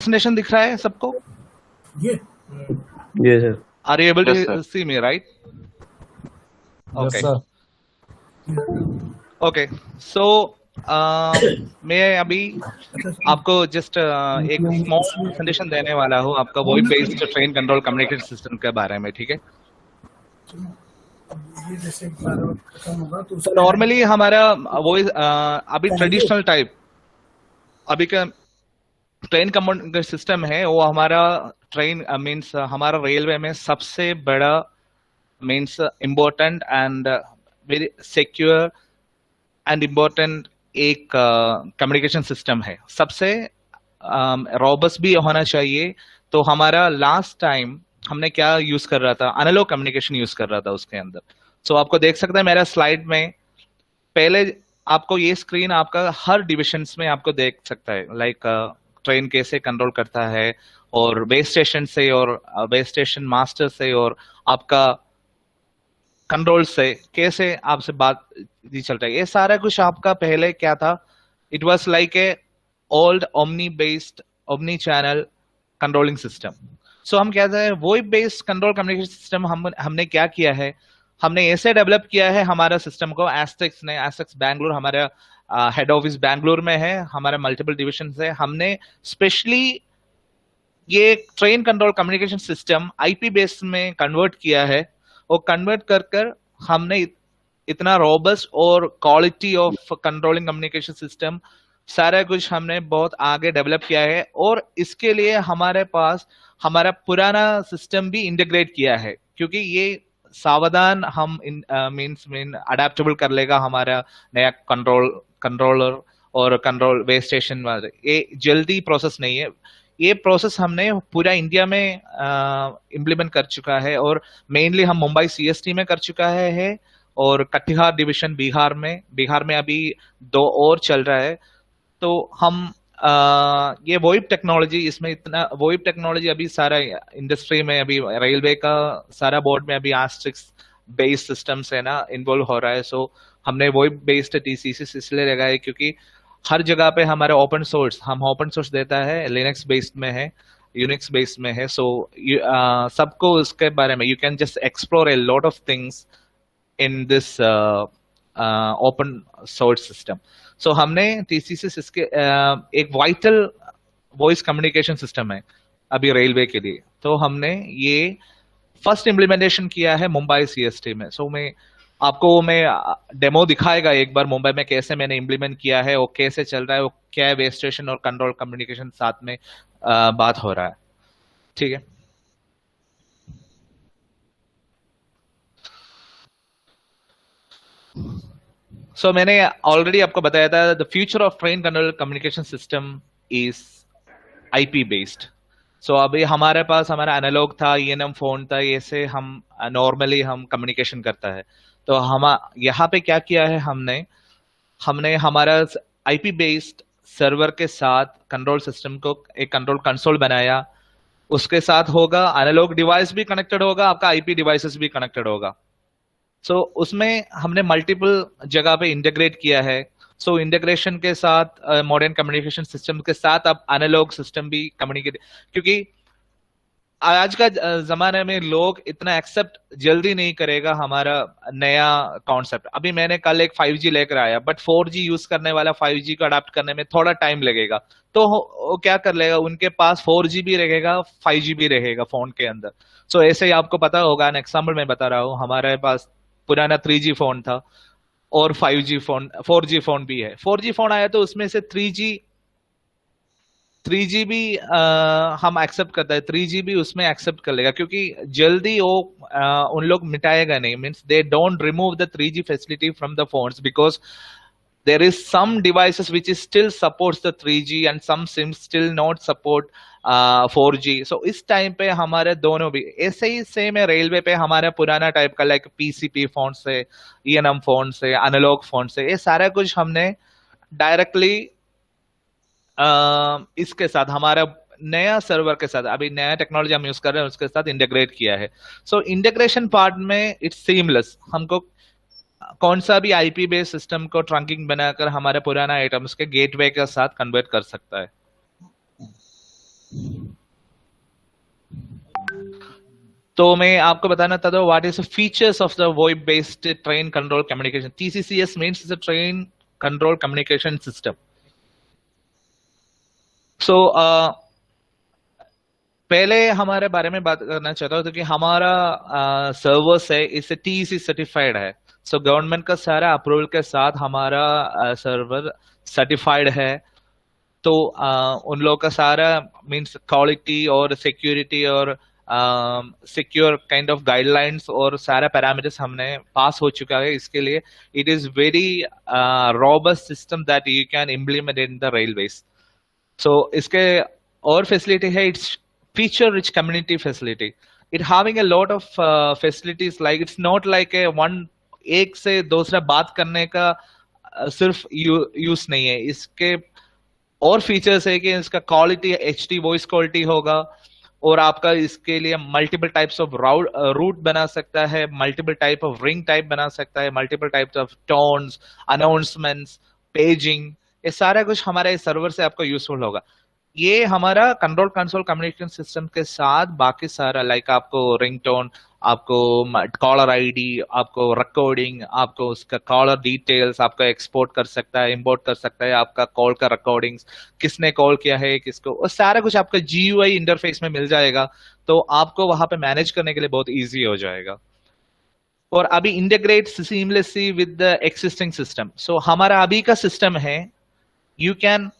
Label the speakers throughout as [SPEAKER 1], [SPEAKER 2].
[SPEAKER 1] Presentation दिख रहा है सबको?
[SPEAKER 2] Yeah.
[SPEAKER 3] Yes, sir.
[SPEAKER 1] Are you able
[SPEAKER 4] Yes,
[SPEAKER 1] to
[SPEAKER 4] sir.
[SPEAKER 1] see me, right?
[SPEAKER 3] Yes,
[SPEAKER 1] Okay.
[SPEAKER 3] sir.
[SPEAKER 1] Okay. So मैं अभी आपको जस्ट एक स्मॉल प्रेजेंटेशन देने वाला हूँ आपका voice based train control communication system के बारे में, ठीक है?
[SPEAKER 2] ये जैसे खत्म होगा तो
[SPEAKER 1] तो नॉर्मली हमारा वॉइस अभी ट्रेडिशनल टाइप अभी का ट्रेन कम्युनिकेशन सिस्टम है वो हमारा ट्रेन मीन्स हमारा रेलवे में सबसे बड़ा means important and very secure and important एक कम्युनिकेशन सिस्टम है, सबसे रॉबस्ट भी होना चाहिए। तो हमारा लास्ट टाइम हमने क्या यूज कर रहा था, एनालॉग कम्युनिकेशन यूज कर रहा था उसके अंदर। सो आपको देख सकते हैं मेरा स्लाइड में पहले आपको ये स्क्रीन आपका हर डिविजन्स में आपको देख सकता है, लाइक ट्रेन कैसे कंट्रोल करता है और बेस स्टेशन से और बेस स्टेशन मास्टर से और आपका कंट्रोल से कैसे आपसे बात चल रहा है, ये सारा कुछ आपका पहले क्या था, it was like a old omni based omni channel controlling system. So हम कहते हैं voice based control communication system हमने क्या किया है, हमने ऐसे डेवलप किया है हमारा सिस्टम को। एस्टेक्स ने, एस्टेक्स बैंगलोर हमारा हेड ऑफिस बैंगलोर में है, हमारा मल्टीपल डिविजन है। हमने स्पेशली ये train control communication system IP base में कन्वर्ट किया है और कन्वर्ट कर कर हमने इतना रोबस्ट और quality of controlling communication system सारा कुछ हमने बहुत आगे डेवलप किया है। और इसके लिए हमारे पास हमारा पुराना सिस्टम भी इंटीग्रेट किया है, क्योंकि ये सावधान हम मीन अडेप्टेबल कर लेगा हमारा नया कंट्रोलर और कंट्रोल बेस स्टेशन वाले। ये जल्दी प्रोसेस नहीं है, ये प्रोसेस हमने पूरा इंडिया में इम्प्लीमेंट कर चुका है और मेनली हम मुंबई सीएसटी में कर चुका है और कटिहार डिवीजन बिहार में अभी 2 और चल रहा है। तो हम ये वोइप टेक्नोलॉजी, इसमें इतना वोइप टेक्नोलॉजी अभी सारा इंडस्ट्री में, अभी रेलवे का सारा बोर्ड में अभी आस्ट्रिक्स बेस्ड सिस्टम से ना इन्वॉल्व हो रहा है। सो हमने वोइप बेस्ड टीसीसी इसलिए लगाया क्योंकि हर जगह पे हमारे ओपन सोर्स देता है, लिनक्स बेस्ड में है, यूनिक्स बेस्ड में है। सो सबको उसके बारे में you can just explore a lot of things in this open source system. So हमने टीसीसी इसके एक वाइटल वॉइस कम्युनिकेशन सिस्टम है अभी रेलवे के लिए, तो हमने ये फर्स्ट इम्प्लीमेंटेशन किया है मुंबई सीएसटी में। सो मैं डेमो दिखाएगा एक बार मुंबई में कैसे मैंने इम्प्लीमेंट किया है और कैसे चल रहा है, वो क्या है बेस स्टेशन और कंट्रोल कम्युनिकेशन साथ में बात हो रहा है, ठीक है। सो मैंने ऑलरेडी आपको बताया था the future of train control communication system is IP based. So अभी हमारे पास हमारा एनालॉग था, ईएनएम फोन था, ऐसे हम नॉर्मली हम कम्युनिकेशन करता है। तो हम यहाँ पे क्या किया है, हमने हमारा आईपी बेस्ड सर्वर के साथ कंट्रोल सिस्टम को एक कंट्रोल कंसोल बनाया, उसके साथ होगा एनालॉग डिवाइस भी कनेक्टेड होगा, आपका आईपी डिवाइसेस भी कनेक्टेड होगा। सो उसमें हमने मल्टीपल जगह पे इंटीग्रेट किया है। सो इंटीग्रेशन के साथ मॉडर्न कम्युनिकेशन सिस्टम के साथ अब एनालॉग सिस्टम भी कम्युनिकेट, क्योंकि आज का जमाने में लोग इतना एक्सेप्ट जल्दी नहीं करेगा हमारा नया कॉन्सेप्ट। अभी मैंने कल एक 5G लेकर आया, बट 4G यूज करने वाला 5G को अडाप्ट करने में थोड़ा टाइम लगेगा। तो वो क्या कर लेगा, उनके पास 4G भी रहेगा 5G भी रहेगा फोन के अंदर। सो ऐसे ही आपको पता होगा, एग्जाम्पल मैं बता रहा हूँ, हमारे पास पुराना 3G फोन था और 5G फोन 4G फोन भी है। 4G फोन आया तो उसमें से 3G भी हम एक्सेप्ट करता है, 3G भी उसमें एक्सेप्ट कर लेगा, क्योंकि जल्दी वो उन लोग मिटाएगा नहीं, means they don't remove the 3G facility from the phones because there is some devices which is still supports the 3G and some sims still not support 4G। so इस टाइम पे हमारे दोनों भी ऐसे ही सेम है। Railway पे हमारा पुराना टाइप का लाइक पीसीपी फोन से, ईएनएम फोन से, एनालॉग फोन से, ये सारा कुछ हमने डायरेक्टली इसके साथ हमारा नया सर्वर के साथ, अभी नया टेक्नोलॉजी हम यूज कर रहे हैं उसके साथ इंटीग्रेट किया है। सो इंटीग्रेशन पार्ट में इट्स सीमलेस, हमको कौन सा भी आईपी बेस्ड सिस्टम को ट्रंकिंग बनाकर हमारे पुराना आइटम्स के गेटवे के साथ कन्वर्ट कर सकता है। तो मैं आपको बताना चाहता हूँ what is the features of the voice based train control communication. TCCS means is a train control communication system. So पहले हमारे बारे में बात करना चाहता हूँ तो कि हमारा सर्वर्स है इससे TEC सर्टिफाइड है. सो गवर्नमेंट का सारा अप्रूवल के साथ हमारा सर्वर सर्टिफाइड है. तो उन लोगों का सारा मीन्स क्वालिटी और सिक्योरिटी और सिक्योर काइंड ऑफ गाइडलाइंस और सारा पैरामीटर्स हमने पास हो चुका है. इसके लिए it is very robust system that you can implement in the railways. So इसके और फैसिलिटी है. It's feature rich community facility. It having a lot of facilities, like it's not like a one एक से दूसरा बात करने का सिर्फ यूज नहीं है. इसके और फीचर्स है कि इसका क्वालिटी HD वॉइस क्वालिटी होगा और आपका इसके लिए मल्टीपल टाइप्स ऑफ रूट बना सकता है, multiple type of ring type बना सकता है, multiple types of tones, announcements, paging, ये सारा कुछ हमारे सर्वर से आपको यूजफुल होगा. ये हमारा कंट्रोल कंसोल कम्युनिकेशन सिस्टम के साथ बाकी सारा लाइक आपको रिंगटोन, आपको कॉलर आईडी, आपको रिकॉर्डिंग, आपको उसका कॉलर डिटेल्स आपका एक्सपोर्ट कर सकता है, इंपोर्ट कर सकता है, आपका कॉल का रिकॉर्डिंग्स, किसने कॉल किया है किसको, और सारा कुछ आपका GUI इंटरफेस में मिल जाएगा. तो आपको वहां पे मैनेज करने के लिए बहुत ईजी हो जाएगा. और अभी integrate seamlessly with the existing system. So हमारा अभी का सिस्टम है, you can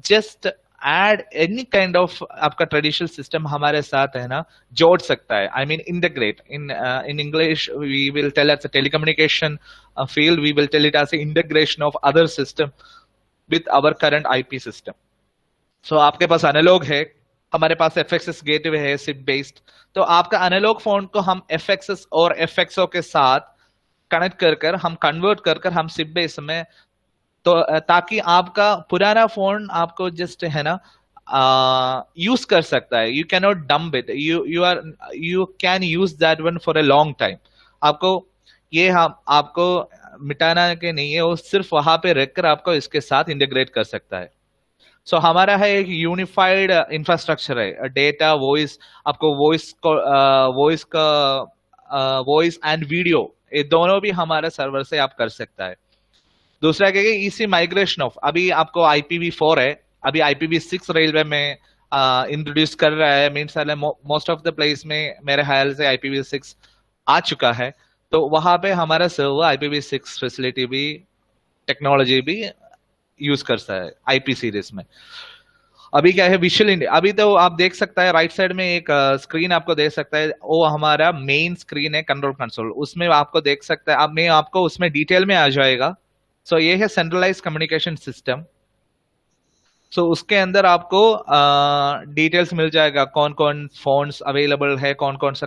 [SPEAKER 1] just add any kind of आपका ट्रेडिशनल सिस्टम हमारे साथ है ना जोड़ सकता है. I mean integrate in English we will tell at telecommunication field, we will tell it as integration of other system with our current IP system. So आपके पास एनालॉग है, हमारे पास FXS गेटवे है SIP बेस्ड. तो आपका analogue phone को हम FXS और FXO के साथ कनेक्ट कर हम कन्वर्ट कर हम SIP बेस्ड में, तो ताकि आपका पुराना फोन आपको जस्ट है ना यूज कर सकता है. You can not dump it, you can use that one for a long time. आपको ये हम आपको मिटाना के नहीं है, वो सिर्फ वहां पे रखकर आपको इसके साथ इंटीग्रेट कर सकता है. सो हमारा है एक यूनिफाइड इंफ्रास्ट्रक्चर है. डेटा, वॉइस, आपको वॉइस एंड वीडियो ये दोनों भी हमारे सर्वर से आप कर सकता है. दूसरा क्या है, इसी माइग्रेशन ऑफ अभी आपको IPv4 है, अभी IPv6 रेलवे में इंट्रोड्यूस कर रहा है. Means most of the place में मेरे ख्याल से IPv6 आ चुका है. तो वहां पे हमारा सर्वर IPv6 फैसिलिटी भी, टेक्नोलॉजी भी यूज करता है IP सीरीज में. अभी क्या है विजुअल इंडिया, अभी तो आप देख सकता है राइट साइड में एक स्क्रीन आपको दे सकता है, वो हमारा मेन स्क्रीन है कंट्रोल कंसोल. उसमें आपको देख सकता है, अब मैं आपको उसमें डिटेल में आ जाएगा. सो ये है सेंट्रलाइज कम्युनिकेशन सिस्टम. सो उसके अंदर आपको डिटेल्स मिल जाएगा, कौन कौन फोन्स अवेलेबल है, कौन कौन सा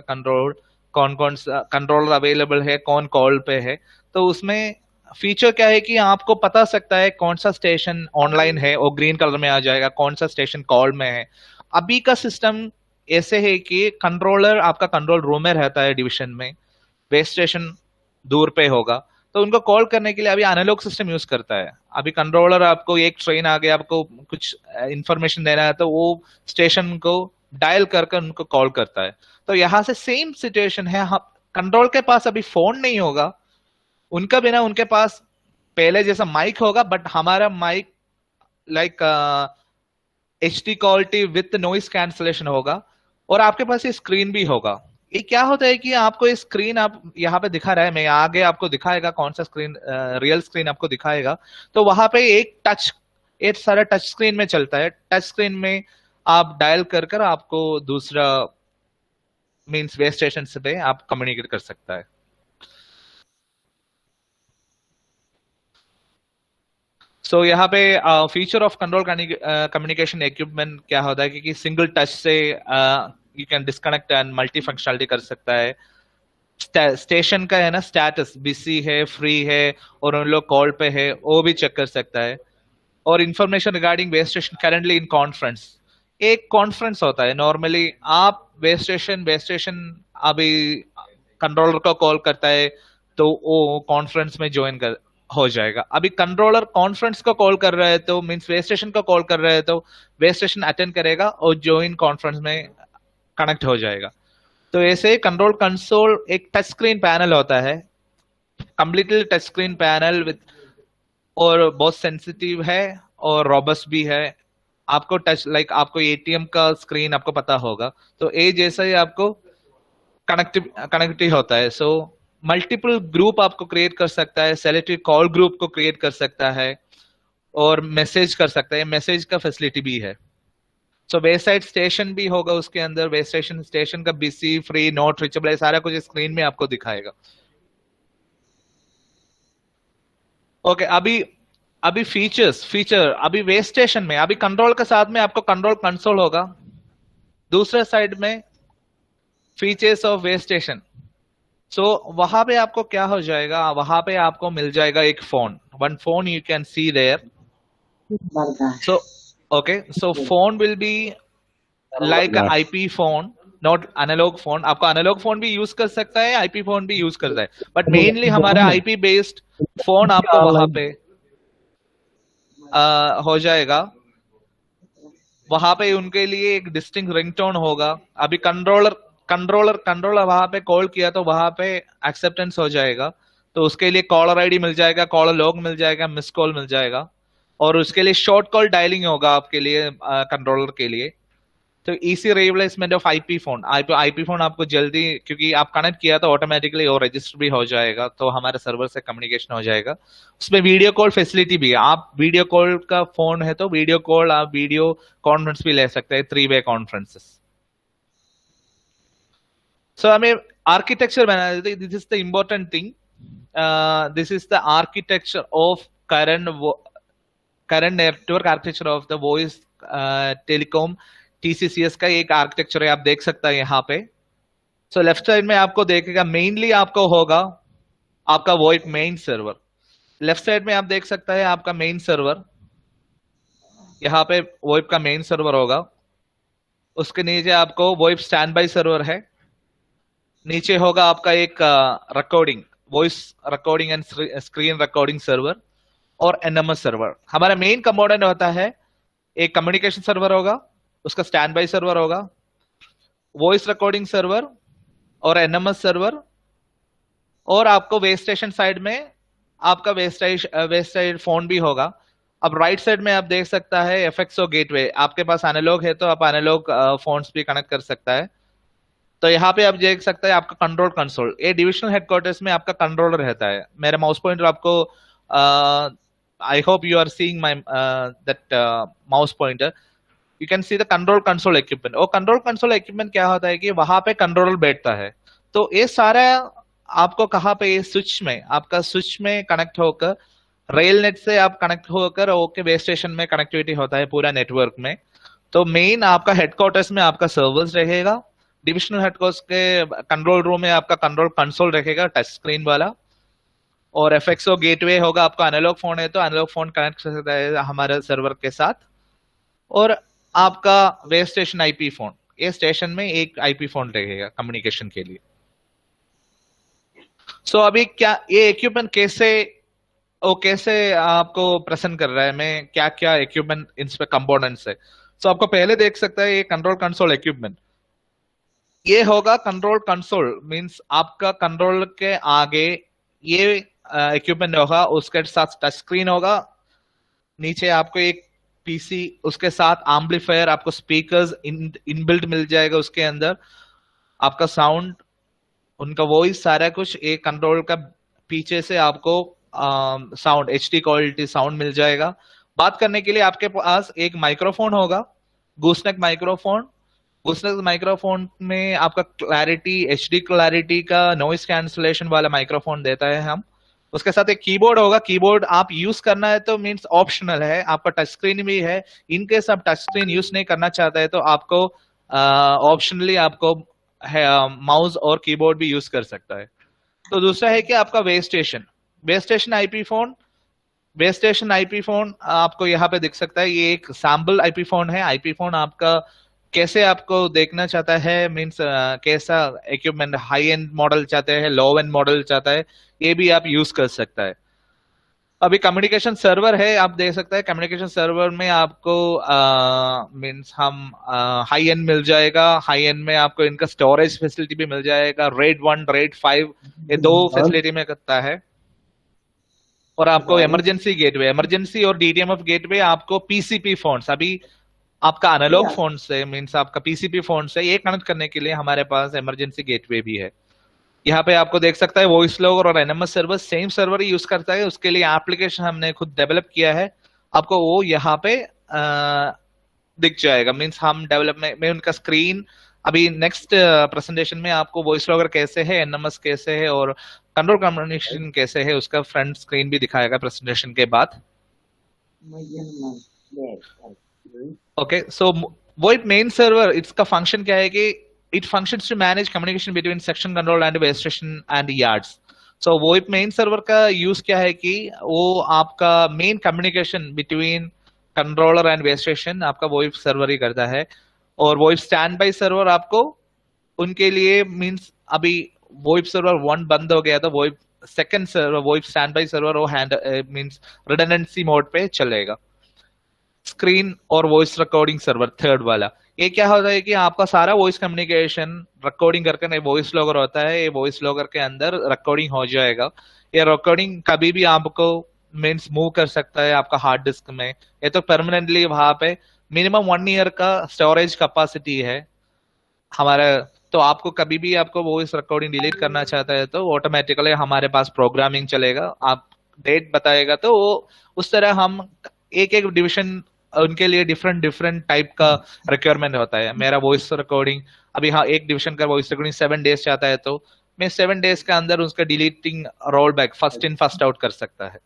[SPEAKER 1] कंट्रोलर अवेलेबल है, कौन कॉल पे है. तो उसमें फीचर क्या है कि आपको पता सकता है कौन सा स्टेशन ऑनलाइन है, वो ग्रीन कलर में आ जाएगा, कौन सा स्टेशन कॉल में है. अभी का सिस्टम ऐसे है कि कंट्रोलर आपका कंट्रोल रूम में रहता है डिवीजन में, बेस स्टेशन दूर पे होगा. तो उनको कॉल करने के लिए अभी एनालॉग सिस्टम यूज करता है. अभी कंट्रोलर आपको एक ट्रेन आ गया, आपको कुछ इंफॉर्मेशन देना है तो वो स्टेशन को डायल करके उनको कॉल करता है. तो यहाँ से सेम सिचुएशन है. कंट्रोल के पास अभी फोन नहीं होगा, उनका बिना उनके पास पहले जैसा माइक होगा, बट हमारा mic like HD quality with noise cancellation होगा, और आपके पास ये स्क्रीन भी होगा. ये क्या होता है कि आपको ये स्क्रीन आप यहाँ पे दिखा रहा है, मैं आगे आपको दिखाएगा कौन सा स्क्रीन रियल स्क्रीन आपको दिखाएगा. तो वहां पे एक सारा टच स्क्रीन में चलता है. टच स्क्रीन में आप डायल कर आपको दूसरा मींस वे स्टेशन से आप कम्युनिकेट कर सकता है. सो यहाँ pay feature of control communication equipment क्या होता है कि सिंगल टच से you can disconnect and multi functionality कर सकता है. स्टेशन का है ना स्टेटस बिजी है, फ्री है, और उन लोग कॉल पे है, वो भी चेक कर सकता है. और information regarding way station currently in conference. एक कॉन्फ्रेंस होता है नॉर्मली, आप वे स्टेशन अभी कंट्रोलर को कॉल करता है तो वो कॉन्फ्रेंस में ज्वाइन हो जाएगा. अभी कंट्रोलर कॉन्फ्रेंस को कॉल कर रहा है तो मींस वे स्टेशन को कॉल कर रहा है तो वे स्टेशन अटेंड करेगा और ज्वाइन कॉन्फ्रेंस में कनेक्ट हो जाएगा. तो ऐसे कंट्रोल कंसोल एक टच स्क्रीन पैनल होता है, completely touch screen panel with, और बहुत सेंसिटिव है और रॉबस्ट भी है। आपको टच लाइक आपको एटीएम का स्क्रीन आपको पता होगा, तो ए जैसा ही आपको कनेक्टिव होता है। सो मल्टीपल ग्रुप आपको क्रिएट कर सकता है, सेलेक्टिव कॉल ग्रुप को क्रिएट कर सकता है और मैसेज कर सकता है, मैसेज का फैसिलिटी भी है। सो वेबसाइट स्टेशन भी होगा उसके अंदर, वेबसाइट स्टेशन का बीसी फ्री नॉट रीचेबल है, सारा कुछ स्क्रीन में आपको दिखाएगा। ओके अभी फीचर अभी वेब स्टेशन में, अभी कंट्रोल के साथ में आपको कंट्रोल कंसोल होगा, दूसरे साइड में फीचर्स ऑफ वेब स्टेशन। सो वहां पे आपको क्या हो जाएगा, वहां पे आपको मिल जाएगा एक phone, one phone you can see there. So okay, so phone will be like IP phone, not analog phone. आपको एनालॉग फोन भी यूज कर सकता है, आईपी फोन भी यूज करता है, बट मेनली हमारा आईपी बेस्ड फोन आपको वहां पे हो जाएगा। वहां पे उनके लिए एक डिस्टिंक्ट रिंगटोन होगा। अभी कंट्रोलर वहां पे कॉल किया तो वहां पे एक्सेप्टेंस हो जाएगा, तो उसके लिए कॉलर आईडी मिल जाएगा, कॉलर लॉग मिल जाएगा, मिस कॉल मिल जाएगा, और उसके लिए शॉर्ट कॉल डायलिंग होगा आपके लिए कंट्रोलर के लिए। तो इसी replacement of IP phone, IP phone आपको जल्दी, क्योंकि आप कनेक्ट किया तो ऑटोमेटिकली वो रजिस्टर भी हो जाएगा, तो हमारे सर्वर से कम्युनिकेशन हो जाएगा। उसमें वीडियो कॉल फैसिलिटी भी है, आप वीडियो कॉल का फोन है तो वीडियो कॉल, आप वीडियो कॉन्फ्रेंस भी ले सकते हैं, 3-वे कॉन्फ्रेंसेस। सो हमें आर्किटेक्चर बनाना है, this is the important thing. This is the architecture of current network architecture of the voice telecom TCCS का एक आर्किटेक्चर है, आप देख सकते हैं यहाँ पे। सो लेफ्ट साइड में आपको देखेगा मेनली आपको होगा आपका वोइप मेन सर्वर। लेफ्ट साइड में आप देख सकते हैं आपका मेन सर्वर, यहाँ पे वोइप का मेन सर्वर होगा। उसके नीचे आपको वोइप स्टैंड बाई सर्वर है, नीचे होगा आपका एक recording, voice recording and screen recording server, और एनएमएस सर्वर। हमारा मेन कंपोनेंट होता है, एक कम्युनिकेशन सर्वर होगा, उसका स्टैंड बाई सर्वर होगा, वॉइस रिकॉर्डिंग सर्वर और एनएमएस सर्वर, और आपको वेब स्टेशन साइड में आपका वेबसाइट फोन भी होगा। अब राइट साइड में आप देख सकता है एफएक्सओ गेटवे, आपके पास एनालॉग है तो आप एनालॉग फोन्स भी कनेक्ट कर सकता है। तो यहाँ पे आप देख सकते हैं आपका कंट्रोल कंसोल, ये डिविजनल हेडक्वार्टर्स में आपका कंट्रोलर रहता है। मेरा माउस पॉइंटर आपको I hope you are seeing my that mouse pointer, you can see the control console equipment. और कंट्रोल कंसोल इक्विपमेंट क्या होता है कि वहां पे कंट्रोलर बैठता है, तो ये सारा आपको कहाँ पे, स्विच में, आपका स्विच में कनेक्ट होकर, रेल नेट से आप कनेक्ट होकर ओके बेस स्टेशन में कनेक्टिविटी होता है पूरा नेटवर्क में। तो मेन आपका हेडक्वार्टर्स में आपका सर्वर्स रहेगा, डिविजनल हेडक्वार्टर्स के कंट्रोल रूम में आपका कंट्रोल कंसोल रहेगा टच स्क्रीन वाला, और एफएक्सओ गेटवे होगा। आपका एनालॉग फोन है तो एनालॉग फोन कनेक्ट कर सकता है हमारे सर्वर के साथ, और आपका वेब स्टेशन आईपी फोन, ये स्टेशन में एक आईपी फोन रहेगा कम्युनिकेशन के लिए। सो अभी क्या ये इक्विपमेंट कैसे आपको प्रेजेंट कर रहा है, मैं क्या क्या इक्विपमेंट इस पे कंपोनेंट्स है। सो आपको पहले देख सकता है ये कंट्रोल कंसोल इक्विपमेंट, ये होगा कंट्रोल कंसोल, मींस आपका कंट्रोल के आगे ये इक्विपमेंट होगा, उसके साथ टच स्क्रीन होगा, नीचे आपको एक पीसी, उसके साथ एम्पलीफायर, आपको स्पीकर्स इनबिल्ट मिल जाएगा उसके अंदर, आपका साउंड, उनका वॉइस, सारा कुछ एक कंट्रोल का पीछे से आपको साउंड एचडी क्वालिटी साउंड मिल जाएगा। बात करने के लिए आपके पास एक माइक्रोफोन होगा, गूसनेक माइक्रोफोन। गूसनेक माइक्रोफोन में आपका क्लैरिटी, एचडी क्लैरिटी का नॉइस कैंसलेशन वाला माइक्रोफोन देता है हम। उसके साथ एक कीबोर्ड होगा, कीबोर्ड आप यूज करना है तो मींस ऑप्शनल है, आपका टच स्क्रीन भी है। इनकेस आप टच स्क्रीन यूज नहीं करना चाहते हैं तो आपको ऑप्शनली आपको माउस और कीबोर्ड भी यूज कर सकता है। तो दूसरा है कि आपका web station IP phone, base station IP phone आपको यहाँ पे दिख सकता है, ये एक सैम्पल आईपी फोन है। आईपी फोन आपका कैसे आपको देखना चाहता है, मींस कैसा इक्विपमेंट, हाई एंड मॉडल चाहते हैं, लो एंड मॉडल चाहता है, ये भी आप यूज कर सकता है। अभी कम्युनिकेशन सर्वर है, आप देख सकते हैं कम्युनिकेशन सर्वर में आपको मींस हम हाई एंड मिल जाएगा। हाई एंड में आपको इनका स्टोरेज फैसिलिटी भी मिल जाएगा। रेड 1 रेड 5 ये दो फैसिलिटी में करता है। और आपको इमरजेंसी गेटवे, इमरजेंसी और डीटीएमएफ गेटवे आपको पीसीपी फोन्स, अभी आपका एनालॉग फोन से मींस आपका पीसीपी फोन से ये कनेक्ट करने के लिए हमारे पास इमरजेंसी गेटवे भी है। यहाँ पे आपको देख सकता है वॉइस लॉगर और एनएमएस सर्वर सेम सर्वर ही यूज करता है। उसके लिए एप्लीकेशन हमने खुद डेवलप किया है, आपको वो यहाँ पे दिख जाएगा। मींस हम डेवलपमेंट में उनका स्क्रीन अभी नेक्स्ट प्रेजेंटेशन में आपको वॉइस लॉगर कैसे है, एनएमएस कैसे है और कंट्रोल कम्युनिकेशन कैसे है उसका फ्रंट स्क्रीन भी दिखाएगा प्रेजेंटेशन के बाद। ओके, सो वॉइप मेन सर्वर इसका फंक्शन क्या है कि it functions to manage communication between section control and base station and yards. So VoIP main server का यूज क्या है कि वो आपका main communication between controller and base station आपका VoIP सर्वर ही करता है। और VoIP स्टैंड बाई सर्वर आपको उनके लिए मींस अभी VoIP सर्वर 1 बंद हो गया तो VoIP second server VoIP stand by server वो हैंड मींस रिडंडेंसी मोड पे चलेगा। स्क्रीन और वॉइस रिकॉर्डिंग सर्वर थर्ड वाला, ये क्या होता है कि आपका सारा वॉइस कम्युनिकेशन रिकॉर्डिंग करके वॉइस लॉगर होता है, ये वॉइस लॉगर के अंदर रिकॉर्डिंग हो जाएगा। ये रिकॉर्डिंग कभी भी आपको मीन्स मूव कर सकता है आपका हार्ड डिस्क में। ये तो परमानेंटली वहां पे मिनिमम 1 ईयर का स्टोरेज कैपेसिटी है हमारा। तो आपको कभी भी आपको वॉइस रिकॉर्डिंग डिलीट करना चाहता है तो ऑटोमेटिकली हमारे पास प्रोग्रामिंग चलेगा, आप डेट बताएगा तो वो उस तरह हम एक एक डिविजन उनके लिए डिफरेंट डिफरेंट टाइप का रिक्वायरमेंट होता है। मेरा वॉइस रिकॉर्डिंग अभी हाँ एक डिविजन का वॉइस रिकॉर्डिंग 7 डेज चाहता है तो मैं 7 डेज के अंदर उसका deleting roll back first in first out कर सकता है।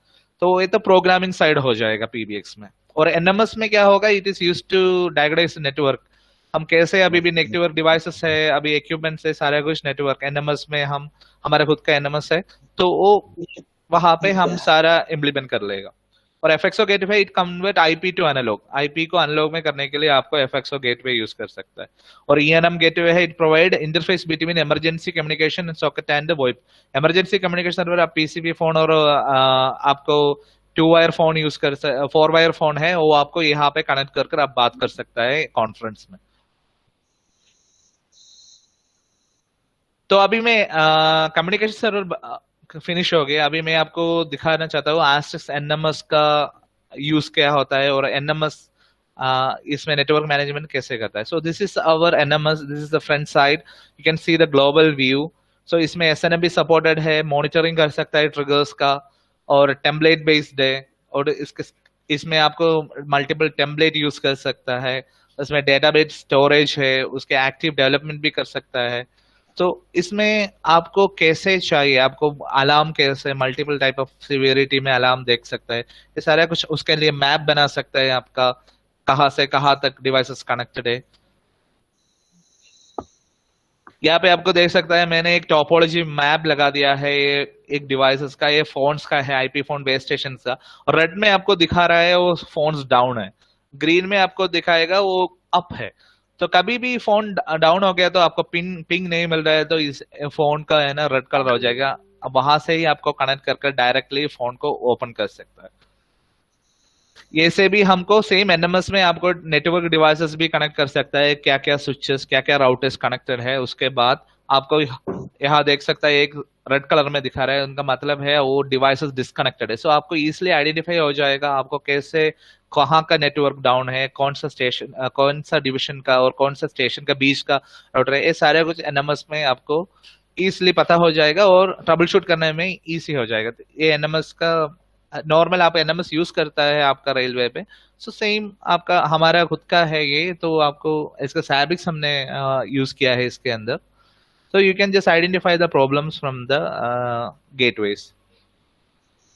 [SPEAKER 1] तो ये तो प्रोग्रामिंग साइड हो जाएगा पीबीएक्स में। और एनएमएस में क्या होगा, it is use to diagnose network. हम कैसे अभी भी नेटवर्क डिवाइसेस है, अभी इक्विपमेंट्स है, सारा कुछ नेटवर्क एनएमएस में हम हमारा खुद का एनएमएस है तो वो वहां पे हम सारा इम्प्लीमेंट कर लेगा। और FXO gateway it convert IP to analog, IP को एनालॉग में करने के लिए आपको एफएक्सओ गेटवे यूज कर सकता है। और ईएनएम गेटवे है, it provide interface between emergency communication socket and VoIP. Emergency communication server आप पीसीबी फोन और आपको 2 वायर फोन यूज कर 4 वायर फोन है वो आपको यहाँ पे कनेक्ट कर आप बात कर सकता है कॉन्फ्रेंस में। तो अभी मैं कम्युनिकेशन सर्वर फिनिश हो गया। अभी मैं आपको दिखाना चाहता हूँ एस्ट्रिक्स एनएमएस का यूज क्या होता है और एनएमएस इसमें नेटवर्क मैनेजमेंट कैसे करता है। So this is our NMS, this is the front side, you can see the global view. So इसमें एसएनएम भी सपोर्टेड है, मॉनिटरिंग कर सकता है ट्रिगर्स का और टेम्पलेट बेस्ड है। और इसमें आपको मल्टीपल टेम्पलेट यूज कर सकता है, उसमें डेटाबेस स्टोरेज है, उसके एक्टिव डेवलपमेंट भी कर सकता है। तो इसमें आपको कैसे चाहिए, आपको अलार्म कैसे मल्टीपल टाइप ऑफ सिवियरिटी में अलार्म देख सकता है, ये सारा कुछ उसके लिए मैप बना सकता है आपका कहाँ से कहाँ तक डिवाइसेस कनेक्टेड है। यहाँ पे आपको देख सकता है मैंने एक टोपोलॉजी मैप लगा दिया है, ये एक डिवाइसेस का, ये फोन्स का है, आईपी फोन बेस स्टेशन का। और रेड में आपको दिखा रहा है वो फोन्स डाउन है, ग्रीन में आपको दिखाएगा वो अप है। तो कभी भी फोन डाउन हो गया तो आपको पिंग नहीं मिल रहा है तो इस फोन का है ना रेड कलर हो जाएगा। अब वहां से ही आपको कनेक्ट कर डायरेक्टली फोन को ओपन कर सकता है। ये से भी हमको सेम एनएमएस में आपको नेटवर्क डिवाइसेस भी कनेक्ट कर सकता है, क्या क्या स्विचेस क्या क्या राउटर्स कनेक्टेड है। उसके बाद आपको यहाँ देख सकता है एक रेड कलर में दिखा रहा है, उनका मतलब है वो डिवाइसेस डिस्कनेक्टेड है। सो आपको इजिली आइडेंटिफाई हो जाएगा आपको कैसे कहाँ का नेटवर्क डाउन है, कौन सा स्टेशन कौन सा डिवीजन का और कौन सा स्टेशन का बीच का राउटर है। ये सारे कुछ एनएमएस में आपको इजिली पता हो जाएगा और ट्रबल शूट करने में इजी हो जाएगा। ये एनएमएस का नॉर्मल आप एनएमएस यूज करता है आपका रेलवे पे, सो सेम आपका हमारा खुद का है ये। तो आपको इसका सैबिक्स हमने यूज किया है इसके अंदर। So you can just identify the problems from the gateways.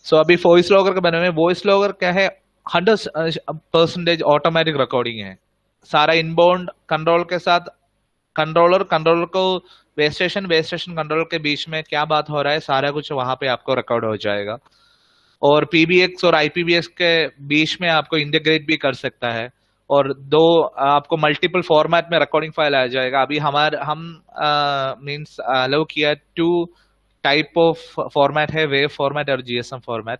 [SPEAKER 1] So अभी वॉइस लॉगर का बने हुए, वॉइस लॉगर क्या है 100% ऑटोमेटिक रिकॉर्डिंग है। सारा इनबाउंड कंट्रोल के साथ कंट्रोलर को बेस स्टेशन कंट्रोलर के बीच में क्या बात हो रहा है सारा कुछ वहां पे आपको रिकॉर्ड हो जाएगा। और पीबीएक्स और आईपीबीएक्स के बीच में आपको इंटीग्रेट भी कर सकता है और दो आपको मल्टीपल फॉर्मेट में रिकॉर्डिंग फाइल आ जाएगा। अभी हम मींस अलाउ किया 2 टाइप ऑफ फॉर्मेट है, वेव फॉर्मेट और जीएसएम फॉर्मेट।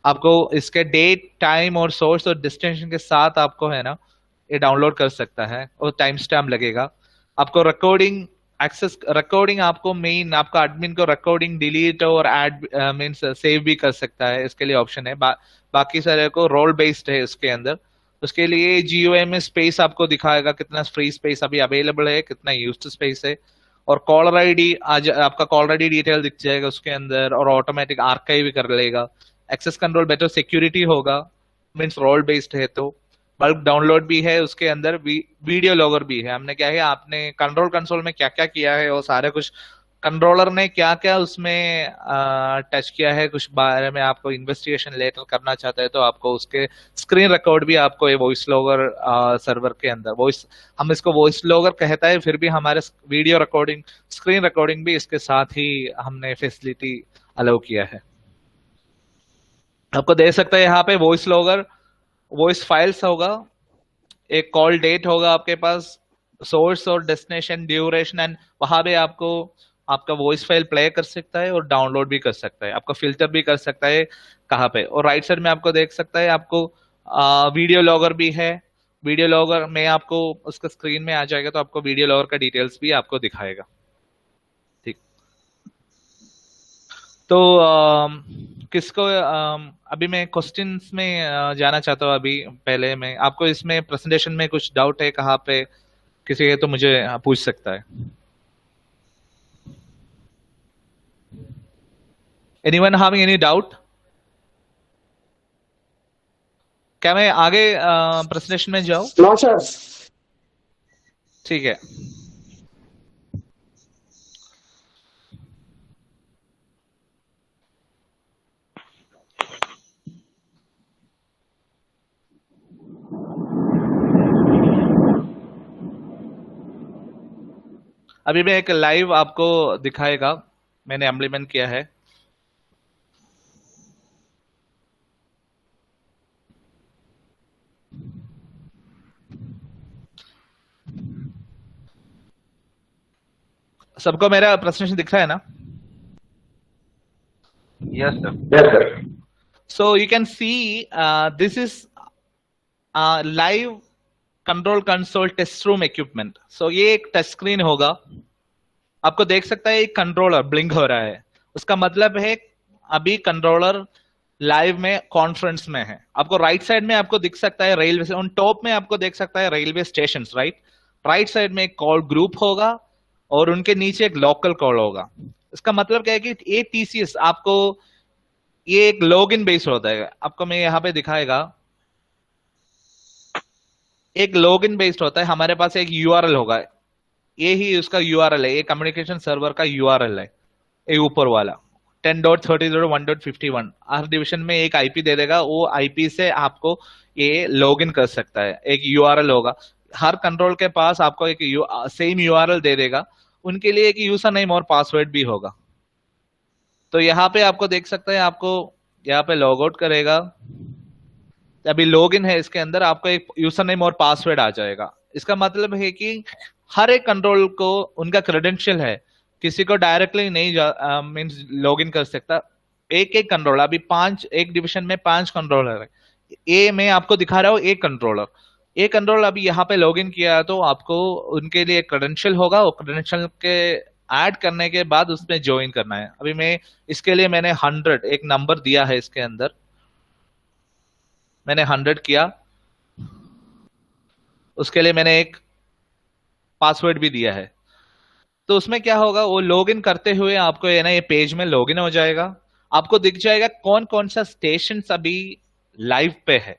[SPEAKER 1] आपको इसके डेट टाइम और सोर्स और डेस्टिनेशन के साथ आपको है ना ये डाउनलोड कर सकता है और टाइम स्टैम्प लगेगा। आपको रिकॉर्डिंग एक्सेस रिकॉर्डिंग आपको मेन आपका एडमिन को रिकॉर्डिंग डिलीट और ऐड मींस सेव भी कर सकता है, इसके लिए ऑप्शन है। बाकी सारे को रोल बेस्ड है उसके अंदर। उसके लिए जीओए में स्पेस आपको दिखाएगा कितना फ्री स्पेस अभी अवेलेबल है, कितना यूज्ड स्पेस है। और कॉलर आईडी आज आपका कॉलर आईडी डिटेल दिख जाएगा उसके अंदर और ऑटोमेटिक आर्काइव कर लेगा। एक्सेस कंट्रोल बेटर सिक्योरिटी होगा, मीन्स रोल बेस्ड है। तो बल्क डाउनलोड भी है उसके अंदर, वीडियो लॉगर भी है। हमने क्या है आपने कंट्रोल कंसोल में क्या क्या किया है और सारे कुछ कंट्रोलर ने क्या क्या उसमें टच किया है, कुछ बारे में आपको इन्वेस्टिगेशन लेटर करना चाहते हैं तो आपको उसके स्क्रीन रिकॉर्ड भी आपको ये वॉइस लॉगर सर्वर के अंदर वॉइस, हम इसको वॉइस लॉगर कहता है, फिर भी हमारे वीडियो रिकॉर्डिंग स्क्रीन रिकॉर्डिंग भी इसके साथ ही हमने फैसिलिटी अलाउ किया है। आपको दे सकता है यहाँ पे वॉइस लॉगर, वॉइस फाइल्स होगा, एक कॉल डेट होगा आपके पास, सोर्स और डेस्टिनेशन ड्यूरेशन, एंड वहां पे आपको आपका वॉइस फाइल प्ले कर सकता है और डाउनलोड भी कर सकता है, आपका फिल्टर भी कर सकता है कहाँ पे। और राइट साइड में आपको देख सकता है आपको वीडियो लॉगर भी है। वीडियो लॉगर में आपको उसका स्क्रीन में आ जाएगा तो आपको वीडियो लॉगर का डिटेल्स भी आपको दिखाएगा। ठीक, तो किसको अभी मैं क्वेश्चंस में जाना चाहता हूँ। अभी पहले मैं आपको इसमें प्रेजेंटेशन में कुछ डाउट है कहाँ पे किसी है तो मुझे पूछ सकता है। Anyone having any doubt? क्या मैं आगे प्रेजेंटेशन में जाऊं?
[SPEAKER 4] No sir.
[SPEAKER 1] ठीक है। अभी मैं एक लाइव आपको दिखाएगा, मैंने इम्प्लीमेंट किया है। सबको मेरा प्रेजेंटेशन दिख रहा है ना?
[SPEAKER 5] Yes, sir.
[SPEAKER 4] Yes sir.
[SPEAKER 1] So you can see this is live control console test room equipment. So ये एक टच स्क्रीन होगा, आपको देख सकता है एक कंट्रोलर ब्लिंक हो रहा है, उसका मतलब है अभी कंट्रोलर लाइव में कॉन्फ्रेंस में है। आपको राइट साइड में आपको दिख सकता है रेलवे, ऑन टॉप में आपको देख सकता है रेलवे स्टेशन, राइट साइड में एक कॉल ग्रुप होगा और उनके नीचे एक लोकल कॉल होगा। इसका मतलब क्या है कि ये टीसीएस आपको ये एक लॉगिन बेस होता है, आपको मैं यहाँ पे दिखाएगा। एक लॉगिन बेस्ड होता है, हमारे पास एक यूआरएल होगा, ये ही उसका यूआरएल है, ये कम्युनिकेशन सर्वर का यूआरएल है, ये ऊपर वाला 10.30.1.51 हर डिवीजन में एक आईपी दे देगा, वो आईपी से आपको ये लॉगिन कर सकता है। एक यूआरएल होगा, हर कंट्रोल के पास आपको एक सेम यूआरएल दे देगा, उनके लिए एक यूजर नेम और पासवर्ड भी होगा। तो यहाँ पे आपको देख सकते हैं, आपको यहाँ पे लॉग आउट करेगा, अभी लॉगिन है, इसके अंदर आपको एक यूजर नेम और पासवर्ड आ जाएगा। इसका मतलब है कि हर एक कंट्रोल को उनका क्रेडेंशियल है, किसी को डायरेक्टली नहीं मींस लॉगिन कर सकता। एक एक कंट्रोल, अभी एक डिवीजन में 5 कंट्रोलर है, ये मैं आपको दिखा रहा हूँ एक कंट्रोलर। एक कंट्रोल अभी यहाँ पे लॉगिन किया तो आपको उनके लिए क्रेडेंशियल होगा, और क्रेडेंशियल के ऐड करने के बाद उसमें ज्वाइन करना है। अभी मैं इसके लिए मैंने 100 एक नंबर दिया है, इसके अंदर मैंने 100 किया, उसके लिए मैंने एक पासवर्ड भी दिया है। तो उसमें क्या होगा, वो लॉगिन करते हुए आपको ये ना ये पेज में लॉगिन हो जाएगा, आपको दिख जाएगा कौन कौन सा स्टेशन अभी लाइव पे है।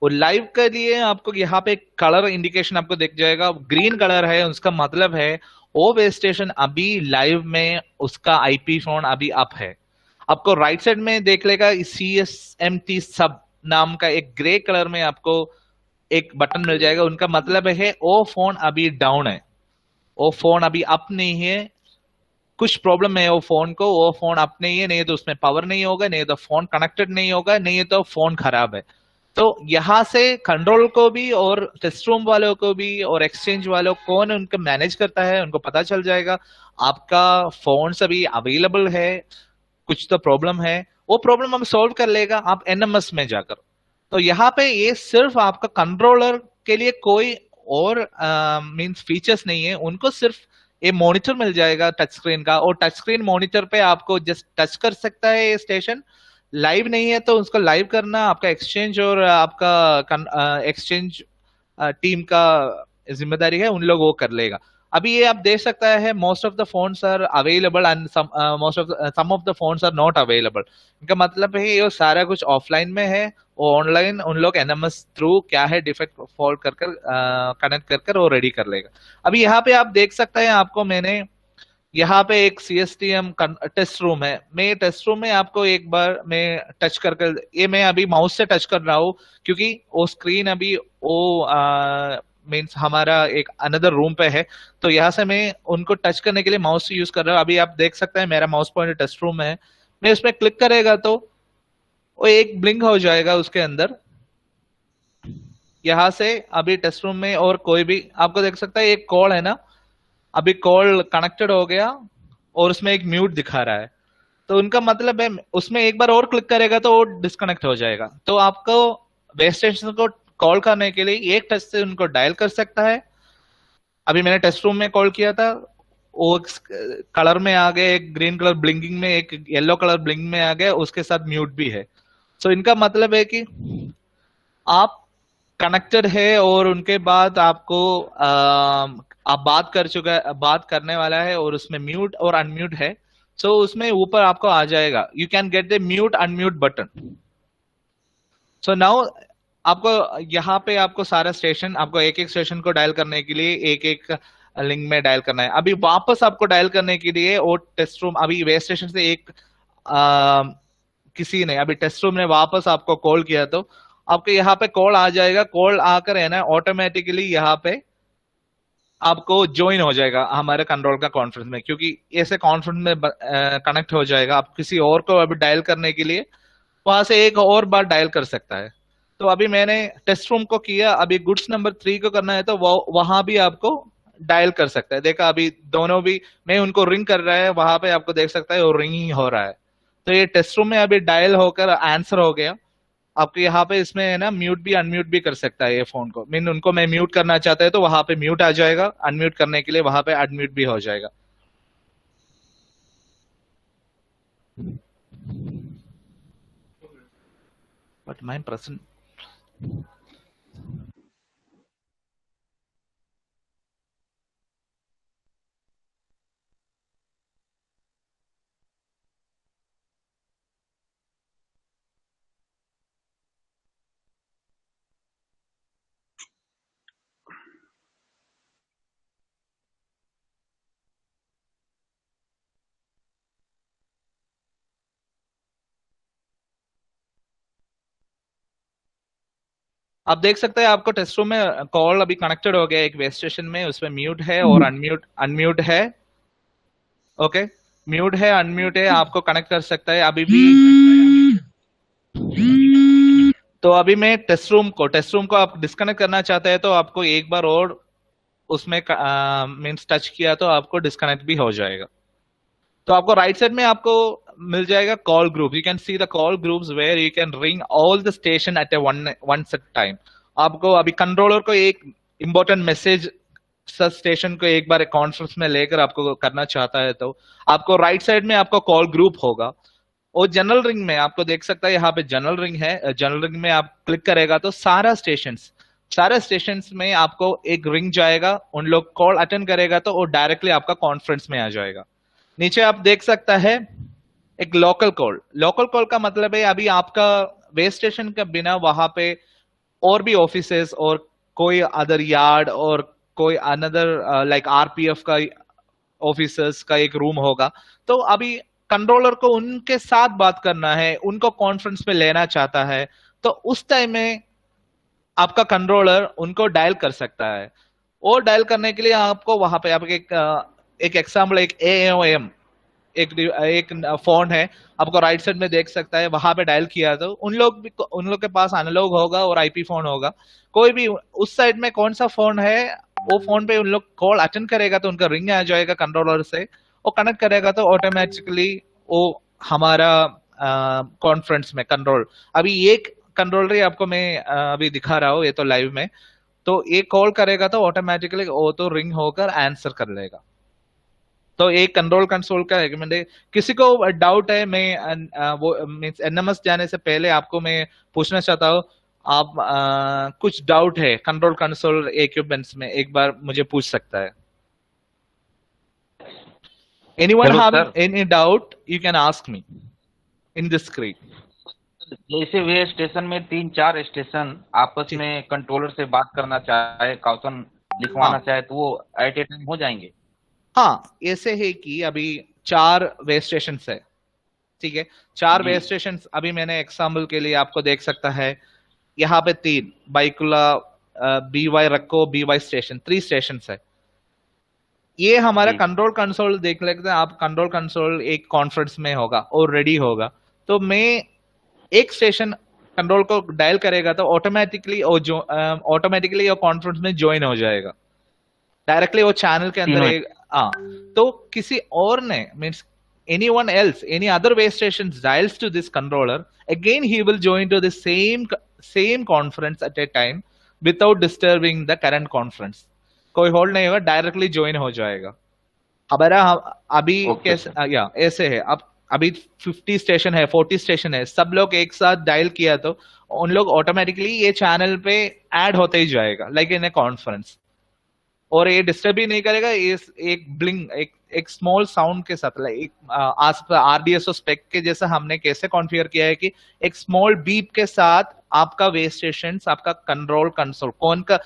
[SPEAKER 1] और लाइव के लिए आपको यहाँ पे कलर इंडिकेशन आपको दिख जाएगा, ग्रीन कलर है, उसका मतलब है वो बेस स्टेशन अभी लाइव में उसका आईपी फोन अभी अप है। आपको राइट साइड में देख लेगा CSMT सब नाम का एक ग्रे कलर में आपको एक बटन मिल जाएगा, उनका मतलब है वो फोन अभी डाउन है, वो फोन अभी अप नहीं है, कुछ प्रॉब्लम है वो फोन को, वो फोन अप नहीं है, नहीं तो उसमें पावर नहीं होगा, नहीं तो फोन कनेक्टेड नहीं होगा, नहीं तो फोन खराब है। तो यहां से कंट्रोल को भी और टेस्ट रूम वालों को भी और एक्सचेंज वालों कौन उनको मैनेज करता है उनको पता चल जाएगा आपका फोन अभी अवेलेबल है, कुछ तो प्रॉब्लम है, वो प्रॉब्लम हम सॉल्व कर लेगा आप एनएमएस में जाकर। तो यहाँ पे ये सिर्फ आपका कंट्रोलर के लिए कोई और मींस फीचर्स नहीं है, उनको सिर्फ ये मॉनिटर मिल जाएगा टच स्क्रीन का, और टच स्क्रीन मॉनिटर पे आपको जस्ट टच कर सकता है ये स्टेशन। लाइव नहीं है तो उसको लाइव करना आपका एक्सचेंज और आपका एक्सचेंज टीम का जिम्मेदारी है, उन लोग वो कर लेगा। अभी ये आप देख सकता है most of the phones are available and some of the phones are not available. इनका मतलब है ये सारा कुछ ऑफलाइन में है, वो ऑनलाइन उन लोग एनएमएस थ्रू क्या है डिफेक्ट फॉल्ट कर कनेक्ट कर वो रेडी कर लेगा। अभी यहाँ पे आप देख सकते हैं, आपको मैंने यहाँ पे एक CSTM टेस्ट रूम है, मैं टेस्ट रूम में आपको एक बार मैं टच करके, ये मैं अभी माउस से टच कर रहा हूँ क्योंकि वो स्क्रीन अभी वो मीन्स हमारा एक अनदर रूम पे है, तो यहाँ से मैं उनको टच करने के लिए माउस यूज कर रहा हूँ। अभी आप देख सकते हैं मेरा माउस पॉइंटर टेस्ट रूम में है, मैं उसमें क्लिक करेगा तो वो एक ब्लिंक हो जाएगा उसके अंदर। यहाँ से अभी टेस्ट रूम में और कोई भी आपको देख सकता है, एक कॉल है ना, अभी कॉल कनेक्टेड हो गया और उसमें एक म्यूट दिखा रहा है, तो उनका मतलब है उसमें एक बार और क्लिक करेगा तो वो डिस्कनेक्ट हो जाएगा। तो आपको बेस स्टेशन को कॉल करने के लिए एक टच से उनको डायल कर सकता है। अभी मैंने टेस्ट रूम में कॉल किया था, वो कलर में आ गए, एक ग्रीन कलर ब्लिंकिंग में, एक येलो कलर ब्लिंकिंग में आ गया, उसके साथ म्यूट भी है। सो इनका मतलब है कि आप कनेक्टेड है और उनके बाद आपको आप बात करने वाला है और उसमें म्यूट और अनम्यूट है, सो उसमें ऊपर आपको आ जाएगा you can get the mute unmute button. So now आपको यहाँ पे आपको सारा स्टेशन, आपको एक एक स्टेशन को डायल करने के लिए एक एक लिंक में डायल करना है। अभी वापस आपको डायल करने के लिए और टेस्ट रूम, अभी वे स्टेशन से एक किसी ने अभी टेस्ट रूम ने वापस आपको कॉल किया तो आपके यहाँ पे कॉल आ जाएगा, कॉल आकर है ना ऑटोमेटिकली यहाँ पे आपको ज्वाइन हो जाएगा हमारे कंट्रोल का कॉन्फ्रेंस में, क्योंकि ऐसे कॉन्फ्रेंस में कनेक्ट हो जाएगा। आप किसी और को अभी डायल करने के लिए वहां से एक और बार डायल कर सकता है। तो अभी मैंने टेस्ट रूम को किया, अभी गुड्स नंबर 3 को करना है तो वहां भी आपको डायल कर सकता है। देखा अभी दोनों भी, मैं उनको रिंग कर रहा है, वहां पे आपको देख सकता है वो रिंग ही हो रहा है। तो ये टेस्ट रूम में अभी डायल होकर आंसर हो गया। आपको यहाँ पे इसमें है ना म्यूट भी अनम्यूट भी कर सकता है ये फोन को, मीन उनको मैं म्यूट करना चाहता है तो वहां पे म्यूट आ जाएगा, अनम्यूट करने के लिए वहां पे अनम्यूट भी हो जाएगा। बट माइन पर्सन आप देख सकते हैं आपको टेस्ट रूम में कॉल अभी कनेक्टेड हो गया एक वेब स्टेशन में, उसमें म्यूट है और अनम्यूट अनम्यूट है। ओके, म्यूट है अनम्यूट है, आपको कनेक्ट कर सकता है अभी भी। तो अभी मैं टेस्ट रूम को आप डिस्कनेक्ट करना चाहते हैं तो आपको एक बार और उसमें मीन्स टच किया तो आपको डिस्कनेक्ट भी हो जाएगा। तो आपको राइट साइड में आपको मिल जाएगा call group, you can see the call groups where you can ring all the station at a one set time. आपको अभी कंट्रोलर को एक इंपॉर्टेंट मैसेज स्टेशन को एक बार कॉन्फ्रेंस में लेकर आपको करना चाहता है तो आपको राइट साइड में आपको कॉल ग्रुप होगा। और जनरल रिंग में आपको देख सकता है यहाँ पे जनरल रिंग है, जनरल रिंग में आप क्लिक करेगा तो सारे स्टेशंस में आपको एक रिंग जाएगा, उन लोग कॉल अटेंड करेगा तो वो डायरेक्टली आपका कॉन्फ्रेंस में आ जाएगा। नीचे आप देख सकता है एक लोकल कॉल का मतलब है अभी आपका बेस स्टेशन के बिना वहां पे और भी ऑफिसेस और कोई अदर यार्ड और कोई अनदर लाइक आरपीएफ का ऑफिसर्स का एक रूम होगा, तो अभी कंट्रोलर को उनके साथ बात करना है, उनको कॉन्फ्रेंस में लेना चाहता है, तो उस टाइम में आपका कंट्रोलर उनको डायल कर सकता है। और डायल करने के लिए आपको वहां पे आपके एक एग्जाम्पल एक AOM एक फोन है, आपको राइट साइड में देख सकता है, वहां पे डायल किया तो उन लोग के पास एनालॉग होगा और आईपी फोन होगा, कोई भी उस साइड में कौन सा फोन है वो फोन पे उन लोग कॉल अटेंड करेगा तो उनका रिंग आ जाएगा कंट्रोलर से, वो कनेक्ट करेगा तो ऑटोमेटिकली वो हमारा कॉन्फ्रेंस में कंट्रोल। अभी एक कंट्रोलर ही आपको मैं अभी दिखा रहा हूँ, ये तो लाइव में। तो एक कॉल करेगा तो ऑटोमेटिकली वो तो रिंग होकर आंसर कर लेगा। तो एक कंट्रोल कंसोल का रेकमेंड है। किसी को डाउट है, मैं वो मीन्स एनएमएस जाने से पहले आपको मैं पूछना चाहता हूँ, आप कुछ डाउट है कंट्रोल कंसोल इक्विपमेंट्स में, एक बार मुझे पूछ सकता है। Anyone
[SPEAKER 4] hello
[SPEAKER 1] have
[SPEAKER 4] sir,
[SPEAKER 1] any doubt, you can ask me in this screen.
[SPEAKER 4] जैसे वे स्टेशन में 3-4 स्टेशन आपस
[SPEAKER 1] जी।
[SPEAKER 4] में कंट्रोलर से बात करना चाहे, कॉशन लिखवाना
[SPEAKER 1] हाँ
[SPEAKER 4] चाहे, तो वो एट ए टाइम हो जाएंगे?
[SPEAKER 1] हाँ, ऐसे है कि अभी 4 वे स्टेशन है, ठीक है। 4
[SPEAKER 4] जी
[SPEAKER 1] वे स्टेशन अभी मैंने एग्जाम्पल के लिए आपको देख सकता है। यहाँ पे 3 बाइकुला, BY रखो, BY स्टेशन, 3 स्टेशन है। ये हमारा
[SPEAKER 4] जी
[SPEAKER 1] कंट्रोल कंसोल देख लेते हैं आप। कंट्रोल कंसोल एक कॉन्फ्रेंस में होगा और रेडी होगा, तो मैं एक स्टेशन कंट्रोल को डायल करेगा तो ऑटोमेटिकली वो कॉन्फ्रेंस में ज्वाइन हो जाएगा, डायरेक्टली वो चैनल के अंदर
[SPEAKER 4] तीनों।
[SPEAKER 1] एक। हाँ, तो किसी और ने means anyone else, any other way station dials to this controller, again he will join to the same conference at a time without disturbing the current conference। कोई होल्ड नहीं होगा, डायरेक्टली ज्वाइन हो जाएगा। हमारा अभी
[SPEAKER 4] ओके
[SPEAKER 1] कैसे
[SPEAKER 4] sir.
[SPEAKER 1] या ऐसे है, अब अभी 50 स्टेशन है, 40 स्टेशन है, सब लोग एक साथ डायल किया तो उन लोग ऑटोमेटिकली ये चैनल पे ऐड होते ही जाएगा, लाइक इन ए कॉन्फ्रेंस। और ये डिस्टर्ब ही नहीं करेगा। इस एक ब्लिंग, एक स्मॉल साउंड के साथ, एक RDSO स्पेक के जैसा हमने कैसे कॉन्फ़िगर किया है कि एक स्मॉल बीप के साथ आपका वे स्टेशन, आपका कंट्रोल कंसोल कौन का,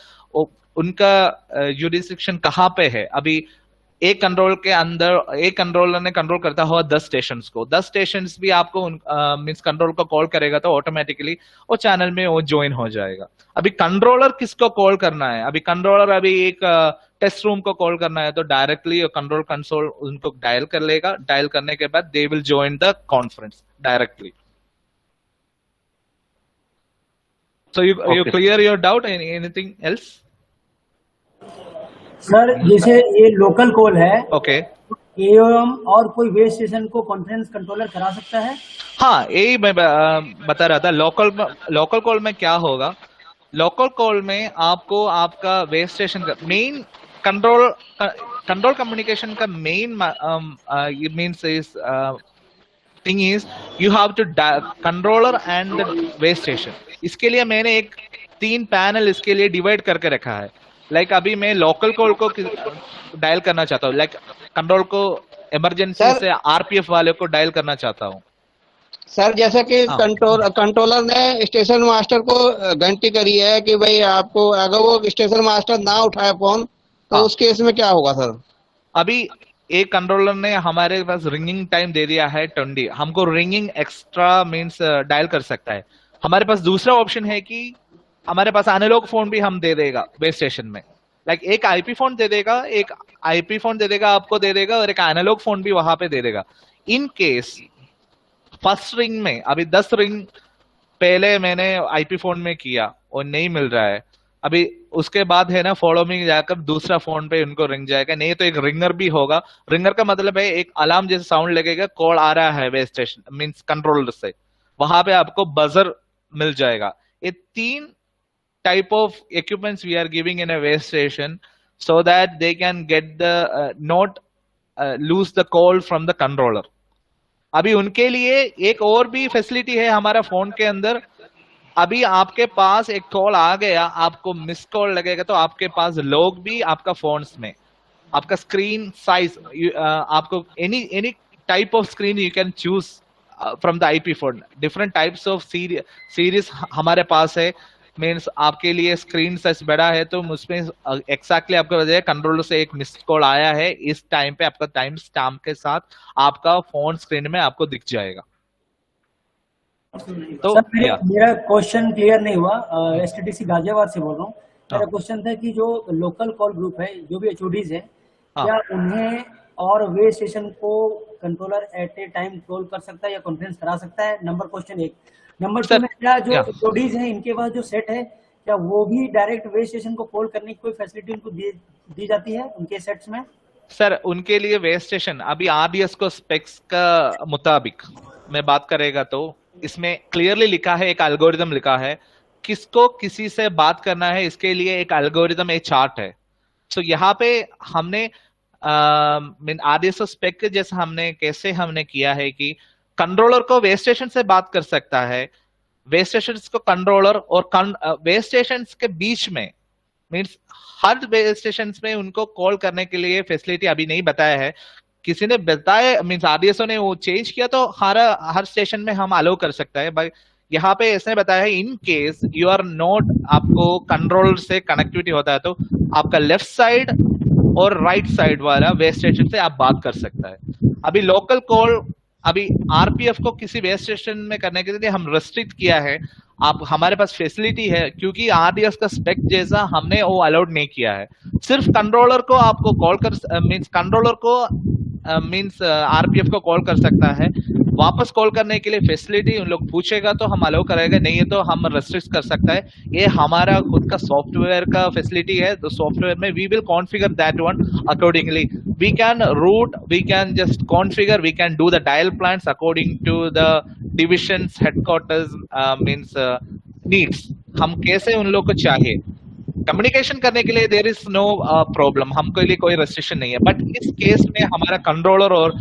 [SPEAKER 1] उनका जुरिडिक्शन कहाँ पे है। अभी एक कंट्रोल के अंदर एक कंट्रोलर ने कंट्रोल करता हुआ 10 स्टेशंस को, 10 स्टेशंस भी आपको मीन्स कंट्रोल को कॉल करेगा तो ऑटोमेटिकली वो चैनल में वो ज्वाइन हो जाएगा। अभी कंट्रोलर किसको कॉल करना है, अभी कंट्रोलर अभी एक टेस्ट रूम को कॉल करना है तो डायरेक्टली कंट्रोल कंसोल उनको डायल कर लेगा। डायल करने के बाद they will join the conference directly. So you
[SPEAKER 4] okay sir.
[SPEAKER 1] Clear your doubt, anything else?
[SPEAKER 2] Sir जैसे ये लोकल कॉल है,
[SPEAKER 1] ओके।
[SPEAKER 2] एओएम और कोई वे स्टेशन को कॉन्फ्रेंस कंट्रोलर करा सकता है?
[SPEAKER 1] हाँ, यही मैं बता रहा था। लोकल कॉल में क्या होगा, लोकल कॉल में आपको आपका वे स्टेशन का मेन कंट्रोल कम्युनिकेशन का main means is thing is you have to controller and the way station. इसके लिए मैंने एक 3 पैनल इसके लिए डिवाइड करके रखा है। लाइक अभी मैं लोकल कॉल को डायल करना चाहता हूँ, लाइक कंट्रोल को इमरजेंसी
[SPEAKER 5] सर
[SPEAKER 1] से RPF वाले को डायल करना चाहता हूँ।
[SPEAKER 5] सर जैसे कि
[SPEAKER 1] हाँ।
[SPEAKER 5] कंट्रोलर ने स्टेशन मास्टर को घंटी करी है कि भाई आपको, अगर वो स्टेशन मास्टर ना उठाए फोन तो
[SPEAKER 1] हाँ।
[SPEAKER 5] उस केस में क्या होगा सर?
[SPEAKER 1] अभी एक कंट्रोलर ने हमारे पास रिंगिंग टाइम दे दिया है 20, हमको रिंगिंग एक्स्ट्रा मींस डायल कर सकता है। हमारे पास दूसरा ऑप्शन है कि हमारे पास एनालॉग फोन भी हम दे देगा बेस स्टेशन में, लाइक एक IP फोन दे देगा, एक IP फोन दे देगा आपको दे देगा, और एक एनालॉग फोन भी वहां पे दे देगा। इन केस फर्स्ट रिंग में अभी 10 रिंग पहले मैंने IP फोन में किया और नहीं मिल रहा है, अभी उसके बाद है ना फॉलो मी जाकर दूसरा फोन पे उनको रिंग जाएगा, नहीं तो एक रिंगर भी होगा। रिंगर का मतलब है एक अलार्म जैसे साउंड लगेगा, कॉल आ रहा है वे स्टेशन मींस कंट्रोलर से, वहां पे आपको बजर मिल जाएगा। ये 3 type of equipments we are giving in a way station so that they can get the not lose the call from the controller। अभी उनके लिए एक और भी फैसिलिटी है हमारा फोन के अंदर। अभी आपके पास एक कॉल आ गया, आपको मिस कॉल लगेगा तो आपके पास लॉग भी आपका फोन्स में, आपका स्क्रीन साइज, आपको any type of screen you can choose from the IP phone. Different types of series हमारे पास है, मीन्स आपके लिए स्क्रीन साइज बड़ा है तो उसमें एक्जैक्टली आपको बताइए कंट्रोलर से एक मिस कॉल आया है, इस टाइम पे आपका टाइम स्टैम्प के साथ आपका फोन स्क्रीन में आपको दिख जाएगा। तो
[SPEAKER 2] सर मेरा क्वेश्चन क्लियर नहीं हुआ। STTC गाजियाबाद से बोल रहा हूँ। मेरा
[SPEAKER 1] हाँ।
[SPEAKER 2] क्वेश्चन था कि जो लोकल कॉल ग्रुप है, जो भी HODs है,
[SPEAKER 1] हाँ।
[SPEAKER 2] क्या उन्हें और वे स्टेशन को controller at a time call कर सकता है या कॉन्फ्रेंस करा सकता है? Number question 1। नंबर 2 में क्या जो HODs हैं इनके पास जो सेट है, क्या वो भी डायरेक्ट वे स्टेशन को कॉल करने की कोई फैसिलिटी उनको दी जाती है उनके सेट्स में?
[SPEAKER 1] सर उनके लिए वे स्टेशन अभी RDS को स्पेक्स का मुताबिक में बात करेगा तो इसमें क्लियरली लिखा है, एक एल्गोरिदम लिखा है, किसको किसी से बात करना है इसके लिए एक एल्गोरिदम, एक चार्ट है। तो यहाँ पे हमने आरडीएसओ स्पेक के जैसा हमने कैसे हमने किया है कि कंट्रोलर को वेब स्टेशन से बात कर सकता है, वेब स्टेशन को कंट्रोलर, और वेब स्टेशन के बीच में मीन्स हर वेब स्टेशन में उनको कॉल करने के लिए फैसिलिटी अभी नहीं बताया है, किसी ने बताया मीन्स आरडीएसओ ने वो चेंज किया तो हर स्टेशन में हम अलाउ कर सकता है। भाई यहाँ पे ऐसे बताया है in case you are not, आपको कंट्रोलर से कनेक्टिविटी होता है तो आपका लेफ्ट साइड और राइट साइड वाला वेब स्टेशन से आप बात कर सकता है। अभी लोकल कॉल अभी आरपीएफ को किसी वेब स्टेशन में करने के लिए हम रेस्ट्रिक्ट किया है। आप हमारे पास फैसिलिटी है क्योंकि आरडीएस का स्पेक जैसा हमने वो अलाउड नहीं किया है। सिर्फ कंट्रोलर को आपको कॉल कर मींस कंट्रोलर को मींस आरपीएफ को कॉल कर सकता है। वापस कॉल करने के लिए फैसिलिटी उन लोग पूछेगा तो हम अलाउ करेंगे, नहीं है तो हम रेस्ट्रिक्ट कर सकता है। ये हमारा खुद का सॉफ्टवेयर का फैसिलिटी है, तो सॉफ्टवेयर में we will configure that one accordingly. We can route, we can just configure, we can do the dial plans according to the divisions headquarters means needs. हम कैसे उन लोग को चाहिए कम्युनिकेशन करने के लिए देयर इज नो प्रॉब्लम, हमको लिए कोई रेस्ट्रिक्शन नहीं है। बट इस केस में हमारा कंट्रोलर और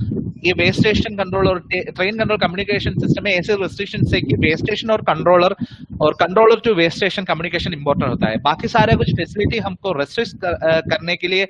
[SPEAKER 1] ये web station controller train control communication system में ऐसे रेस्ट्रिक्शन है कि वेब स्टेशन और controller to web station communication important होता है। बाकी सारे कुछ फैसिलिटी हमको रेस्ट्रिक्ट करने के लिए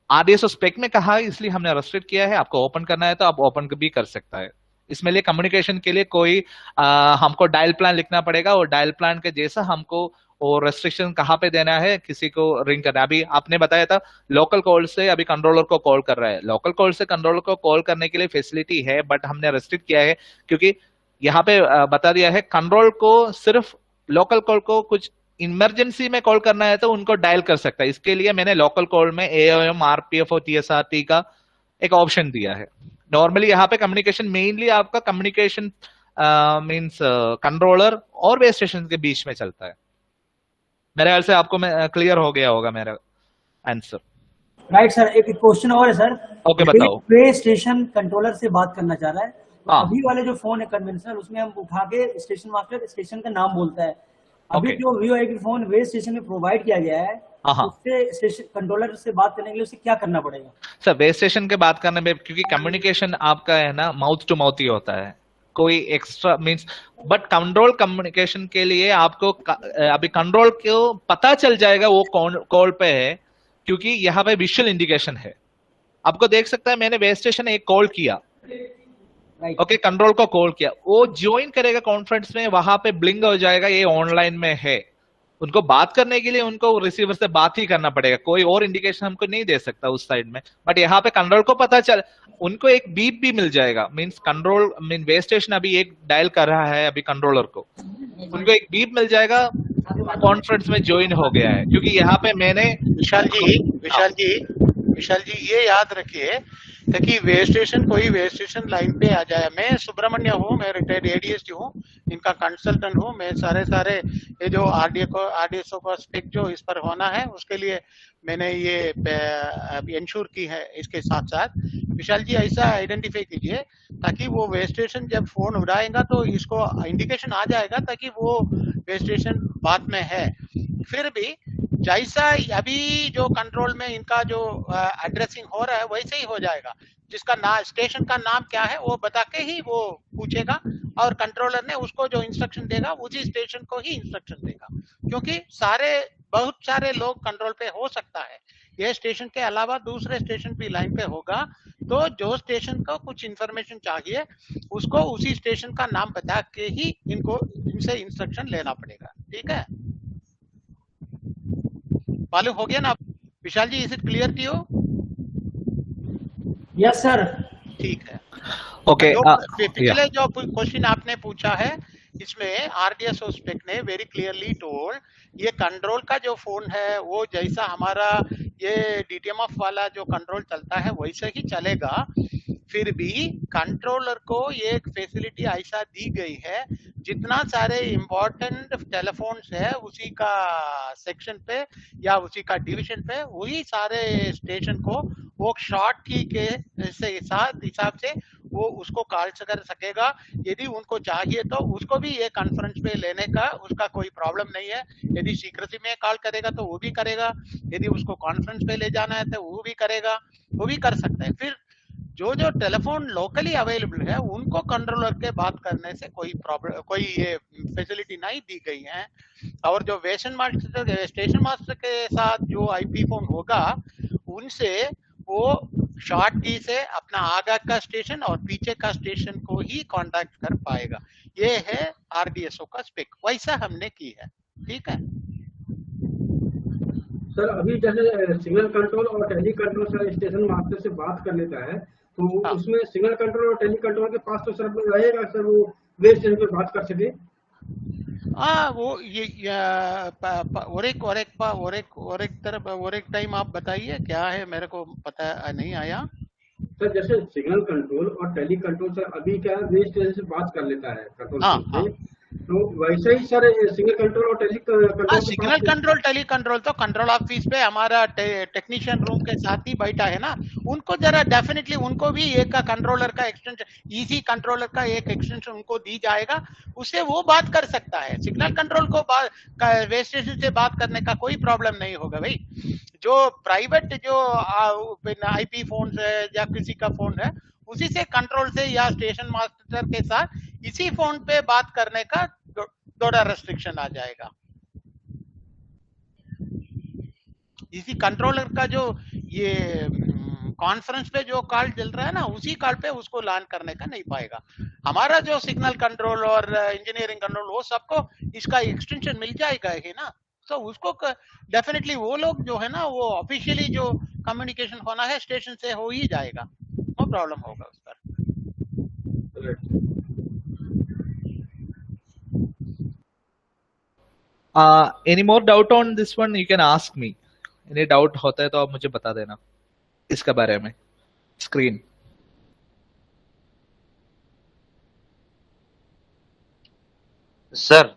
[SPEAKER 1] आरडीएसओ स्पेक में कहा, इसलिए हमने रेस्ट्रिक्ट किया है। आपको ओपन करना है तो आप ओपन भी कर सकता है। इसमें लिए कम्युनिकेशन के लिए कोई हमको डायल प्लान लिखना पड़ेगा और डायल प्लान के जैसा हमको और रेस्ट्रिक्शन कहाँ पे देना है, किसी को रिंग करना है। अभी आपने बताया था लोकल कॉल से अभी कंट्रोलर को कॉल कर रहा है, लोकल कॉल से कंट्रोलर को कॉल करने के लिए फैसिलिटी है, बट हमने रेस्ट्रिक्ट किया है क्योंकि यहाँ पे बता दिया है कंट्रोल को सिर्फ लोकल कॉल को कुछ इमरजेंसी में कॉल करना है तो उनको डायल कर सकता है। इसके लिए मैंने लोकल कॉल में एओएम, आरपीएफ और टीएसआरटी का एक ऑप्शन दिया है। नॉर्मली यहाँ पे कम्युनिकेशन मेनली आपका कम्युनिकेशन मींस कंट्रोलर और वेब स्टेशन के बीच में चलता है। मेरे ख्याल से आपको क्लियर हो गया होगा मेरा आंसर।
[SPEAKER 2] राइट सर, एक क्वेश्चन और है सर।
[SPEAKER 1] ओके, बताओ।
[SPEAKER 2] वे स्टेशन कंट्रोलर से बात करना चाह रहा है, तो
[SPEAKER 1] हाँ।
[SPEAKER 2] अभी वाले जो फोन है कन्वेंशनल, उसमें हम उठा के स्टेशन मास्टर स्टेशन का नाम बोलता है। अभी
[SPEAKER 1] Okay.
[SPEAKER 2] जो वीओआईपी फोन वे स्टेशन में प्रोवाइड किया गया है,
[SPEAKER 1] हाँ।
[SPEAKER 2] उससे स्टेशन कंट्रोलर से बात करने के लिए उसे क्या करना पड़ेगा?
[SPEAKER 1] सर वेब स्टेशन के बात करने में क्योंकि कम्युनिकेशन आपका है ना माउथ टू माउथ ही होता है, कोई extra means, but control communication के लिए आपको अभी कंट्रोल को पता चल जाएगा वो कॉल पे है क्योंकि यहाँ पे विजुअल इंडिकेशन है। आपको देख सकता है मैंने वेब स्टेशन एक कॉल किया, ओके, कंट्रोल को कॉल किया, वो ज्वाइन करेगा कॉन्फ्रेंस में, वहां पे ब्लिंक हो जाएगा ये ऑनलाइन में है। उनको बात करने के लिए उनको रिसीवर से बात ही करना पड़ेगा, कोई और इंडिकेशन हमको नहीं दे सकता उस साइड में। बट यहाँ पे कंट्रोल को पता चल, उनको एक बीप भी मिल जाएगा, मींस कंट्रोल वेब स्टेशन अभी एक डायल कर रहा है अभी कंट्रोलर को, उनको एक बीप मिल जाएगा कॉन्फ्रेंस में ज्वाइन हो गया है। क्योंकि यहाँ पे मैंने
[SPEAKER 6] विशाल जी ये याद रखिए कि वे स्टेशन कोई वे स्टेशन लाइन पे आ जाए। मैं सुब्रमण्य हूँ, मैं रिटायर्ड एडीएसटी हूँ, इनका कंसल्टेंट हूँ। मैं सारे ये जो आरडीएसओ का स्पेक जो इस पर होना है उसके लिए मैंने ये इंश्योर की है। इसके साथ साथ विशाल जी ऐसा आइडेंटिफाई कीजिए ताकि वो वे स्टेशन जब फोन उड़ाएगा तो इसको इंडिकेशन आ जाएगा ताकि वो वे स्टेशन बात में है। फिर भी जैसा अभी जो कंट्रोल में इनका जो एड्रेसिंग हो रहा है वैसे ही हो जाएगा। जिसका स्टेशन का नाम क्या है वो बता के ही वो पूछेगा और कंट्रोलर ने उसको जो इंस्ट्रक्शन देगा उसी स्टेशन को ही इंस्ट्रक्शन देगा। क्योंकि बहुत सारे लोग कंट्रोल पे हो सकता है, ये स्टेशन के अलावा दूसरे स्टेशन भी लाइन पे होगा, तो जो स्टेशन को कुछ इंफॉर्मेशन चाहिए उसको उसी स्टेशन का नाम बता के ही इनसे इंस्ट्रक्शन लेना पड़ेगा। ठीक है, मालूम हो गया ना Vishal ji? Is it clear to you?
[SPEAKER 2] Yes sir.
[SPEAKER 6] ठीक है,
[SPEAKER 1] ओके।
[SPEAKER 6] पिछले जो क्वेश्चन आपने पूछा है इसमें आरडीएसओ स्पेक ने वेरी क्लियरली टोल्ड ये कंट्रोल का जो फोन है वो जैसा हमारा ये डीटीएमएफ वाला जो कंट्रोल चलता है वैसे ही चलेगा। फिर भी कंट्रोलर को ये फैसिलिटी ऐसा दी गई है, जितना सारे इम्पोर्टेंट टेलीफोन्स है उसी का सेक्शन पे या उसी का डिवीजन पे वही सारे स्टेशन को वो शॉर्ट की के हिसाब से वो उसको कॉल कर सकेगा। यदि उनको चाहिए तो उसको भी ये कॉन्फ्रेंस पे लेने का उसका कोई प्रॉब्लम नहीं है। यदि सीक्रेसी में कॉल करेगा तो वो भी करेगा, यदि उसको कॉन्फ्रेंस पे ले जाना है तो वो भी करेगा, वो भी कर सकता है। फिर जो टेलीफोन लोकली अवेलेबल है उनको कंट्रोलर के बात करने से कोई प्रॉब्लम, कोई ये फैसिलिटी नहीं दी गई है। और जो स्टेशन मास्टर के साथ जो आईपी फोन होगा उनसे वो शॉर्ट की से अपना आगे का स्टेशन और पीछे का स्टेशन को ही कांटेक्ट कर पाएगा। ये है आरडीएसओ का स्पेक, वैसा हमने की है। ठीक है
[SPEAKER 7] सर, अभी जैसे सिग्नल कंट्रोल और tele control sir station master से बात कर लेता है तो
[SPEAKER 6] हाँ।
[SPEAKER 7] उसमें सिग्नल कंट्रोल और टेली कंट्रोल के पास तो सर रहेगा सर वो वे स्टेशन पे बात कर सके।
[SPEAKER 6] हाँ, वो ये और एक टाइम आप बताइए क्या है, मेरे को पता नहीं आया।
[SPEAKER 7] सर जैसे सिग्नल कंट्रोल और टेली कंट्रोल सर अभी क्या वे स्टेशन से बात कर लेता है कंट्रोल
[SPEAKER 6] हाँ,
[SPEAKER 7] से, तो वैसे ही सर सिग्नल कंट्रोल और tele control
[SPEAKER 6] signal control tele control तो कंट्रोल ऑफिस पे हमारा टेक्नीशियन रूम के साथ ही बैठा है ना, उनको जरा डेफिनेटली उनको भी एक कंट्रोलर का एक्सटेंशन, इजी कंट्रोलर का एक एक्सटेंशन उनको दी जाएगा, उससे वो बात कर सकता है। सिग्नल कंट्रोल को वे स्टेशन से बात करने का कोई प्रॉब्लम नहीं होगा भाई। जो प्राइवेट जो आईपी फोन है या किसी का फोन है उसी से कंट्रोल से या स्टेशन मास्टर के साथ इसी फोन पे बात करने का थोड़ा रेस्ट्रिक्शन आ जाएगा। इसी कंट्रोलर का जो ये कॉन्फ्रेंस पे जो कॉल चल रहा है ना उसी कॉल पे उसको लॉन्च करने का नहीं पाएगा। हमारा जो सिग्नल कंट्रोल और इंजीनियरिंग कंट्रोल वो सबको इसका एक्सटेंशन मिल जाएगा ही ना, तो उसको डेफिनेटली वो लोग जो है ना वो ऑफिशियली जो कम्युनिकेशन होना है स्टेशन से हो ही जाएगा, नो प्रॉब्लम होगा उस पर।
[SPEAKER 1] Any more doubt on this one you can ask me. Any doubt होता है तो आप मुझे बता देना इसके बारे में। स्क्रीन
[SPEAKER 4] सर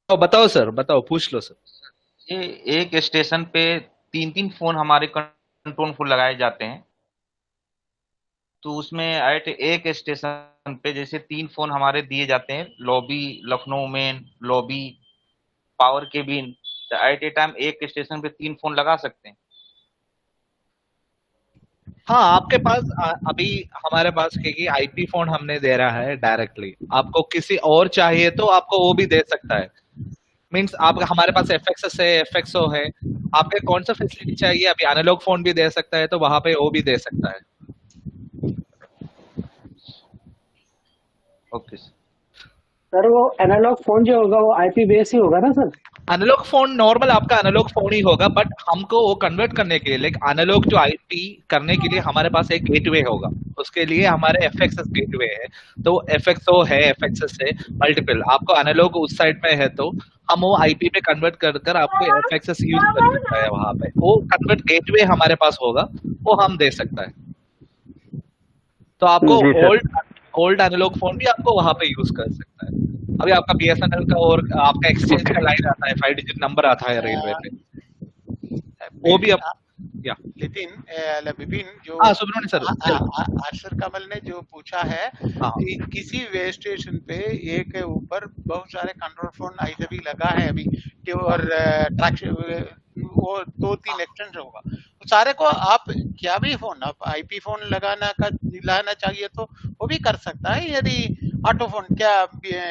[SPEAKER 1] बताओ सर, बताओ, पूछ लो सर।
[SPEAKER 4] ये एक स्टेशन पे 3 फोन हमारे कंट्रोल फुल लगाए जाते हैं, तो उसमें एट एक स्टेशन पे जैसे 3 फोन हमारे दिए जाते हैं, lobby Lucknow main, lobby power cabin, तो एट ए टाइम एक स्टेशन पे 3 फोन लगा सकते हैं।
[SPEAKER 1] हाँ, आपके पास अभी हमारे पास क्योंकि आईपी फोन हमने दे रहा है डायरेक्टली, आपको किसी और चाहिए तो आपको वो भी दे सकता है। मींस आप हमारे पास एफएक्सएस है, एफएक्सओ है, आपके कौन सा फैसिलिटी चाहिए, अभी एनालॉग फोन भी दे सकता है तो वहां पे वो भी दे सकता है।
[SPEAKER 4] ओके
[SPEAKER 8] सर, वो एनालॉग फोन जो होगा वो आईपी बेस ही होगा ना सर?
[SPEAKER 1] एनालॉग फोन नॉर्मल आपका एनालॉग फोन ही होगा, बट हमको वो कन्वर्ट करने के लिए लाइक एनालॉग जो आईपी करने के लिए हमारे पास एक गेटवे होगा, उसके लिए हमारे एफएक्सएस गेटवे है, तो एफएक्सओ है, एफएक्सएस है, मल्टीपल। आपको एनालॉग उस साइड में है तो हम वो आईपी पे कन्वर्ट कर आपको एफएक्सएस यूज कर सकता है, वहां पे वो कन्वर्ट गेटवे हमारे पास होगा, वो हम दे सकता है। तो आपको ओल्ड एनालॉग फोन भी आपको वहां पे यूज कर सकता है। अभी आपका बीएसएनएल का और आपका एक्सचेंज का लाइन आता है, 5 डिजिट नंबर आता है रेलवे पे, वो भी आप या
[SPEAKER 6] विपिन जो
[SPEAKER 1] सुब्रमण्य सर,
[SPEAKER 6] आशर कमल ने जो पूछा है
[SPEAKER 1] हाँ।
[SPEAKER 6] कि किसी वे स्टेशन पे एक के ऊपर बहुत सारे कंट्रोल फोन ऐसे भी लगा है अभी और वो 2-3 एक्सटेंशन होगा, तो सारे को आप क्या भी फोन आप आईपी फोन लाना चाहिए तो वो भी कर सकता है। यदि ऑटो फोन क्या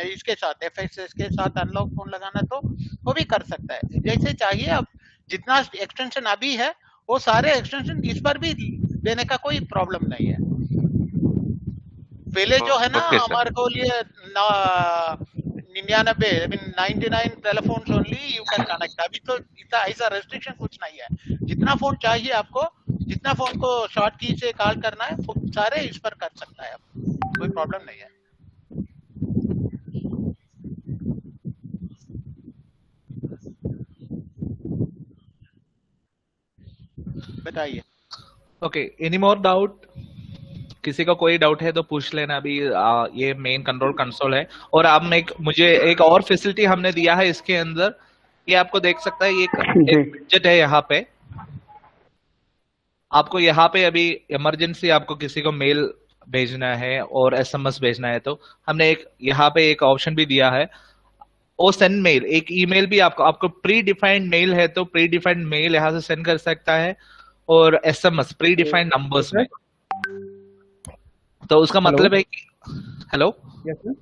[SPEAKER 6] इसके साथ एफएक्सएस के साथ अनलॉक फोन लगाना तो वो भी कर सकता है, जैसे चाहिए। अब जितना एक्सटेंशन अभी है वो सारे एक्सटेंशन इस पर भी देने का कोई प्रॉब्लम नहीं है। पहले जो है ना हमारे को लिए 99 telephones only you can connect, अभी तो इतना ऐसा रेस्ट्रिक्शन कुछ नहीं है। जितना फोन चाहिए आपको, जितना फोन को शॉर्ट की से कॉल करना है सारे इस पर कर सकता है, कोई प्रॉब्लम नहीं है। बताइए।
[SPEAKER 1] Okay, any more doubt? किसी का कोई डाउट है तो पूछ लेना। अभी ये मेन कंट्रोल कंसोल है, और आप मुझे एक और फैसिलिटी हमने दिया है इसके अंदर, ये आपको देख सकता है, ये एक विजेट है यहाँ पे। आपको यहाँ पे अभी इमरजेंसी आपको किसी को मेल भेजना है और एसएमएस भेजना है, तो हमने एक यहाँ पे एक ऑप्शन भी दिया है, वो सेंड मेल, एक ईमेल भी आपको प्री डिफाइंड मेल है तो प्री डिफाइंड मेल यहाँ से सेंड कर सकता है, और एसएमएस प्री डिफाइंड नंबर्स में। तो उसका मतलब है कि हेलो,
[SPEAKER 9] यस सर,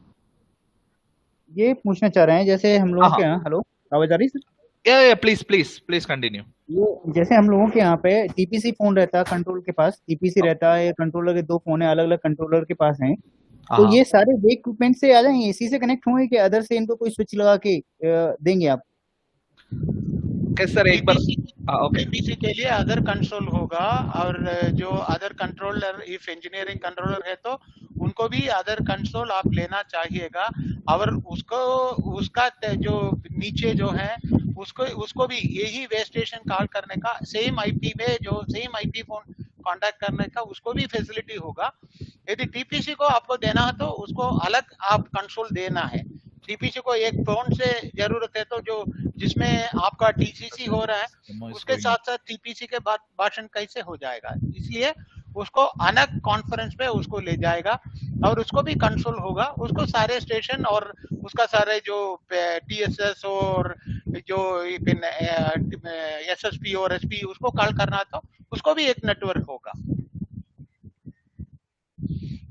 [SPEAKER 9] ये पूछना चाह रहे हैं जैसे हम लोगों के यहाँ, हेलो आवाज आ रही है sir?
[SPEAKER 1] Please please please continue.
[SPEAKER 9] ये जैसे हम लोगों के यहाँ पे टीपीसी फोन रहता है, कंट्रोल के पास टीपीसी रहता है, कंट्रोलर के 2 फोन है, अलग अलग कंट्रोलर के पास हैं, तो ये सारे वे इक्विपमेंट से आ जाएंगे, इसी से कनेक्ट होंगे कि अदर से इनको कोई स्विच लगा के देंगे आप?
[SPEAKER 1] सर एक बार
[SPEAKER 6] टीपीसी के लिए अदर कंसोल होगा, और जो other controller if engineering controller है तो उनको भी अदर कंसोल आप लेना चाहिएगा, और उसका जो नीचे जो है उसको भी यही वे स्टेशन कॉल करने का, सेम आईपी में जो सेम आईपी फोन कांटेक्ट करने का उसको भी फैसिलिटी होगा। यदि टीपीसी को आपको देना है तो उसको अलग आप कंसोल देना है। टीपीसी को एक फोन से जरूरत है तो जो जिसमें आपका टीसीसी हो रहा है उसके साथ साथ टीपीसी के बाद भाषण कैसे हो जाएगा, इसलिए उसको अलग कॉन्फ्रेंस पे उसको ले जाएगा और उसको भी कंसोल होगा, उसको सारे स्टेशन और उसका सारे जो टीएसएस और जो एसएसपी और एसपी उसको कॉल करना तो उसको भी एक नेटवर्क होगा।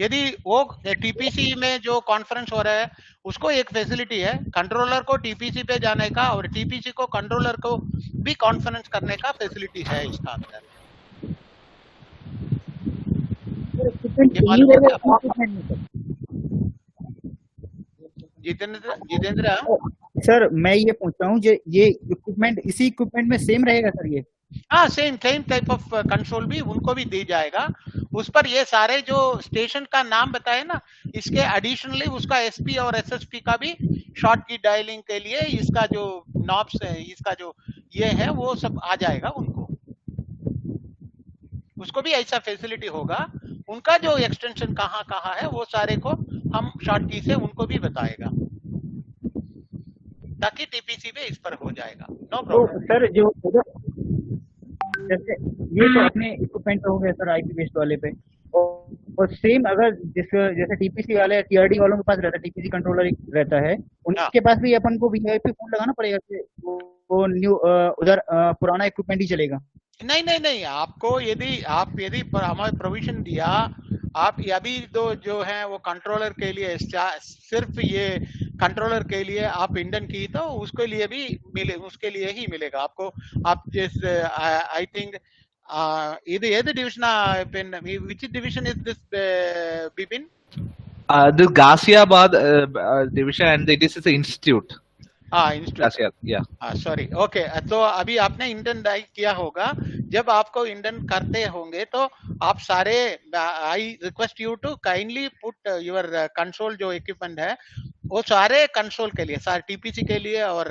[SPEAKER 6] यदि वो टीपीसी में जो कॉन्फ्रेंस हो रहा है उसको एक फैसिलिटी है कंट्रोलर को टीपीसी पे जाने का और टीपीसी को कंट्रोलर को भी कॉन्फ्रेंस करने का फैसिलिटी है इसका अंदर। जितेंद्र
[SPEAKER 9] सर मैं ये पूछ रहा हूँ, ये इक्विपमेंट इसी इक्विपमेंट में सेम रहेगा सर ये?
[SPEAKER 6] हाँ, सेम टाइप ऑफ कंसोल भी उनको भी दी जाएगा। उस पर ये सारे जो स्टेशन का नाम बताए ना, इसके एडिशनली उसका एसपी और एसएसपी का भी शॉर्ट की डायलिंग के लिए इसका जो नॉब्स है, इसका जो ये है वो सब आ जाएगा उनको, उसको भी ऐसा फैसिलिटी होगा। उनका जो एक्सटेंशन कहाँ कहाँ है वो सारे को हम शॉर्ट की से उनको भी बताएगा ताकि टीपीसी पे इस पर हो जाएगा। No problem.
[SPEAKER 9] तो सर जो जैसे ये तो अपने इक्विपमेंट हो गए सर आईपी बेस्ड वाले पे, और सेम अगर जैसे टीपीसी वाले टीआरडी वालों के पास रहता है, टीपीसी कंट्रोलर रहता है, उनके पास भी अपन को वीआईपी फोन लगाना पड़ेगा कि वो न्यू उधर पुराना इक्विपमेंट ही चलेगा?
[SPEAKER 6] नहीं, आपको यदि हमारे प्रोविजन दिया, आप अभी तो जो है वो कंट्रोलर के लिए सिर्फ ये कंट्रोलर के लिए आप इंडन की तो उसके लिए भी मिले, उसके लिए ही मिलेगा आपको। आप जिस आई थिंक ఇది division which division is this Bipin?
[SPEAKER 1] The Ghaziabad division and this is the institute.
[SPEAKER 6] Institute, sorry, okay. तो अभी आपने इंडन डाई किया होगा, जब आपको इंडन करते होंगे तो आप सारे, I request you to kindly put your console जो इक्विपमेंट है वो सारे कंसोल के लिए, सारे टीपीसी के लिए और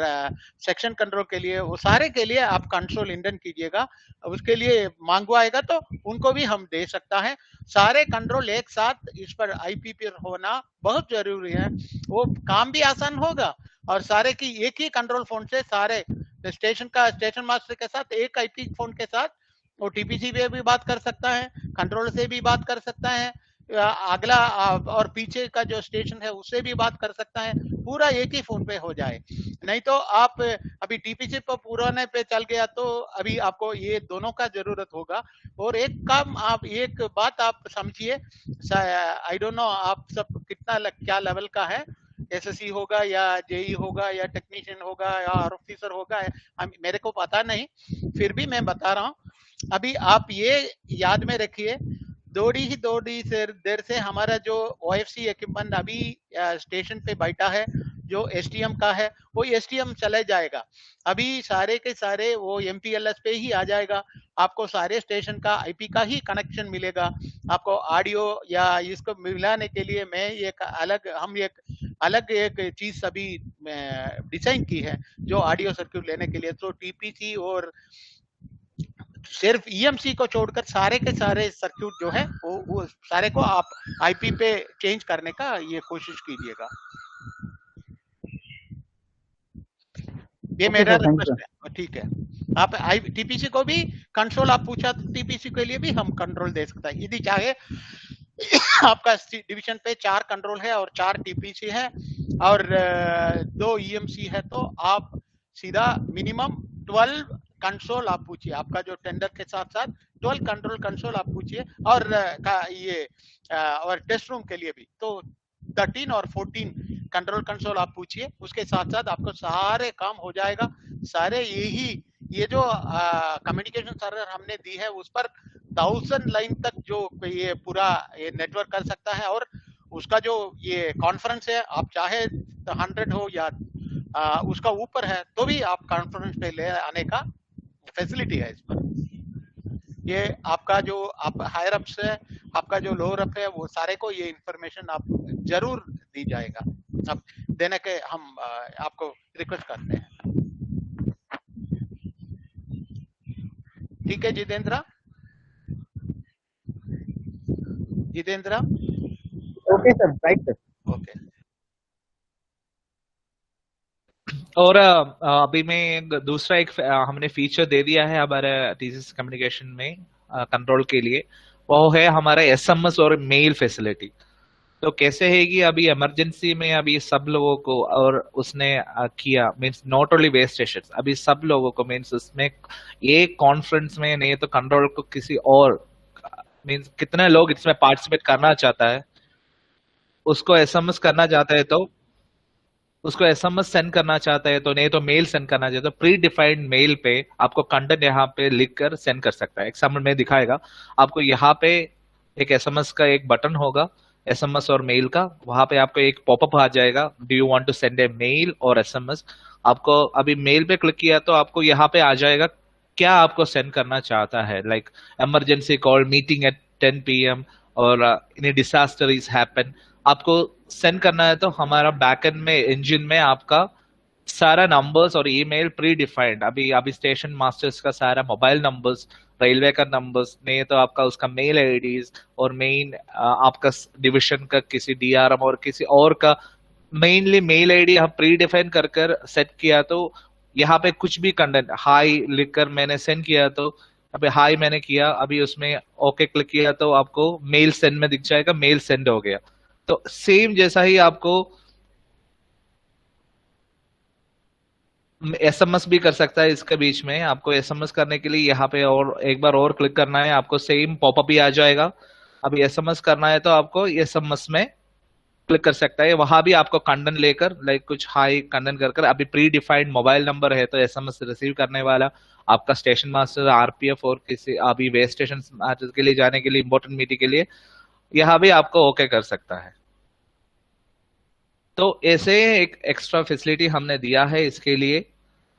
[SPEAKER 6] सेक्शन कंट्रोल के लिए, वो सारे के लिए आप कंसोल इंडन कीजिएगा। उसके लिए मांगवाएगा तो उनको भी हम दे सकता है। सारे कंट्रोल एक साथ इस पर आईपी पर होना बहुत जरूरी है, वो काम भी आसान होगा और सारे की एक ही कंट्रोल फोन से सारे स्टेशन मास्टर के साथ एक आईपी फोन के साथ वो टीपीसी पे भी बात कर सकता है, कंट्रोल से भी बात कर सकता है, अगला और पीछे का जो स्टेशन है उससे भी बात कर सकता है, पूरा एक ही फोन पे हो जाए। नहीं तो आप अभी टीपीसी पर पुराने पे चल गया तो अभी आपको ये दोनों का जरूरत होगा। और एक बात आप समझिए, आई डोंट नो आप सब कितना क्या लेवल का है, एसएससी होगा या जेई होगा या टेक्नीशियन होगा या ऑफिसर होगा, मेरे को पता नहीं, फिर भी मैं बता रहा हूँ। अभी आप ये याद में रखिए, दौड़ी देर से हमारा जो ओएफसी इक्विपमेंट अभी स्टेशन पे बैठा है जो एसटीएम का है वो एसटीएम चले जाएगा। अभी सारे के सारे वो एमपीएलएस पे ही आ जाएगा, आपको सारे स्टेशन का आईपी का ही कनेक्शन मिलेगा। आपको ऑडियो या इसको मिलाने के लिए हम एक अलग चीज अभी डिजाइन की है जो ऑडियो सर्किट लेने के लिए। तो टीपीसी और सिर्फ ईएमसी को छोड़कर सारे के सारे सर्किट जो है वो सारे को आप आईपी पे चेंज करने का ये कोशिश कीजिएगा। ये मेरा रिक्वेस्ट है, ठीक है। आप टीपीसी को भी कंट्रोल, आप पूछा टीपीसी के लिए भी हम कंट्रोल दे सकता है। यदि चाहे आपका डिवीजन पे 4 कंट्रोल है और 4 टीपीसी है और 2 ईएमसी है, तो आप सीधा मिनिमम 12 कंसोल आप पूछिए, आपका जो टेंडर के साथ साथ 12 कंट्रोल कंसोल आप पूछिए, और ये और टेस्ट रूम के लिए भी तो 13 और 14 कंट्रोल कंसोल आप पूछिए, उसके साथ साथ आपको सारे काम हो जाएगा। सारे ये जो कम्युनिकेशन सर्वर हमने दी है उस पर 1000 लाइन तक जो ये पूरा ये नेटवर्क कर सकता है, और उसका जो ये कॉन्फ्रेंस है आप चाहे 100 हो या उसका ऊपर है तो भी आप कॉन्फ्रेंस पे ले आने का फैसिलिटी है इस पर। ये आपका जो आप हायर अप से आपका जो लोअर अप है वो सारे को ये इंफॉर्मेशन आप जरूर दी जाएगा, अब देने के हम आपको रिक्वेस्ट करते हैं। ठीक है Jitendra, Jitendra
[SPEAKER 9] okay sir, right sir.
[SPEAKER 6] Okay.
[SPEAKER 1] और अभी में दूसरा एक हमने फीचर दे दिया है हमारे टीसीएस कम्युनिकेशन में कंट्रोल के लिए, वो है हमारा एसएमएस और मेल फैसिलिटी। तो कैसे है कि अभी इमरजेंसी में अभी सब लोगों को, और उसने किया means not only waste station, अभी सब लोगों को मीन्स उसमें एक कॉन्फ्रेंस में नहीं तो कंट्रोल को किसी और मीन्स कितने लोग इसमें पार्टिसिपेट करना चाहता है उसको एसएमएस करना चाहता है तो उसको एसएमएस सेंड करना चाहता है तो नहीं तो मेल सेंड करना चाहता है तो प्री डिफाइंड मेल पे आपको कंटेंट यहाँ पे लिख कर सेंड कर सकता है। एग्जाम्पल में दिखाएगा आपको, यहाँ पे एक एसएमएस का एक बटन होगा एसएमएस और मेल का, वहां पे आपको एक पॉपअप आ जाएगा, do you want to send a mail और एसएमएस। आपको अभी मेल पे क्लिक किया तो आपको यहाँ पे आ जाएगा क्या आपको सेंड करना चाहता है, like emergency call, meeting at 10 PM और एनी डिसास्टर इज हैपन, आपको सेंड करना है तो हमारा बैकएंड में इंजन में आपका सारा नंबर्स और ईमेल प्री डिफाइंड, अभी स्टेशन मास्टर्स का सारा मोबाइल नंबर्स, रेलवे का नंबर्स, नहीं तो आपका उसका मेल आईडीज और मेन आपका डिविजन का किसी डीआरएम और किसी और का मेनली मेल आईडी हम प्री डिफाइन कर कर सेट किया तो यहाँ पे कुछ भी कंटेंट हाई लिखकर मैंने सेंड किया तो अभी हाई मैंने किया, अभी उसमें ओके क्लिक किया तो आपको मेल सेंड में दिख जाएगा, मेल सेंड हो गया। तो सेम जैसा ही आपको एसएमएस भी कर सकता है। इसके बीच में आपको एसएमएस करने के लिए यहाँ पे और एक बार और क्लिक करना है, आपको सेम पॉपअप ही आ जाएगा। अभी एसएमएस करना है तो आपको एसएमएस में क्लिक कर सकता है, वहां भी आपको कंटेंट लेकर लाइक कुछ हाई कंटेंट कर अभी प्री डिफाइंड मोबाइल नंबर है तो एसएमएस रिसीव करने वाला आपका स्टेशन मास्टर, आरपीएफ और किसी अभी वे स्टेशन के लिए जाने के लिए इंपॉर्टेंट मीटिंग के लिए यहाँ भी आपको ओके कर सकता है। तो ऐसे एक एक्स्ट्रा फैसिलिटी हमने दिया है इसके लिए।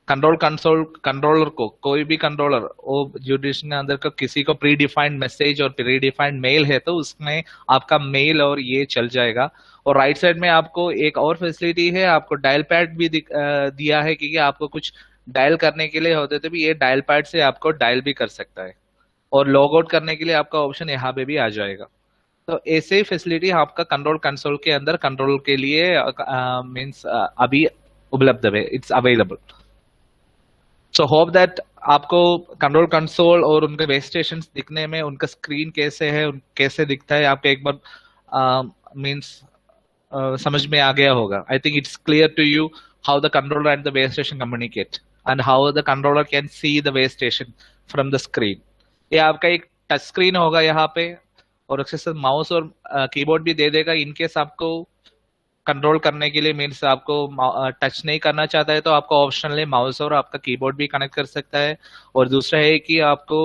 [SPEAKER 1] कंट्रोलर को, कोई भी कंट्रोलर वो जुडिशन के अंदर को किसी को प्री डिफाइंड मैसेज और प्री डिफाइंड मेल है तो उसमें आपका मेल और ये चल जाएगा। और राइट साइड में आपको एक और फैसिलिटी है, आपको डायल पैड भी दिया है क्योंकि आपको कुछ डायल करने के लिए होते तो भी ये डायल पैड से आपको डायल भी कर सकता है, और लॉग आउट करने के लिए आपका ऑप्शन यहाँ पे भी आ जाएगा। तो ऐसे ही फैसिलिटी आपका कंट्रोल कंसोल के अंदर कंट्रोल के लिए मींस अभी उपलब्ध है, it's available. So hope that आपको कंट्रोल कंसोल और उनके बेस स्टेशन दिखने में उनका स्क्रीन कैसे है, कैसे दिखता है, आपको एक बार मींस समझ में आ गया होगा। I think it's clear to you how the controller and the base station communicate and how the controller can see the base station from the screen. ये आपका एक टच स्क्रीन होगा यहाँ पे, और उसके साथ माउस और कीबोर्ड भी दे देगा इनकेस आपको कंट्रोल करने के लिए मीन्स आपको टच नहीं करना चाहता है तो आपको ऑप्शनली माउस और आपका कीबोर्ड भी कनेक्ट कर सकता है। और दूसरा है कि आपको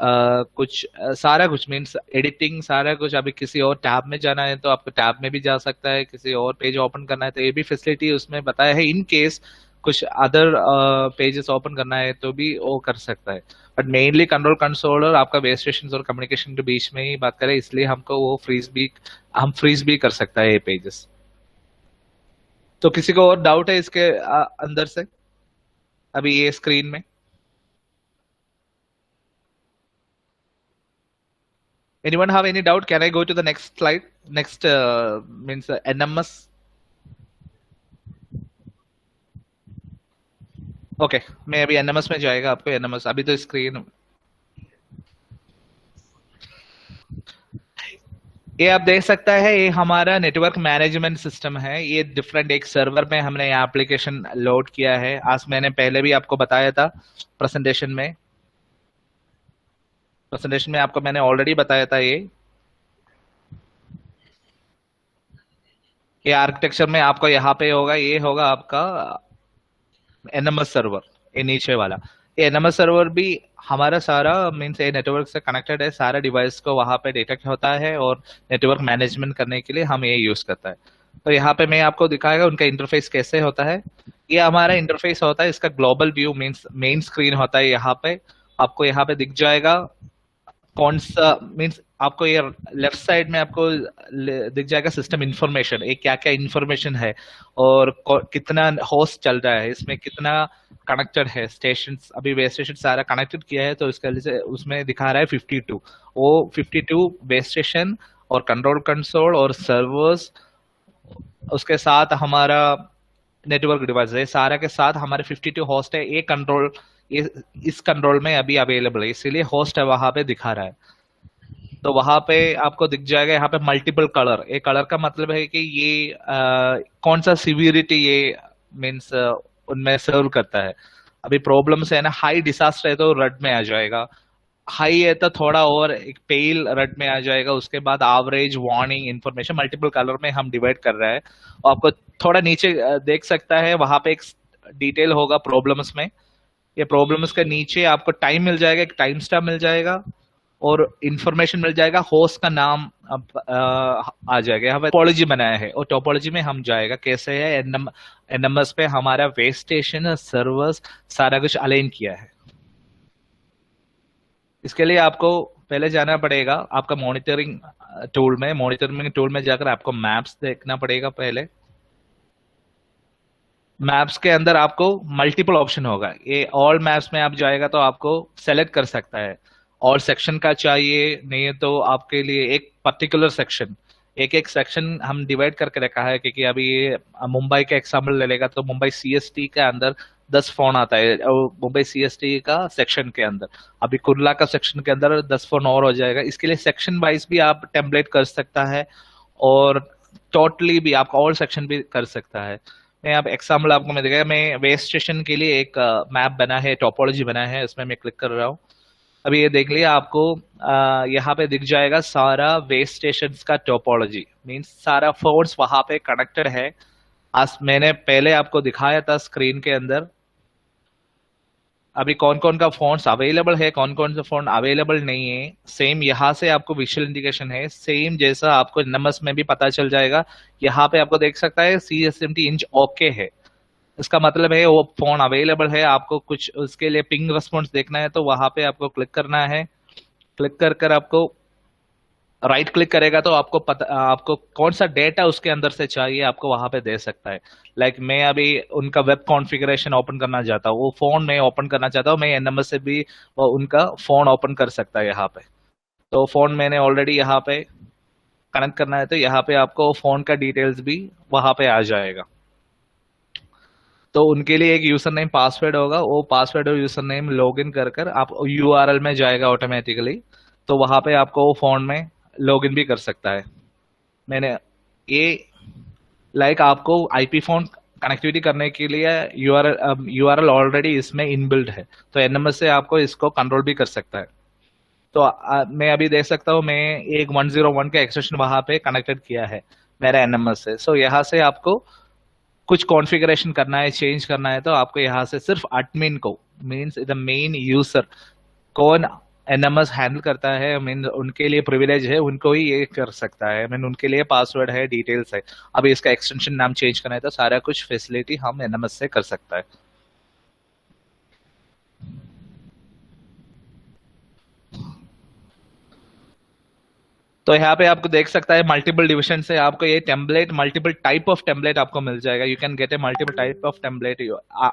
[SPEAKER 1] कुछ सारा कुछ मीन्स एडिटिंग सारा कुछ अभी किसी और टैब में जाना है तो आपको टैब में भी जा सकता है, किसी और पेज ओपन करना है तो ये भी फैसिलिटी उसमें बताया है। इन केस कुछ अदर पेजेस ओपन करना है तो भी वो कर सकता है, बट मेनली कंट्रोल कंसोलर आपका बेस स्टेशन और कम्युनिकेशन के बीच में ही बात करें इसलिए हमको वो फ्रीज भी कर सकता है ये पेजेस। तो किसी को और डाउट है इसके अंदर से अभी ये स्क्रीन में? Anyone have any doubt? Can I go to the next slide? Next means NMS. Okay, मैं अभी NMS में जाएगा आपको NMS अभी तो स्क्रीन ये आप देख सकता है, ये हमारा नेटवर्क मैनेजमेंट सिस्टम है। ये डिफरेंट एक सर्वर में हमने ये एप्लीकेशन लोड किया है। आज मैंने पहले भी आपको बताया था प्रेजेंटेशन में आपको मैंने ऑलरेडी बताया था। ये आर्किटेक्चर में आपको यहाँ पे होगा, ये होगा आपका एनएमएस सर्वर, ये नीचे वाला। ये एनएमएस सर्वर भी हमारा सारा मीन्स ये नेटवर्क से कनेक्टेड है। सारा डिवाइस को वहां पे डिटेक्ट होता है और नेटवर्क मैनेजमेंट करने के लिए हम ये यूज करता है। तो यहाँ पे मैं आपको दिखाएगा उनका इंटरफेस कैसे होता है। ये हमारा इंटरफेस होता है, इसका global view means main screen होता है। यहाँ पे आपको यहाँ पे दिख जाएगा कौन सा मीन्स आपको ये लेफ्ट साइड में आपको दिख जाएगा सिस्टम इंफॉर्मेशन, ये क्या क्या इंफॉर्मेशन है और कितना होस्ट चल रहा है, इसमें कितना कनेक्टेड है स्टेशन। अभी बेस स्टेशन सारा कनेक्टेड किया है तो इसके लिए उसमें दिखा रहा है 52। वो 52 बेस स्टेशन और कंट्रोल कंसोल और सर्वर्स, उसके साथ हमारा नेटवर्क डिवाइस है, सारा के साथ हमारे 52 होस्ट है। ये कंट्रोल इस कंट्रोल में अभी अवेलेबल है, इसीलिए होस्ट है वहां पे दिखा रहा है। तो वहां पे आपको दिख जाएगा यहाँ पे मल्टीपल कलर। ये कलर का मतलब है कि ये कौन सा सिवियरिटी ये मीन्स उनमें सर्व करता है। अभी प्रॉब्लम्स है ना, हाई डिजास्टर है तो रेड में आ जाएगा, हाई है तो थोड़ा और एक पेल रेड में आ जाएगा। उसके बाद average, warning, information multiple colour में हम डिवाइड कर रहे हैं। और आपको थोड़ा नीचे देख सकता है, वहां पे एक डिटेल होगा प्रॉब्लम्स में। ये प्रॉब्लम्स के नीचे आपको टाइम मिल जाएगा, एक टाइम स्टैम्प मिल जाएगा और इंफॉर्मेशन मिल जाएगा, होस्ट का नाम आ जाएगा। यहाँ पे टोपोलॉजी बनाया है और टोपोलॉजी में हम जाएगा कैसे है। एनएमएस पे हमारा वेब स्टेशन, सर्वर्स सारा कुछ अलाइन किया है। इसके लिए आपको पहले जाना पड़ेगा आपका मॉनिटरिंग टूल में जाकर आपको मैप्स देखना पड़ेगा। पहले मैप्स के अंदर आपको मल्टीपल ऑप्शन होगा। ये ऑल मैप्स में आप जाएगा तो आपको सेलेक्ट कर सकता है, ऑल सेक्शन का चाहिए, नहीं तो आपके लिए एक पर्टिकुलर सेक्शन, एक सेक्शन हम डिवाइड करके रखा है। क्योंकि अभी ये मुंबई का एग्जाम्पल ले लेगा तो मुंबई सीएसटी के अंदर 10 फोन आता है और मुंबई सीएसटी का सेक्शन के अंदर, अभी कुर्ला का सेक्शन के अंदर 10 फोन और हो जाएगा। इसके लिए सेक्शन वाइज भी आप टेम्पलेट कर सकता है और टोटली भी आप ऑल सेक्शन भी कर सकता है। मैं आप एग्जाम्पल आपको मैं दिखाया, मैं वेस्ट स्टेशन के लिए एक मैप बना है, टोपोलॉजी बना है, इसमें मैं क्लिक कर रहा हूँ। अभी ये देख लिया, आपको यहाँ पे दिख जाएगा सारा वेस्ट स्टेशन का टोपोलॉजी, मीन्स सारा फोन्स वहां पे कनेक्टेड है। आज मैंने पहले आपको दिखाया था स्क्रीन के अंदर अभी कौन कौन का फोन्स अवेलेबल है, कौन कौन सा फोन अवेलेबल नहीं है। सेम यहाँ से आपको विजुअल इंडिकेशन है, सेम जैसा आपको नंबर्स में भी पता चल जाएगा। यहाँ पे आपको देख सकता है CSMT इंच ओके है, इसका मतलब है वो फोन अवेलेबल है। आपको कुछ उसके लिए पिंग रेस्पॉन्स देखना है तो वहां पे आपको क्लिक करना है। क्लिक कर कर आपको राइट क्लिक करेगा तो आपको आपको कौन सा डेटा उसके अंदर से चाहिए आपको वहां पे दे सकता है। लाइक मैं अभी उनका वेब कॉन्फ़िगरेशन ओपन करना चाहता हूँ, वो फोन में ओपन करना चाहता हूँ, मैं एनएमएस से भी वो उनका फोन ओपन कर सकता है यहाँ पे। तो फोन मैंने ऑलरेडी यहाँ पे कनेक्ट करना है तो यहाँ पे आपको फोन का डिटेल्स भी वहां पे आ जाएगा। तो उनके लिए एक यूजर नेम पासवर्ड होगा, वो पासवर्ड और यूजर नेम लॉगिन कर कर आप URL में जाएगा ऑटोमेटिकली, तो वहां पे आपको वो फोन में लॉगिन भी कर सकता है। मैंने ये लाइक आपको IP फोन कनेक्टिविटी करने के लिए URL ऑलरेडी इसमें इनबिल्ड है, तो एनएमएस से आपको इसको कंट्रोल भी कर सकता है। तो मैं अभी देख सकता हूँ, मैं एक 101 का एक्सटेंशन वहां पे कनेक्टेड किया है मेरा एनएमएस से। सो यहाँ से आपको कुछ कॉन्फ़िगरेशन करना है, चेंज करना है तो आपको यहाँ से सिर्फ एडमिन को मीन्स द मेन यूजर कौन एनएमएस हैंडल करता है, मीन उनके लिए प्रिविलेज है, उनको ही ये कर सकता है। मीन उनके लिए पासवर्ड है, डिटेल्स है। अभी इसका एक्सटेंशन नाम चेंज करना है तो सारा कुछ फैसिलिटी हम एनएमएस से कर सकता है। तो यहाँ पे आपको देख सकता है मल्टीपल डिविजन से आपको ये template, multiple type of template आपको मिल जाएगा। You can get A multiple type of template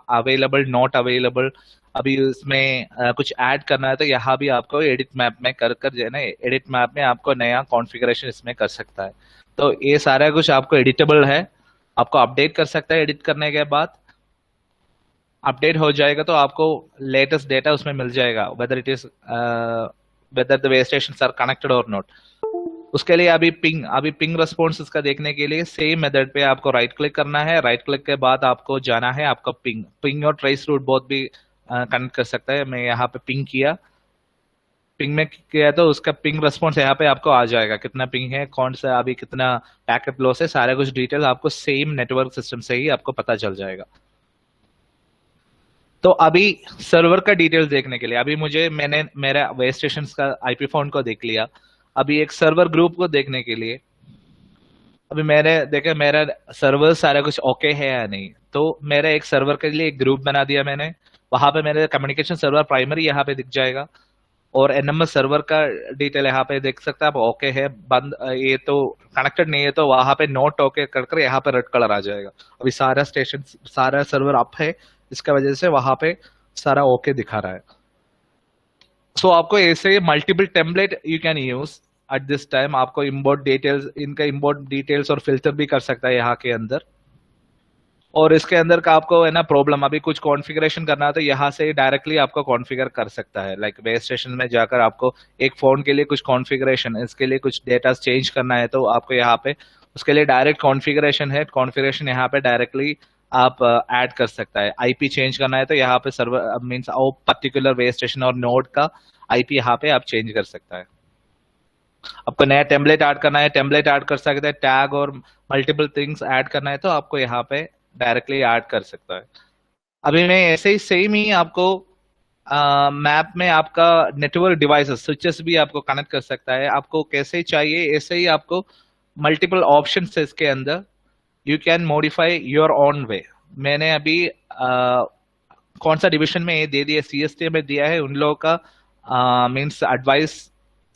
[SPEAKER 1] available, not available. अभी उसमें कुछ ऐड करना है तो यहाँ भी आपको एडिट मैप में कर जो है ना, एडिट मैप में आपको नया कॉन्फ़िगरेशन इसमें कर सकता है। तो ये सारा कुछ आपको एडिटेबल है, आपको अपडेट कर सकता है। एडिट करने के बाद अपडेट हो जाएगा तो आपको लेटेस्ट डेटा उसमें मिल जाएगा, whether the web stations are connected और नॉट। उसके लिए अभी पिंग रिस्पॉन्स इसका देखने के लिए सेम मेथड पे आपको राइट क्लिक करना है। राइट क्लिक के बाद आपको जाना है आपका पिंग और ट्रेस रूट बोथ भी कनेक्ट कर सकता है। मैं यहाँ पे पिंग किया, पिंग में किया तो उसका पिंग रिस्पॉन्स यहाँ पे आपको आ जाएगा, कितना पिंग है, कौन सा अभी कितना पैकेट लॉस है, सारा कुछ डिटेल आपको सेम नेटवर्क सिस्टम से ही आपको पता चल जाएगा। तो अभी सर्वर का डिटेल्स देखने के लिए अभी मैंने मेरा वेब स्टेशन का आईपी फोन को देख लिया। अभी एक सर्वर ग्रुप को देखने के लिए अभी मेरा सर्वर सारा कुछ ओके है या नहीं, तो मेरा एक सर्वर के लिए एक ग्रुप बना दिया मैंने। वहां पे मेरे कम्युनिकेशन सर्वर प्राइमरी यहाँ पे दिख जाएगा और एनएमएस सर्वर का डिटेल यहाँ पे देख सकते हैं आप। ओके है, बंद ये तो कनेक्टेड नहीं है तो वहां पे नोट ओके कर यहाँ पे रेड कलर आ जाएगा। अभी सारा सर्वर अप है, इसका वजह से वहां पे सारा ओके दिखा रहा है। सो आपको ऐसे multiple template you can use at this time. आपको इम्पोर्ट डिटेल्स और फिल्टर भी कर सकता है यहाँ के अंदर। और इसके अंदर का आपको है ना प्रॉब्लम अभी कुछ कॉन्फ़िगरेशन करना है तो यहाँ से डायरेक्टली आपको कॉन्फ़िगर कर सकता है। लाइक वेब स्टेशन में जाकर आपको एक फोन के लिए कुछ कॉन्फ़िगरेशन, इसके लिए कुछ डेटा चेंज करना है तो आपको यहाँ पे उसके लिए डायरेक्ट कॉन्फ़िगरेशन है। कॉन्फ़िगरेशन यहाँ पे डायरेक्टली आप ऐड कर सकता है। आईपी चेंज करना है तो यहाँ पे server means particular web station और नोड का आईपी यहाँ पे आप चेंज कर सकता है। आपको नया टेम्पलेट ऐड करना है, टेम्पलेट ऐड कर सकते हैं। टैग और मल्टीपल थिंग्स ऐड करना है तो आपको यहाँ पे डायरेक्टली ऐड कर सकता है। अभी मैं ऐसे ही सेम ही आपको मैप में आपका नेटवर्क डिवाइसेस स्विचेस भी आपको कनेक्ट कर सकता है। आपको कैसे चाहिए ऐसे ही आपको मल्टीपल ऑप्शंस है इसके अंदर, you can modify your own way. मैंने अभी कौन सा डिविजन में ये दे दिया, सीएसटी में दिया है, उन लोगों का मीन्स एडवाइस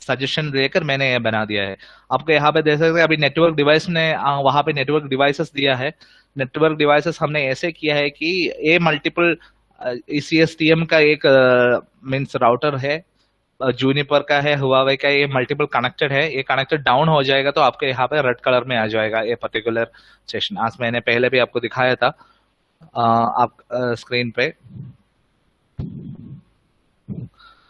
[SPEAKER 1] सजेशन लेकर मैंने ये बना दिया है। आपको यहाँ पे देख सकते हैं अभी नेटवर्क डिवाइस ने वहां पे नेटवर्क डिवाइसेस दिया है। नेटवर्क डिवाइसेस हमने ऐसे किया है कि ये मल्टीपल सीएसटीएम का एक मीन्स राउटर है, जूनिपर का है, हुआवे का, ये मल्टीपल कनेक्टेड है। ये कनेक्टेड डाउन हो जाएगा तो आपके यहाँ पे रेड कलर में आ जाएगा ये पर्टिकुलर सेशन। आज मैंने पहले भी आपको दिखाया था आप स्क्रीन पे।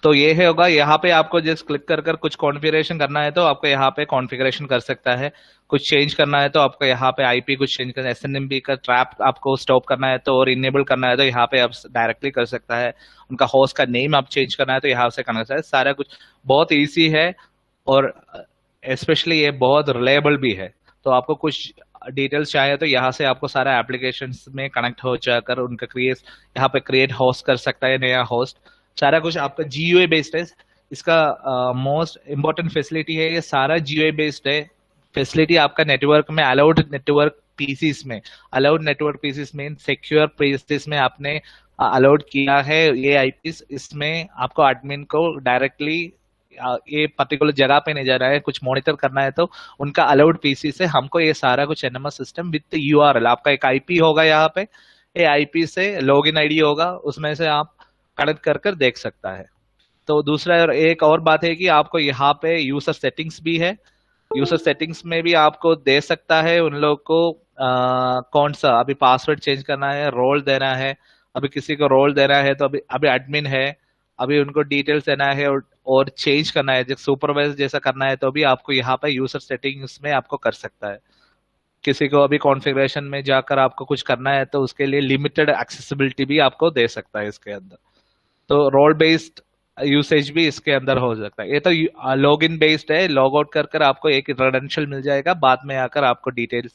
[SPEAKER 1] तो ये है होगा यहाँ पे आपको जस्ट क्लिक कर कुछ कॉन्फ़िगरेशन करना है तो आपको यहाँ पे कॉन्फ़िगरेशन कर सकता है। कुछ चेंज करना है तो आपको यहाँ पे आईपी कुछ चेंज करना है, एसएनएमपी का ट्रैप आपको स्टॉप करना है तो और इनेबल करना है तो यहाँ पे आप डायरेक्टली कर सकता है। उनका होस्ट का नेम आप चेंज करना है तो यहाँ से करना है। सारा कुछ बहुत ईजी है और स्पेशली ये बहुत रिलायबल भी है। तो आपको कुछ डिटेल्स चाहिए तो यहाँ से आपको सारा एप्लीकेशंस में कनेक्ट हो जाकर उनका यहाँ पे क्रिएट होस्ट कर सकता है, नया होस्ट। सारा कुछ आपका जीयूआई बेस्ड है। इसका मोस्ट इम्पोर्टेंट फैसिलिटी है, ये सारा जीयूआई बेस्ड है। फैसिलिटी आपका नेटवर्क में अलाउड नेटवर्क पीसीस में सिक्योर पीसीस में आपने अलाउड किया है ये आईपीस। इसमें आपको एडमिन को डायरेक्टली ये पर्टिकुलर जगह पे नहीं जा रहा है, कुछ मॉनिटर करना है तो उनका अलाउड पीसी से हमको ये सारा कुछ एनएमएस सिस्टम विद यूआरएल, आपका एक आईपी होगा यहाँ पे, ये आईपी से लॉगिन आईडी होगा, उसमें से आप कनेक्ट कर देख सकता है। तो दूसरा एक और बात है कि आपको यहाँ पे यूजर सेटिंग्स भी है। यूजर सेटिंग्स में भी आपको दे सकता है उन लोग को कौन सा अभी पासवर्ड चेंज करना है, रोल देना है। अभी किसी को रोल देना है तो अभी एडमिन है, अभी उनको डिटेल्स देना है और चेंज करना है, जैसे सुपरवाइजर जैसा करना है तो भी आपको यहाँ पे यूजर सेटिंग्स में आपको कर सकता है। किसी को अभी कॉन्फ़िगरेशन में जाकर आपको कुछ करना है तो उसके लिए लिमिटेड एक्सेसिबिलिटी भी आपको दे सकता है इसके अंदर। तो रोल बेस्ड यूसेज भी इसके अंदर हो सकता है। ये तो लॉग इन बेस्ड है, लॉग आउट कर आपको एक क्रेडेंशियल मिल जाएगा, बाद में आकर आपको डिटेल्स।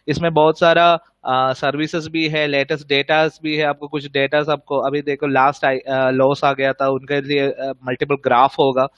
[SPEAKER 1] इसमें बहुत सारा सर्विसेज भी है, लेटेस्ट डेटास भी है। आपको कुछ डेटास आपको अभी देखो लास्ट लॉस आ गया था, उनके लिए मल्टीपल ग्राफ होगा,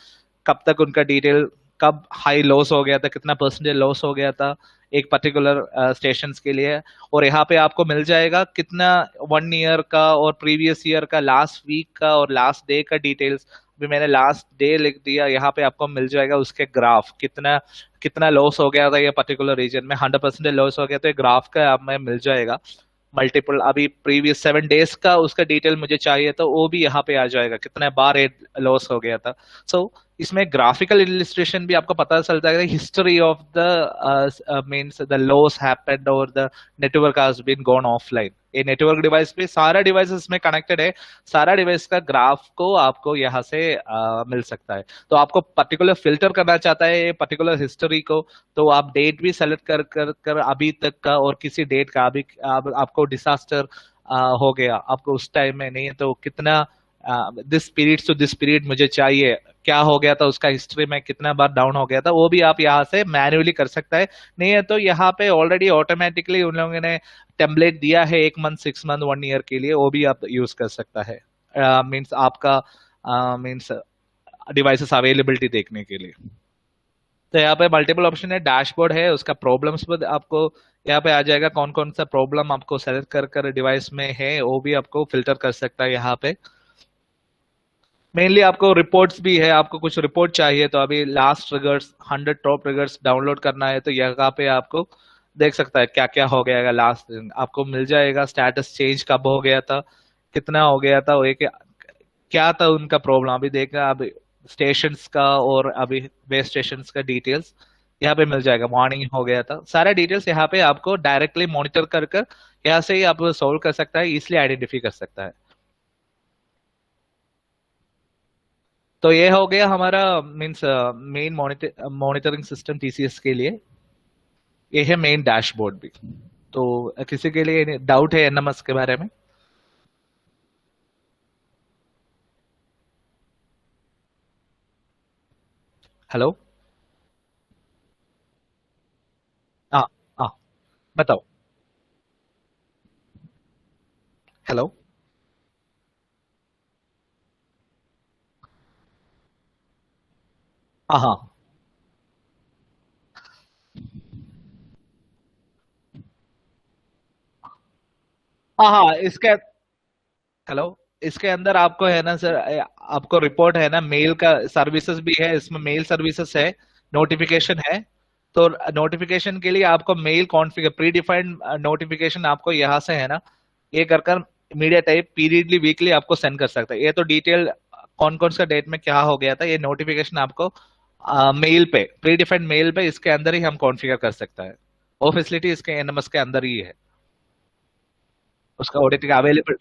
[SPEAKER 1] कब तक उनका डिटेल, कब हाई लॉस हो गया था, कितना परसेंटेज लॉस हो गया था एक पर्टिकुलर स्टेशंस के लिए। और यहाँ पे आपको मिल जाएगा कितना 1 ईयर का और प्रीवियस ईयर का, लास्ट वीक का और लास्ट डे का डिटेल्स। अभी मैंने लास्ट डे लिख दिया, यहाँ पे आपको मिल जाएगा उसके ग्राफ, कितना लॉस हो गया था ये पर्टिकुलर रीजन में। 100% लॉस हो गया तो ग्राफ का आप में मिल जाएगा मल्टीपल। अभी प्रीवियस 7 डेज का उसका डिटेल मुझे चाहिए तो वो भी यहाँ पे आ जाएगा, कितने बार लॉस हो गया था। सो इसमें ग्राफिकल इलिस्ट्रेशन भी आपको पता चलता है, history of the means the loss happened और the network has been gone offline. ये नेटवर्क डिवाइस पे सारा डिवाइस इसमें कनेक्टेड है, सारा डिवाइस का ग्राफ को आपको यहाँ से मिल सकता है। तो आपको पर्टिकुलर फिल्टर करना चाहता है पर्टिकुलर हिस्ट्री को, तो आप डेट भी सेलेक्ट कर अभी तक का और किसी डेट का, अभी आपको डिसास्टर हो गया, आपको उस टाइम में नहीं है तो कितना this period to this period मुझे चाहिए, क्या हो गया था उसका हिस्ट्री में, कितना बार डाउन हो गया था, वो भी आप यहाँ से मैन्युअली कर सकता है। नहीं है तो यहाँ पे ऑलरेडी ऑटोमेटिकली उन लोगों ने टेम्पलेट दिया है 1 मंथ 6 मंथ 1 ईयर के लिए, वो भी आप यूज कर सकता है। मीन्स आपका मीन्स डिवाइसेस अवेलेबिलिटी देखने के लिए। तो यहाँ पे मल्टीपल ऑप्शन है, डैशबोर्ड है, उसका प्रॉब्लम्स पर आपको यहाँ पे आ जाएगा, कौन कौन सा प्रॉब्लम आपको सेलेक्ट कर डिवाइस में है वो भी आपको फिल्टर कर सकता है यहाँ पे। मेनली आपको रिपोर्ट्स भी है, आपको कुछ रिपोर्ट चाहिए तो अभी last triggers 100 top triggers download करना है तो यहाँ पे आपको देख सकता है क्या क्या हो गया लास्ट दिन, आपको मिल जाएगा स्टेटस चेंज कब हो गया था, कितना हो गया था, एक क्या था उनका प्रॉब्लम, अभी देखा अभी स्टेशंस का और अभी बेस स्टेशंस का डिटेल्स यहाँ पे मिल जाएगा, वार्निंग हो गया था, सारा डिटेल्स यहाँ पे आपको डायरेक्टली मॉनिटर कर यहाँ से ही आप सोल्व कर सकता है, इसलिए आइडेंटिफाई कर सकता है। तो ये हो गया हमारा means main monitoring system TCS के लिए, ये है मेन डैशबोर्ड भी। तो किसी के लिए डाउट है एनएमएस के बारे में? हेलो, हाँ हाँ बताओ। हेलो, हाँ हाँ हाँ हाँ इसके हेलो, इसके अंदर आपको है ना सर, आपको रिपोर्ट है ना, मेल का सर्विसेज भी है, इसमें मेल सर्विसेज है, नोटिफिकेशन है। तो नोटिफिकेशन के लिए आपको mail configure predefined notification आपको यहाँ से है ना ये कर मीडिया टाइप पीरियडली वीकली आपको सेंड कर सकता है। ये तो डिटेल कौन कौन सा डेट में क्या हो गया था ये नोटिफिकेशन आपको मेल पे प्री डिफाइंड मेल पे इसके अंदर ही हम कॉन्फ़िगर कर सकता है। वो फैसिलिटी इसके एनएमएस के अंदर ही है, उसका ओटीपी अवेलेबल।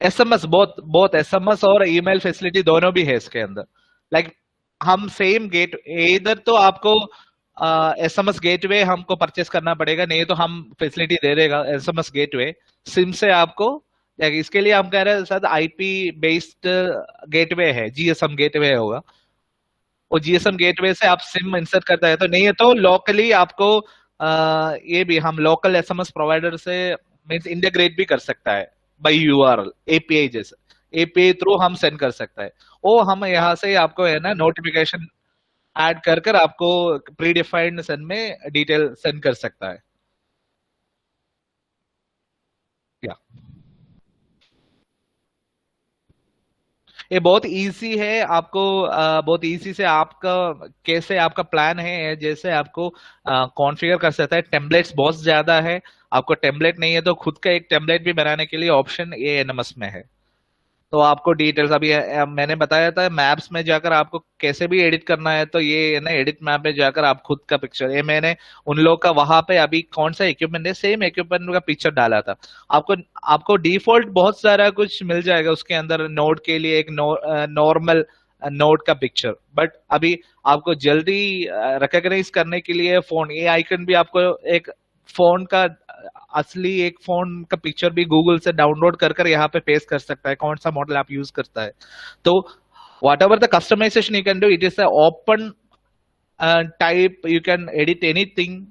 [SPEAKER 1] एसएमएस बहुत बहुत एसएमएस और ईमेल फैसिलिटी दोनों भी है इसके अंदर। लाइक हम सेम गेट इधर तो आपको एसएमएस गेटवे हमको परचेस करना पड़ेगा, नहीं तो हम फैसिलिटी दे देगा एसएमएस गेटवे सिम से आपको। इसके लिए हम कह रहे हैं सर आईपी बेस्ड गेटवे है, जीएसएम गेटवे होगा, वो जीएसएम गेटवे से आप सिम इंसर्ट करता है। तो नहीं है तो लोकली आपको ये भी हम लोकल एसएमएस प्रोवाइडर से मींस इंटीग्रेट भी कर सकता है बाय यूआरएल एपीआई, जैसे एपीआई थ्रू हम सेंड कर सकता है। वो हम यहाँ से आपको है ना नोटिफिकेशन ऐड कर आपको प्री डिफाइंड सेंड में डिटेल सेंड कर सकता है। या ये बहुत इजी है, आपको बहुत इजी से आपका कैसे आपका प्लान है जैसे आपको कॉन्फ़िगर कर सकता है। टेम्पलेट्स बहुत ज्यादा है, आपको टेम्पलेट नहीं है तो खुद का एक टेम्पलेट भी बनाने के लिए ऑप्शन ये एनएमएस में है। तो आपको डिटेल्स अभी मैंने बताया था मैप्स में जाकर आपको कैसे भी एडिट करना है, तो ये है ना एडिट मैप में जाकर आप खुद का पिक्चर, ये मैंने उन लोग का वहां पे अभी कौन सा इक्विपमेंट है सेम इक्विपमेंट का पिक्चर डाला था। आपको डिफॉल्ट बहुत सारा कुछ मिल जाएगा उसके अंदर, नोड के लिए एक नॉर्मल नोड का पिक्चर, बट अभी आपको जल्दी रिकॉग्नाइज करने के लिए फोन ये आइकन भी आपको एक फोन का असली एक फोन का पिक्चर भी गूगल से डाउनलोड कर यहाँ पे पेस्ट कर सकता है, कौन सा मॉडल आप यूज करता है। तो whatever the customization you can do, it is open type, you can edit anything.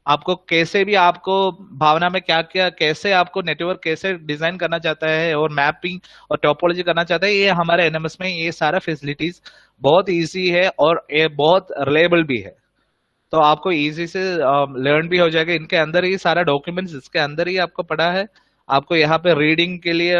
[SPEAKER 1] आपको कैसे भी आपको भावना में क्या क्या कैसे आपको नेटवर्क कैसे डिजाइन करना चाहता है और मैपिंग और टोपोलॉजी करना चाहता है, ये हमारे एनएमएस में ये सारा फैसिलिटीज बहुत इजी है और ये बहुत रिलायबल भी है। तो आपको इजी से लर्न भी हो जाएगा। इनके अंदर ही सारा डॉक्यूमेंट्स इसके अंदर ही आपको पड़ा है, आपको यहाँ पे रीडिंग के लिए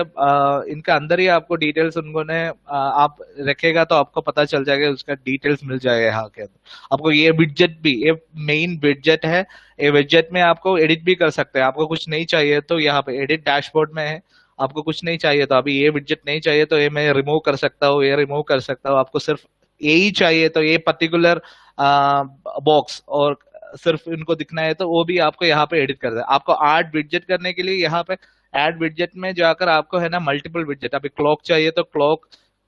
[SPEAKER 1] इनका अंदर ही आपको डिटेल्स उन्होंने आप रखेगा तो आपको पता चल जाएगा, उसका डिटेल्स मिल जाएगा यहाँ के अंदर। आपको ये विडजेट भी, ये मेन विडजेट है, ये विडजेट में आपको एडिट भी कर सकते हैं। आपको कुछ नहीं चाहिए तो यहाँ पे एडिट डैशबोर्ड में है, आपको कुछ नहीं चाहिए तो अभी ये विडजेट नहीं चाहिए तो ये मैं रिमूव कर सकता हूँ, ये रिमूव कर सकता हूँ। आपको सिर्फ ये ही चाहिए तो ये पर्टिकुलर बॉक्स और सिर्फ इनको दिखना है तो वो भी आपको यहाँ पे एडिट कर दे। आपको ऐड विडजेट करने के लिए यहाँ पे ऐड विडजेट में जाकर आपको है ना मल्टीपल विडजेट, अभी क्लॉक चाहिए तो क्लॉक,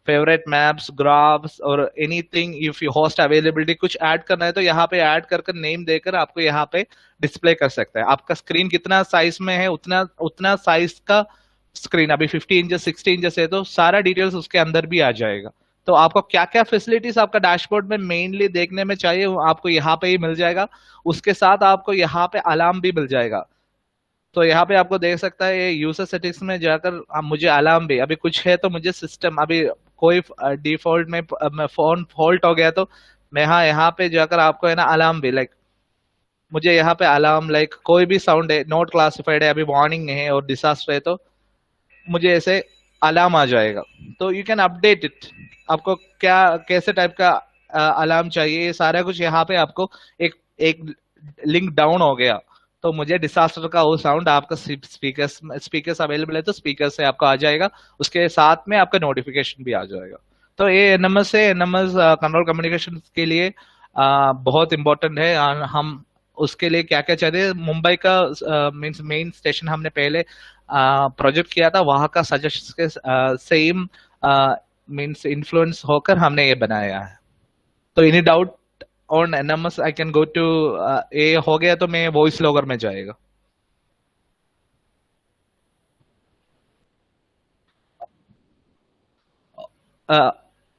[SPEAKER 1] फेवरेट मैप्स, ग्राफ्स और anything if you host availability कुछ ऐड करना है तो यहाँ पे ऐड कर नेम देकर आपको यहाँ पे डिस्प्ले कर सकते हैं। आपका स्क्रीन कितना साइज में है उतना उतना साइज का स्क्रीन, अभी 50 इंचेस 60 इंचेस है तो सारा डिटेल्स उसके अंदर भी आ जाएगा। तो आपको क्या क्या फैसिलिटीज आपका डैशबोर्ड में मेनली देखने में चाहिए वो आपको यहाँ पे ही मिल जाएगा। उसके साथ आपको यहाँ पे अलार्म भी मिल जाएगा। तो यहाँ पे आपको देख सकता है ये यूजर सेटिंग्स में जाकर मुझे अलार्म भी अभी कुछ है तो मुझे सिस्टम अभी कोई डिफॉल्ट में फोन फॉल्ट हो गया तो मैं यहाँ पे जाकर आपको है ना अलार्म भी लाइक मुझे यहाँ पे अलार्म लाइक कोई भी साउंड है नॉट क्लासिफाइड है, अभी वार्निंग है और डिजास्टर है तो मुझे ऐसे अलार्म आ जाएगा। तो यू कैन अपडेट इट, आपको क्या कैसे टाइप का अलार्म चाहिए ये सारा कुछ यहाँ पे आपको एक एक लिंक डाउन हो गया तो मुझे डिजास्टर का वो साउंड आपका स्पीकर्स अवेलेबल है तो स्पीकर से आपको आ जाएगा, उसके साथ में आपका नोटिफिकेशन भी आ जाएगा। तो ये एनएमएस है, एनएमएस कंट्रोल कम्युनिकेशन के लिए बहुत इंपॉर्टेंट है। हम उसके लिए क्या क्या चाहते हैं, मुंबई का मीन्स मेन स्टेशन हमने पहले प्रोजेक्ट किया था, वहां का सजेशन के सेम मीन्स इन्फ्लुएंस होकर हमने ये बनाया है। तो any doubt on NMS I can go to ये हो गया तो मैं वॉइस लॉगर में जाएगा।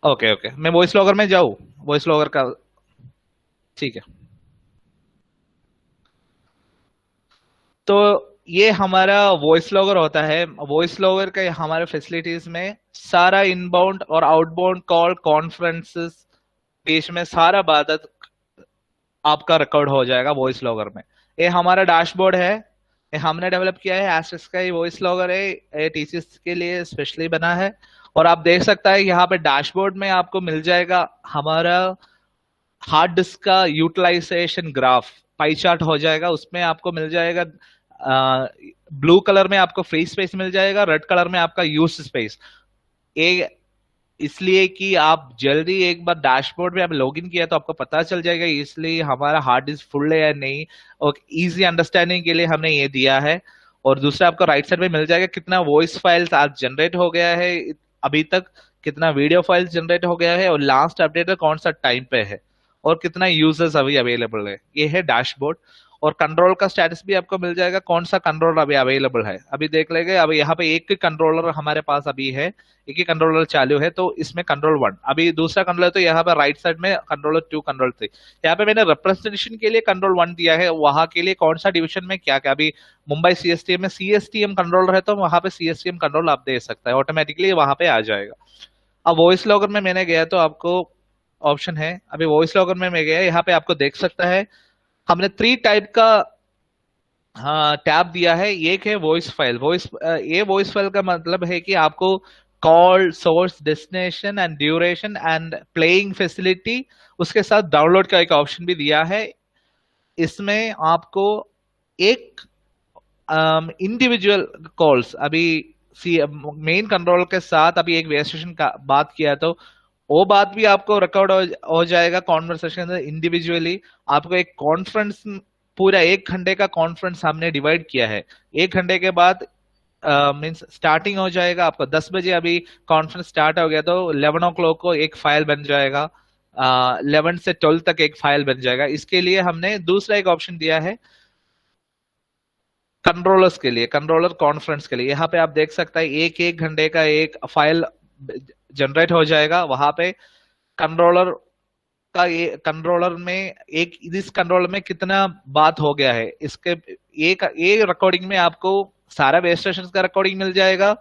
[SPEAKER 1] ओके ओके मैं वॉइस लॉगर में जाऊँ, वॉइस लॉगर का ठीक है। तो ये हमारा वॉइस लॉगर होता है। वॉइस लॉगर का हमारे फैसिलिटीज में सारा इनबाउंड और आउटबाउंड कॉल कॉन्फ्रेंसेस बीच में सारा बात आपका रिकॉर्ड हो जाएगा वॉइस लॉगर में। ये हमारा डैशबोर्ड है, ये हमने डेवलप किया है, एस्ट्रिक्स का ये वॉइस लॉगर है, ये टीसीएस के लिए स्पेशली बना है। और आप देख सकता है यहाँ पे डैशबोर्ड में आपको मिल जाएगा हमारा हार्ड डिस्क का यूटिलाइजेशन ग्राफ, पाई चार्ट हो जाएगा, उसमें आपको मिल जाएगा ब्लू कलर में आपको फ्री स्पेस मिल जाएगा, रेड कलर में आपका यूज स्पेस। ये इसलिए कि आप जल्दी एक बार डैशबोर्ड में आप लॉगिन किया तो आपको पता चल जाएगा, इसलिए हमारा हार्ड डिस्क फुल है या नहीं, और इजी अंडरस्टैंडिंग के लिए हमने ये दिया है। और दूसरा आपको राइट साइड में मिल जाएगा कितना वॉइस फाइल्स आज जनरेट हो गया है अभी तक, कितना वीडियो फाइल्स जनरेट हो गया है और लास्ट अपडेट कौन सा टाइम पे है और कितना यूजर्स अभी अवेलेबल है। ये है डैशबोर्ड। और कंट्रोल का स्टेटस भी आपको मिल जाएगा, कौन सा कंट्रोलर अभी अवेलेबल है। अभी देख लेंगे, अभी यहाँ पे एक कंट्रोलर हमारे पास अभी है, एक ही कंट्रोलर चालू है, तो इसमें कंट्रोल 1। अभी दूसरा कंट्रोलर तो यहाँ पे राइट साइड में कंट्रोलर 2 कंट्रोल 3। यहाँ पे मैंने रिप्रेजेंटेशन के लिए कंट्रोल 1 दिया है, वहां के लिए कौन सा डिवीजन में क्या क्या। अभी मुंबई सीएसटीएम में सीएसटीएम कंट्रोलर है तो वहां पे सीएसटीएम कंट्रोल आप दे सकता है, ऑटोमेटिकली वहां पे आ जाएगा। अब वॉइस लॉगर में मैंने गया तो आपको ऑप्शन है, अभी वॉइस लॉगर में मैं गया, यहाँ पे आपको देख सकता है हमने 3 टाइप का टैब दिया है। एक है वॉइस फाइल, ये वॉइस फाइल का मतलब है कि आपको call, source, destination and duration and playing facility, उसके साथ डाउनलोड का एक ऑप्शन भी दिया है। इसमें आपको एक इंडिविजुअल कॉल्स, अभी मेन कंट्रोल के साथ अभी एक वेरिएशन का बात किया तो वो बात भी आपको रिकॉर्ड हो जाएगा कॉन्वर्सेशन इंडिविजुअली। आपको एक कॉन्फ्रेंस, पूरा 1 घंटे का कॉन्फ्रेंस हमने डिवाइड किया है। 1 घंटे के बाद मीन्स स्टार्टिंग हो जाएगा आपको 10 बजे, अभी कॉन्फ्रेंस स्टार्ट हो गया तो 11 o'clock को एक फाइल बन जाएगा, 11 से 12 तक एक फाइल बन जाएगा। इसके लिए हमने दूसरा एक ऑप्शन दिया है कंट्रोलर्स के लिए, कंट्रोलर कॉन्फ्रेंस के लिए। यहाँ पे आप देख सकते हैं 1 घंटे का एक फाइल जनरेट हो जाएगा। वहां पे कंट्रोलर का ये कंट्रोलर में इस कंट्रोलर में कितना बात हो गया है, इसके ये रिकॉर्डिंग में आपको सारा बेस स्टेशन का रिकॉर्डिंग मिल जाएगा,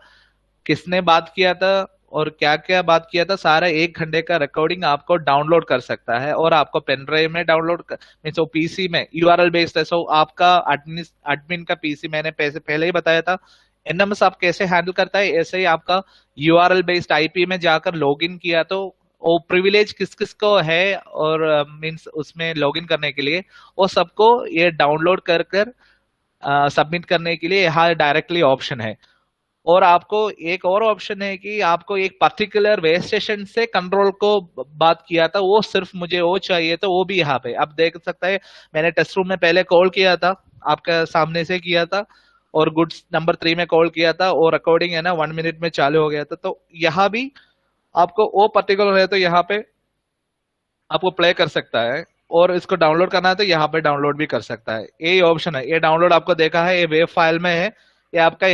[SPEAKER 1] किसने बात किया था और क्या क्या बात किया था, सारा 1 घंटे का रिकॉर्डिंग आपको डाउनलोड कर सकता है। और आपको पेन ड्राइव में डाउनलोड मीन्स पीसी में यूआरएल बेस्ड है, सो आपका एडमिन का पीसी मैंने पहले ही बताया था। एनएमएस आप कैसे हैंडल करता है, ऐसे ही आपका यूआरएल बेस्ड आईपी में जाकर लॉगिन किया तो वो प्रिविलेज किस किस को है और मीन्स उसमें लॉगिन करने के लिए वो सबको ये डाउनलोड कर सबमिट करने के लिए यहाँ डायरेक्टली ऑप्शन है। और आपको एक और ऑप्शन है कि आपको एक पर्टिकुलर वेब स्टेशन से कंट्रोल को बात किया था, वो सिर्फ मुझे वो चाहिए, तो वो भी यहाँ पे आप देख सकता है। मैंने टेस्ट रूम में पहले कॉल किया था, आपका सामने से किया था, और गुड्स नंबर 3 में कॉल किया था, और रिकॉर्डिंग है ना 1 मिनट में चालू हो गया था। तो यहाँ भी आपको वो पर्टिकुलर है तो यहाँ पे आपको प्ले कर सकता है, और इसको डाउनलोड करना है तो यहाँ पे डाउनलोड भी कर सकता है। ये ऑप्शन है। ये डाउनलोड आपको देखा है, ये वेब फाइल में है, ये आपका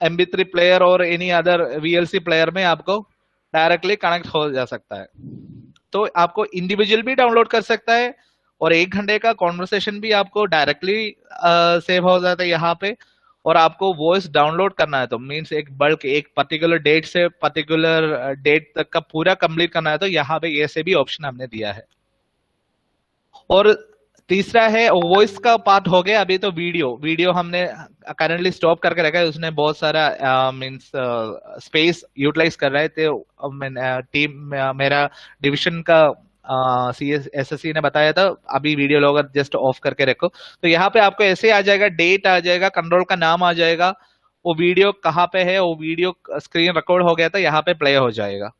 [SPEAKER 1] MP3 प्लेयर और एनी अदर VLC प्लेयर में आपको डायरेक्टली कनेक्ट हो जा सकता है। तो आपको इंडिविजुअल भी डाउनलोड कर सकता है, और 1 घंटे का कॉन्वर्सेशन भी आपको डायरेक्टली सेव हो जाता है यहाँ पे। और आपको वॉइस डाउनलोड करना है तो मीन्स एक बल्क एक पर्टिकुलर डेट से पर्टिकुलर डेट तक का पूरा कंप्लीट करना है तो यहाँ पे ऐसे भी ऑप्शन हमने दिया है। और तीसरा है वॉइस का पार्ट हो गया। अभी तो वीडियो हमने करंटली स्टॉप करके रखा है, उसने बहुत सारा मींस स्पेस यूटिलाइज कर रहे थे। टीम मेरा डिवीजन का SSC ने बताया था अभी वीडियो लॉगर जस्ट ऑफ करके रखो। तो यहाँ पे आपको ऐसे आ जाएगा, डेट आ जाएगा, कंट्रोल का नाम आ जाएगा, वो वीडियो कहाँ पे है, वो वीडियो स्क्रीन रिकॉर्ड हो गया था, यहाँ पे प्ले हो जाएगा।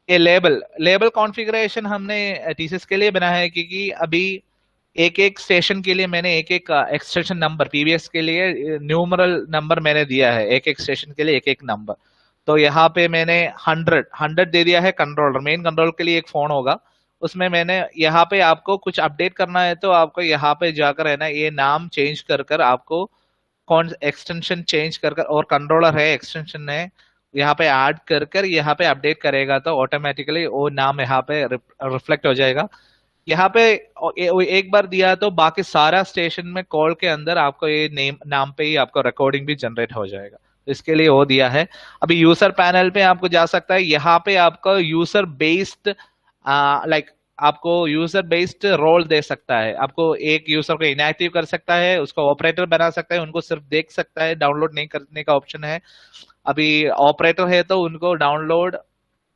[SPEAKER 1] ये लेबल कॉन्फ़िगरेशन हमने TCS के लिए बनाया है, क्योंकि अभी एक एक स्टेशन के लिए मैंने एक एक एक्सटेंशन नंबर PBX के लिए न्यूमरल नंबर मैंने दिया है, एक एक स्टेशन के लिए एक एक नंबर। तो यहाँ पे मैंने 100 दे दिया है। कंट्रोलर मेन कंट्रोल के लिए एक फोन होगा, उसमें मैंने यहाँ पे आपको कुछ अपडेट करना है तो आपको यहाँ पे जाकर है ना ये नाम चेंज कर कर आपको कौन एक्सटेंशन चेंज कर कर, और कंट्रोलर है एक्सटेंशन है यहाँ पे ऐड कर कर यहाँ पे अपडेट करेगा तो ऑटोमेटिकली वो नाम यहाँ पे रिफ्लेक्ट हो जाएगा। यहाँ पे एक बार दिया तो बाकी सारा स्टेशन में कॉल के अंदर आपको ये नाम पे ही आपको रिकॉर्डिंग भी जनरेट हो जाएगा। तो इसके लिए वो दिया है। अभी यूजर पैनल पे आपको जा सकता है, यहाँ पे आपका यूजर बेस्ड आपको यूजर बेस्ड रोल दे सकता है। आपको एक यूजर को इनएक्टिव कर सकता है, उसको ऑपरेटर बना सकता है, उनको सिर्फ देख सकता है, डाउनलोड नहीं करने का ऑप्शन है। अभी ऑपरेटर है तो उनको डाउनलोड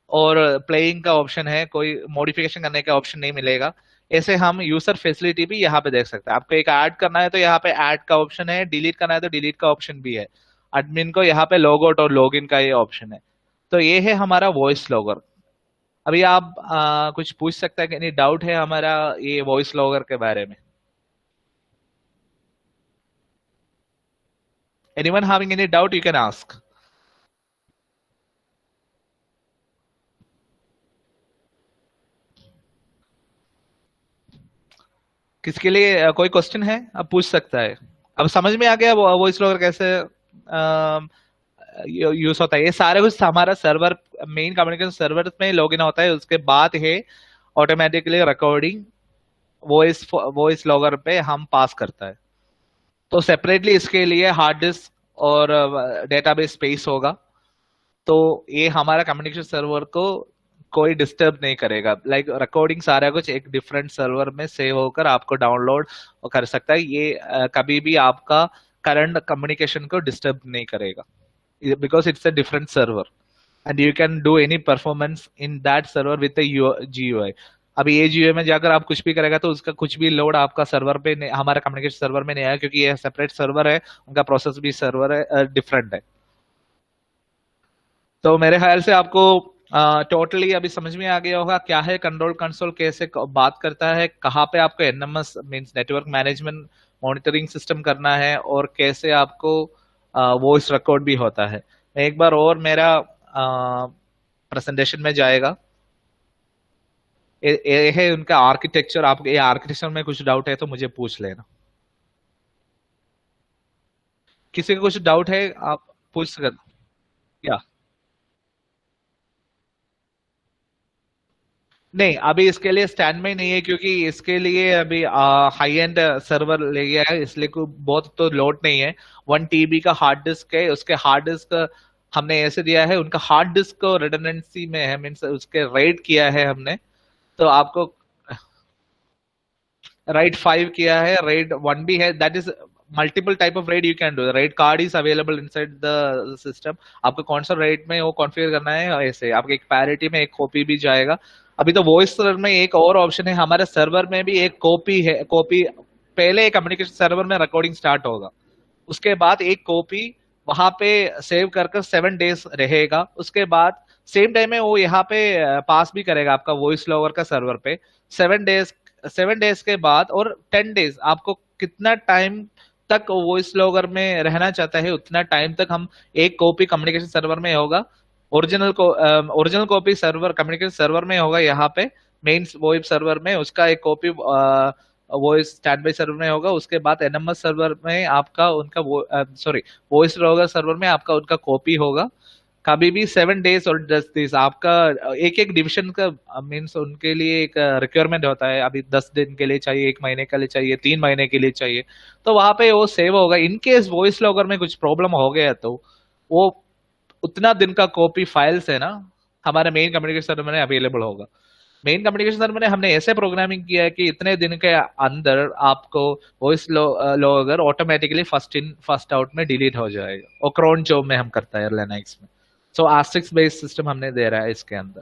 [SPEAKER 1] और प्लेइंग का ऑप्शन है, कोई मॉडिफिकेशन करने का ऑप्शन नहीं मिलेगा। ऐसे हम यूजर फैसिलिटी भी यहाँ पे देख सकते हैं। आपको एक ऐड करना है तो यहाँ पे ऐड का ऑप्शन है, डिलीट करना है तो डिलीट का ऑप्शन भी है। एडमिन को यहाँ पे लॉग आउट और लॉग इन का ये ऑप्शन है। तो ये है हमारा वॉइस लॉगर। अभी आप कुछ पूछ सकते हैं कि नहीं डाउट है हमारा ये वॉइस लॉगर के बारे में? Anyone having any doubt, you can ask. किसके लिए कोई क्वेश्चन है? अब पूछ सकता है। अब समझ में आ गया वॉइस लॉगर कैसे यूज होता है। ये सारे कुछ हमारा सर्वर मेन कम्युनिकेशन सर्वर में लॉगिन होता है, उसके बाद है ऑटोमेटिकली रिकॉर्डिंग वॉइस लॉगर पे हम पास करता है। तो सेपरेटली इसके लिए हार्ड डिस्क और डेटाबेस स्पेस होगा। तो ये हमारा कम्युनिकेशन सर्वर को कोई डिस्टर्ब नहीं करेगा। रिकॉर्डिंग सारा कुछ एक डिफरेंट सर्वर में सेव होकर आपको डाउनलोड कर सकता है। ये कभी भी आपका करंट कम्युनिकेशन को डिस्टर्ब नहीं करेगा, because it's a different server and you can do any performance in that server with GUI। अभी ये GUI में जाकर आप कुछ भी करेगा तो उसका कुछ भी लोड आपका सर्वर पे हमारा कम्युनिकेशन सर्वर में नहीं आया, क्योंकि ये सेपरेट सर्वर है, उनका प्रोसेस भी सर्वर है डिफरेंट है। तो मेरे ख्याल से आपको टोटली अभी समझ में आ गया होगा क्या है कंट्रोल कंसोल, कैसे बात करता है, कहाँ पे आपको NMS means network management monitoring system करना है, और कैसे आपको वॉइस रिकॉर्ड भी होता है। एक बार और मेरा प्रेजेंटेशन में जाएगा। ये है उनका आर्किटेक्चर। आपको ये आर्किटेक्चर में कुछ डाउट है तो मुझे पूछ लेना। किसी का कुछ डाउट है आप पूछ सकते क्या? नहीं, अभी इसके लिए स्टैंड में नहीं है, क्योंकि इसके लिए अभी हाई एंड सर्वर ले गया है, इसलिए कोई बहुत तो लोड नहीं है। 1 TB का हार्ड डिस्क है, उसके हार्ड डिस्क हमने ऐसे दिया है, उनका हार्ड डिस्क को रिडंडेंसी में है, मीन्स उसके राइट किया है हमने। तो आपको राइट 5 किया है, राइट 1 भी है, that is multiple type of ride you can do. Right card is available inside the system. आपको कौन सा राइट में वो कॉन्फ़िगर करना है, ऐसे आपके एक पैरिटी में एक कॉपी भी जाएगा। अभी तो वॉइस सर्वर में एक और ऑप्शन है, हमारे सर्वर में भी एक कॉपी है। कॉपी पहले कम्युनिकेशन सर्वर में रिकॉर्डिंग स्टार्ट होगा, उसके बाद एक कॉपी वहां पे सेव कर 7 डेज रहेगा। उसके बाद सेम टाइम में वो यहाँ पे पास भी करेगा आपका वॉइस लॉगर का सर्वर पे 7 डेज। 7 डेज के बाद और 10 डेज आपको कितना टाइम तक वॉइस लॉगर में रहना चाहता है उतना टाइम तक हम एक कॉपी कम्युनिकेशन सर्वर में होगा, original copy server communication server में होगा, यहाँ पे मेन वेब सर्वर में उसका एक copy voice stand by server में होगा। उसके बाद एनएमएस सर्वर में आपका उनका वॉइस लॉगर सर्वर में आपका उनका कॉपी होगा। कभी भी 7 डेज और 10 डेज आपका एक एक डिविजन का मीन्स उनके लिए एक रिक्वायरमेंट होता है, अभी 10 दिन के लिए चाहिए, 1 महीने के लिए चाहिए, 3 महीने के लिए चाहिए, तो वहां पे वो सेव होगा। इनकेस वॉइस लॉगर में कुछ प्रॉब्लम हो गया तो वो उतना दिन का कॉपी फाइल्स है ना हमारे मेन कम्युनिकेशन सर्वर में अवेलेबल होगा। मेन कम्युनिकेशन सर्वर में हमने ऐसे प्रोग्रामिंग किया है कि इतने दिन के अंदर आपको voice logger automatically first in first out में डिलीट हो जाएगा। और क्रोन जॉब में हम करता है लिनक्स में। सो आस्ट्रिक्स बेस्ड सिस्टम हमने दे रहा है इसके अंदर।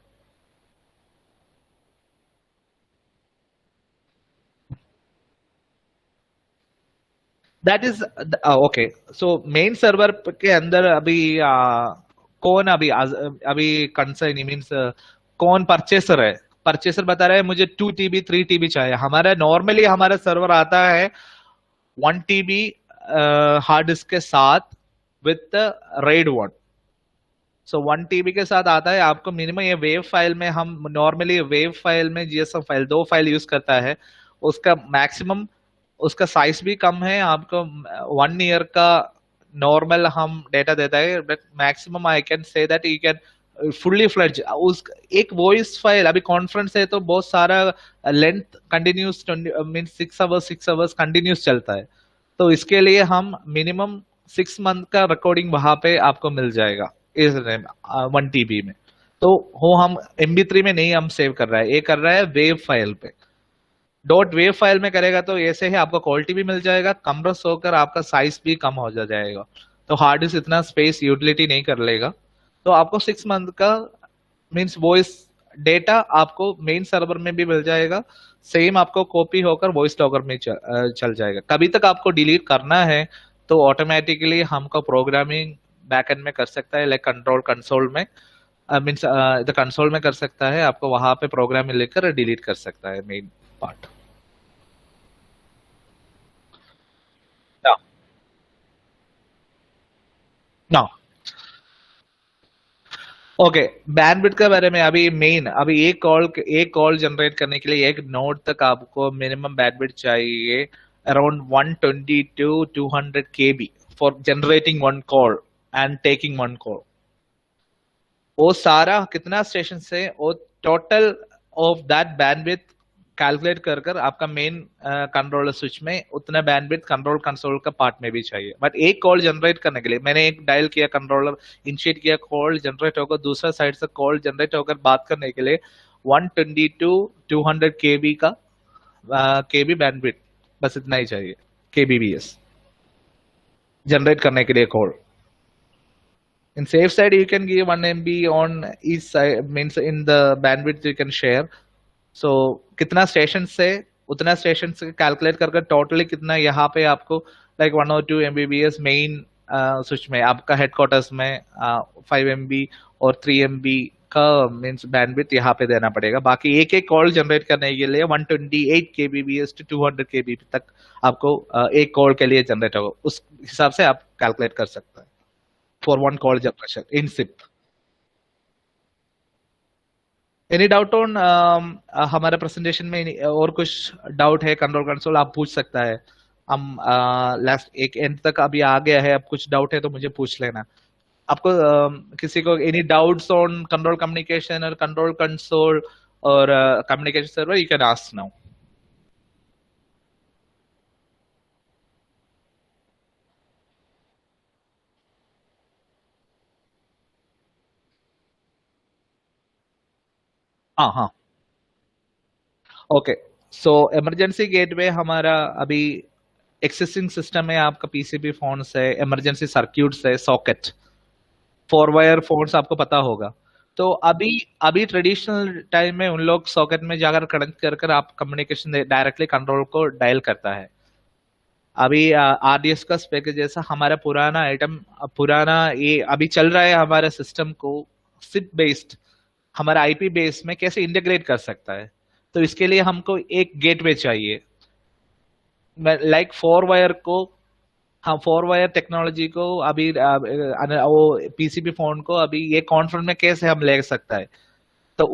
[SPEAKER 1] That is okay. So main server के अंदर अभी कौन अभी कंसर्न मीन्स कौन परचेसर है। परचेसर बता रहा है मुझे 2 TB 3 TB चाहिए। हमारा नॉर्मली हमारा सर्वर आता है 1 TB हार्ड डिस्क के साथ विथ रेड 1। सो 1 TB के साथ आता है आपको मिनिमम। ये वेव फाइल में हम नॉर्मली वेव फाइल में GSF फाइल 2 फाइल यूज करता है, उसका मैक्सिमम उसका साइज भी कम है। आपको 1 ईयर का नॉर्मल हम डेटा देता है, but maximum I can say that you can fully fledge उस एक वॉइस फाइल। अभी कॉन्फ्रेंस है तो बहुत सारा length continuous means 6 hours continuous चलता है, तो इसके लिए हम मिनिमम 6 मंथ का रिकॉर्डिंग वहां पे आपको मिल जाएगा इस 1 TB में। तो वो हम MB3 में नहीं हम सेव कर रहा है, ये कर रहा है वेव फाइल पे। डॉट वेव फाइल में करेगा तो ऐसे ही आपको क्वालिटी भी मिल जाएगा, कंप्रेस होकर आपका साइज भी कम हो जाएगा, तो हार्ड डिस्क इतना स्पेस यूटिलिटी नहीं कर लेगा। तो आपको 6 मंथ का मीन्स वॉइस डेटा आपको मेन सर्वर में भी मिल जाएगा, सेम आपको कॉपी होकर वॉइस लॉगर में चल जाएगा। कभी तक आपको डिलीट करना है तो ऑटोमेटिकली हमको प्रोग्रामिंग बैकएंड में कर सकता है, लाइक कंट्रोल कंसोल में मीन्स कंसोल में कर सकता है, आपको वहां पे प्रोग्राम में लेकर डिलीट कर सकता है मेन पार्ट। ना ओके, बैंडविड्थ के बारे में अभी मेन अभी एक कॉल जनरेट करने के लिए एक नोड तक आपको मिनिमम बैंडविड्थ चाहिए around 120 to 200 KB for generating 1 call and taking 1 call. वो सारा कितना स्टेशन से वो total of that bandwidth calculate कर आपका मेन कंट्रोलर स्विच में उतना बैंडविड्थ कंट्रोल कंसोल का पार्ट में भी चाहिए। बट एक कॉल जनरेट करने के लिए मैंने एक डायल किया, कंट्रोलर इनिशिएट किया, कॉल जनरेट होकर दूसरा साइड से कॉल जनरेट होकर बात करने के लिए 120 to 200 KB का KB बैंडविड्थ बस इतना ही चाहिए kbps जनरेट करने के लिए call. In safe side, you can give 1 MB on each side, means in the bandwidth you can share. So कितना स्टेशन से उतना स्टेशन से कैलकुलेट करके टोटली कितना यहाँ पे आपको लाइक 1 और 2 MBPS मेन स्विच में आपका हेडक्वार्टर्स में 5 MB और 3 MB का मीन्स बैंडविड्थ यहाँ पे देना पड़ेगा। बाकी एक एक कॉल जनरेट करने के लिए 128 kbps to 200 KB तक आपको एक कॉल के लिए जनरेट होगा, उस हिसाब से आप कैलकुलेट कर सकते हैं for 1 call generation in SIP. Any doubt on हमारे प्रेजेंटेशन में और कुछ डाउट है कंट्रोल कंसोल आप पूछ सकता है। हम लास्ट एक एंड तक अभी आ गया है, अब कुछ डाउट है तो मुझे पूछ लेना। आपको किसी को any doubts on control communication और कंट्रोल कंसोल और communication server, you can ask now. हाँ ओके। सो इमरजेंसी गेटवे हमारा अभी एक्सिस्टिंग सिस्टम है, आपका पीसीबी फोन्स है, इमरजेंसी सर्क्यूट्स है, सॉकेट 4 वायर फोन्स आपको पता होगा। तो अभी ट्रेडिशनल टाइम में उन लोग सॉकेट में जाकर कनेक्ट कर आप कम्युनिकेशन डायरेक्टली कंट्रोल को डायल करता है। अभी आरडीएस का स्पेक जैसा हमारा पुराना आइटम, पुराना ये अभी चल रहा है हमारे सिस्टम को सिप बेस्ड, हमारा आईपी बेस में कैसे इंटीग्रेट कर सकता है। तो इसके लिए हमको एक गेटवे चाहिए, लाइक 4 वायर को, हम 4 वायर टेक्नोलॉजी को अभी वो पीसीबी फोन को अभी ये कॉन्फ्रेंस में कैसे हम ले सकता है। तो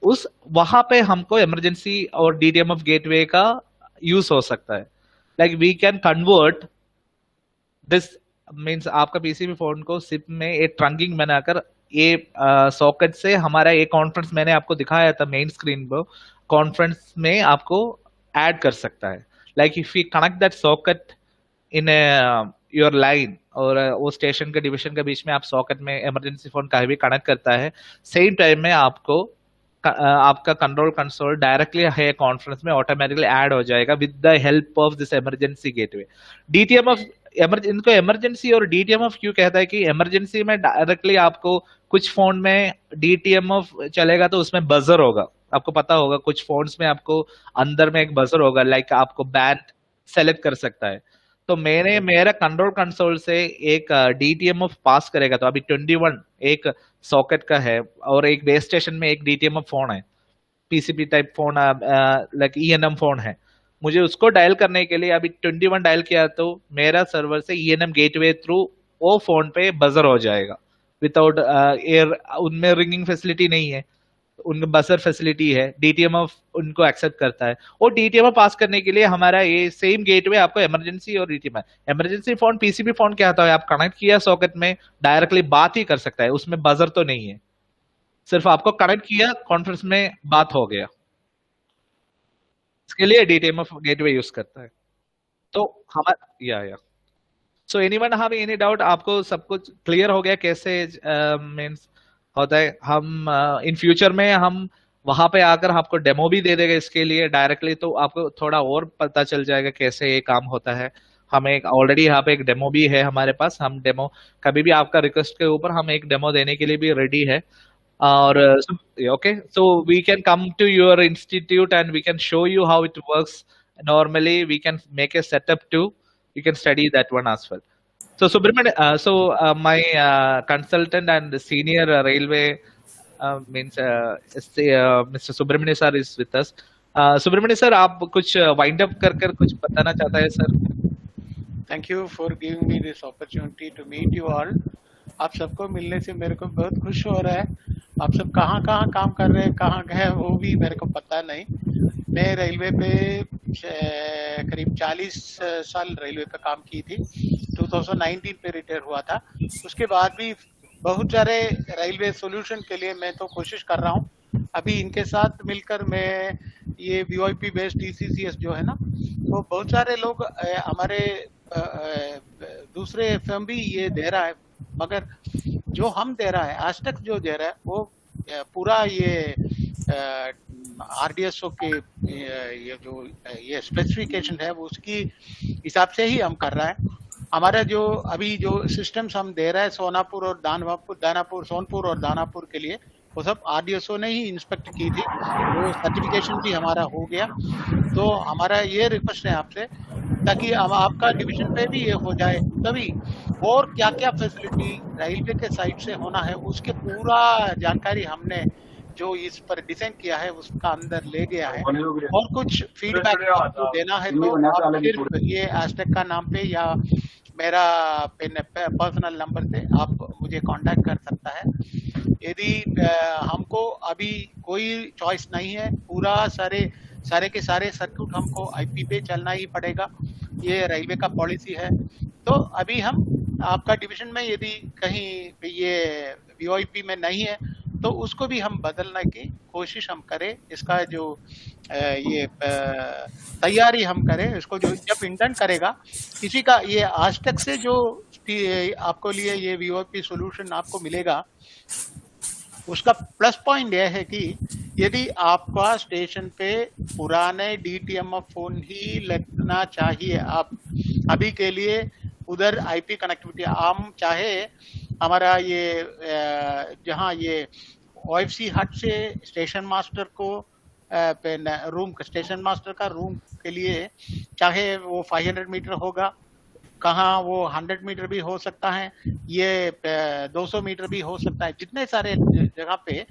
[SPEAKER 1] उस वहां पे हमको इमरजेंसी और डीटीएमएफ गेटवे का यूज हो सकता है। Like we can convert this means आपका पीसीबी फोन को सिप में एक ट्रंकिंग बनाकर ये सॉकेट से हमारा ये कॉन्फ्रेंस मैंने आपको दिखाया था मेन स्क्रीन पर, कॉन्फ्रेंस में आपको ऐड कर सकता है। Like if you connect that socket in your line और वो स्टेशन के डिवीजन के बीच में आप सॉकेट में इमरजेंसी फोन का भी कनेक्ट करता है, सेम टाइम में आपको आपका कंट्रोल कंसोल डायरेक्टली है कॉन्फ्रेंस में ऑटोमेटिकली ऐड हो जाएगा with the help of this emergency gateway. DTMF इनको इमरजेंसी और डीटीएमएफ क्यों कहता है कि इमरजेंसी में डायरेक्टली आपको कुछ फोन में डीटीएमएफ चलेगा तो उसमें बजर होगा, आपको पता होगा कुछ फोन्स में आपको अंदर में एक बजर होगा, लाइक आपको बैंड सेलेक्ट कर सकता है। तो मेरा कंट्रोल कंसोल से एक डीटीएमएफ पास करेगा। तो अभी 21 एक सॉकेट का है और एक बेस स्टेशन में एक डीटीएमएफ फोन है, PCB type phone, like ENM phone है। मुझे उसको डायल करने के लिए अभी 21 डायल किया तो मेरा सर्वर से ईएनएम गेटवे थ्रू वो फोन पे बजर हो जाएगा विदाउट एयर, उनमें रिंगिंग फैसिलिटी नहीं है, उनमें बजर फैसिलिटी है, डीटीएमएफ उनको एक्सेप्ट करता है। और डीटीएमएफ पास करने के लिए हमारा ये सेम गेटवे आपको इमरजेंसी और डीटीएमएफ, इमरजेंसी फोन पीसीबी फोन क्या होता है, आप कनेक्ट किया सॉकेट में डायरेक्टली बात ही कर सकता है, उसमें बजर तो नहीं है, सिर्फ आपको कनेक्ट किया कॉन्फ्रेंस में बात हो गया। इसके लिए डीटीएमएफ गेटवे यूज करता है। तो हमारा या so anyone have any doubt, आपको सब कुछ क्लियर हो गया कैसे मींस होता है। हम इन फ्यूचर में हम वहां पे आकर आपको डेमो भी दे देगा इसके लिए डायरेक्टली, तो आपको थोड़ा और पता चल जाएगा कैसे ये काम होता है। हमें ऑलरेडी यहाँ पे एक डेमो भी है हमारे पास, हम डेमो कभी भी आपका रिक्वेस्ट के ऊपर हम एक डेमो देने के लिए भी रेडी है। और okay, so we can come to your institute and we can show you how it works normally, we can make a setup too, you can study that one as well. So Subramanian, my consultant and senior railway means Mr. Subramanian sir is with us. Subramanian sir, आप कुछ wind up कर कुछ बताना चाहता है sir?
[SPEAKER 6] Thank you for giving me this opportunity to meet you all. आप सबको मिलने से मेरे को बहुत खुश हो रहा है। आप सब कहाँ काम कर रहे हैं, कहाँ गए वो भी मेरे को पता नहीं। मैं रेलवे पे करीब 40 साल रेलवे पे काम की थी, 2019 पे रिटायर हुआ था। उसके बाद भी बहुत सारे रेलवे सॉल्यूशन के लिए मैं तो कोशिश कर रहा हूँ। अभी इनके साथ मिलकर मैं ये वीओआईपी बेस्ड टीसीसीएस जो है ना, तो बहुत सारे लोग हमारे दूसरे फर्म भी ये दे रहा है, मगर जो हम दे रहा है आज तक जो दे रहा है वो पूरा ये आरडीएसओ के ये जो ये स्पेसिफिकेशन है वो उसकी हिसाब से ही हम कर रहा है। हमारा जो अभी जो सिस्टम्स हम दे रहा है सोनापुर और दानापुर सोनपुर और दानापुर के लिए, वो सब आरडीएसओ ने ही इंस्पेक्ट की थी, वो सर्टिफिकेशन भी हमारा हो गया। तो हमारा ये रिक्वेस्ट है आपसे, ताकि हम आपका डिवीजन पे भी ये हो जाए, तभी और क्या क्या फैसिलिटी रेलवे के साइड से होना है उसके पूरा जानकारी हमने जो इस पर डिजाइन किया है उसका अंदर ले गया है। और कुछ फीडबैक आपको देना है तो आप सिर्फ ये एस्टेक का नाम पे या मेरा पर्सनल नंबर से आप मुझे कांटेक्ट कर सकता है। यदि हमको अभी कोई चॉइस नहीं है, पूरा सारे के सारे सर्किट हमको आईपी पे चलना ही पड़ेगा, ये रेलवे का पॉलिसी है। तो अभी हम आपका डिवीजन में यदि कहीं ये वीओआईपी में नहीं है तो उसको भी हम बदलने की कोशिश हम करें, इसका जो ये तैयारी हम करें, इसको जो जब इंटर्न करेगा किसी का ये आज तक से जो आपको लिए ये वीओआईपी सॉल्यूशन आपको मिलेगा, उसका प्लस पॉइंट यह है कि यदि आपका स्टेशन पे पुराने डीटीएमएफ फोन ही लगना चाहिए, आप अभी के लिए उधर आईपी कनेक्टिविटी हम चाहे हमारा ये जहाँ ये ओएफसी हट से स्टेशन मास्टर को रूम स्टेशन मास्टर का रूम के लिए, चाहे वो 500 मीटर होगा, कहाँ वो 100 मीटर भी हो सकता है, ये 200 मीटर भी हो सकता है, जितने सारे जगह पे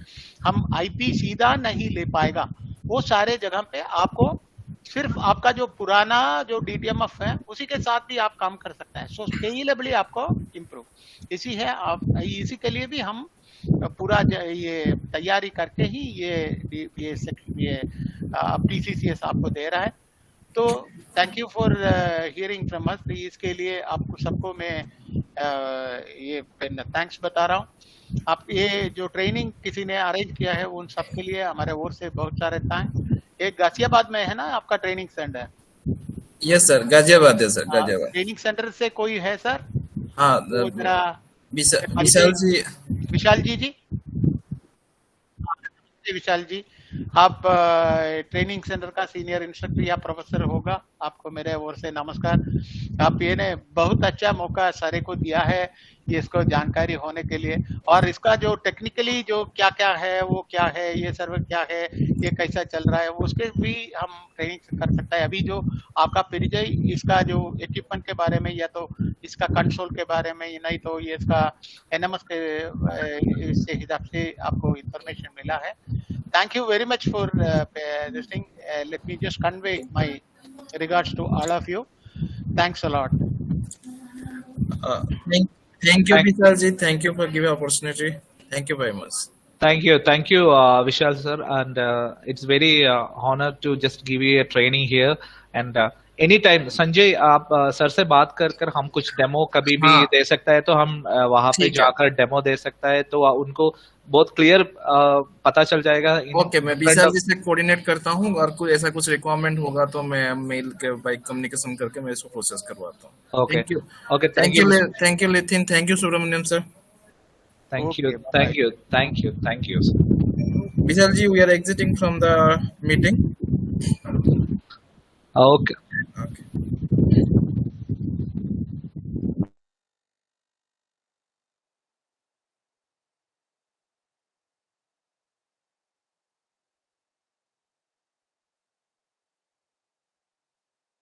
[SPEAKER 6] हम आईपी सीधा नहीं ले पाएगा, वो सारे जगह पे आपको सिर्फ आपका जो पुराना जो डीटीएमएफ है उसी के साथ भी आप काम कर सकते हैं। सो स्केलेबली आपको इम्प्रूव इसी के लिए भी हम पूरा ये तैयारी करके ही ये PCCS आपको दे रहा है। तो thank you for hearing from us. इसके लिए आपको सबको मैं ये थैंक्स बता रहा हूँ। आप ये जो ट्रेनिंग किसी ने अरेंज किया है उन सब के लिए हमारे ओर से बहुत सारे थैंक्स। एक गाजियाबाद में है ना आपका training centre?
[SPEAKER 10] Yes sir, Ghaziabad है सर, गाजियाबाद।
[SPEAKER 6] ट्रेनिंग सेंटर से कोई है सर?
[SPEAKER 10] हाँ, विशाल जी विशाल जी, आप ट्रेनिंग सेंटर का सीनियर इंस्ट्रक्टर या प्रोफेसर होगा, आपको मेरे ओर से नमस्कार। आप ये ने बहुत अच्छा मौका सारे को दिया है ये इसको जानकारी होने के लिए, और इसका जो टेक्निकली जो क्या क्या है वो क्या है, ये सर्वर क्या है, ये कैसा चल रहा है, वो उसके भी हम ट्रेनिंग कर सकते हैं। अभी जो आपका परिचय इसका जो इक्विपमेंट के बारे में या तो इसका कंट्रोल के बारे में, नहीं तो ये इसका NMS के हिसाब से आपको इंफॉर्मेशन मिला है। Thank you very much for this thing. Let me just convey my regards to all of you. Thanks a lot. Thank you, Vishal ji. Thank you for giving opportunity. Thank you very much.
[SPEAKER 1] Thank you, Vishal sir, and it's very honor to just give you a training here. And anytime, Sanjay, आप sir से बात कर हम कुछ demo कभी भी दे सकता है तो हम वहाँ पे जाकर डेमो दे सकता है, तो उनको बहुत क्लियर पता चल जाएगा।
[SPEAKER 10] ओके, मैं विशाल जी से कोऑर्डिनेट करता हूँ, और कोई ऐसा कुछ रिक्वायरमेंट होगा तो मैं मेल के बाय कम्युनिकेशन करके मैं इसको प्रोसेस करवाता हूँ। Okay, thank you Lithin, thank you Subramanyam sir,
[SPEAKER 1] thank you
[SPEAKER 10] Vishal ji. We are exiting from the meeting.
[SPEAKER 1] Okay.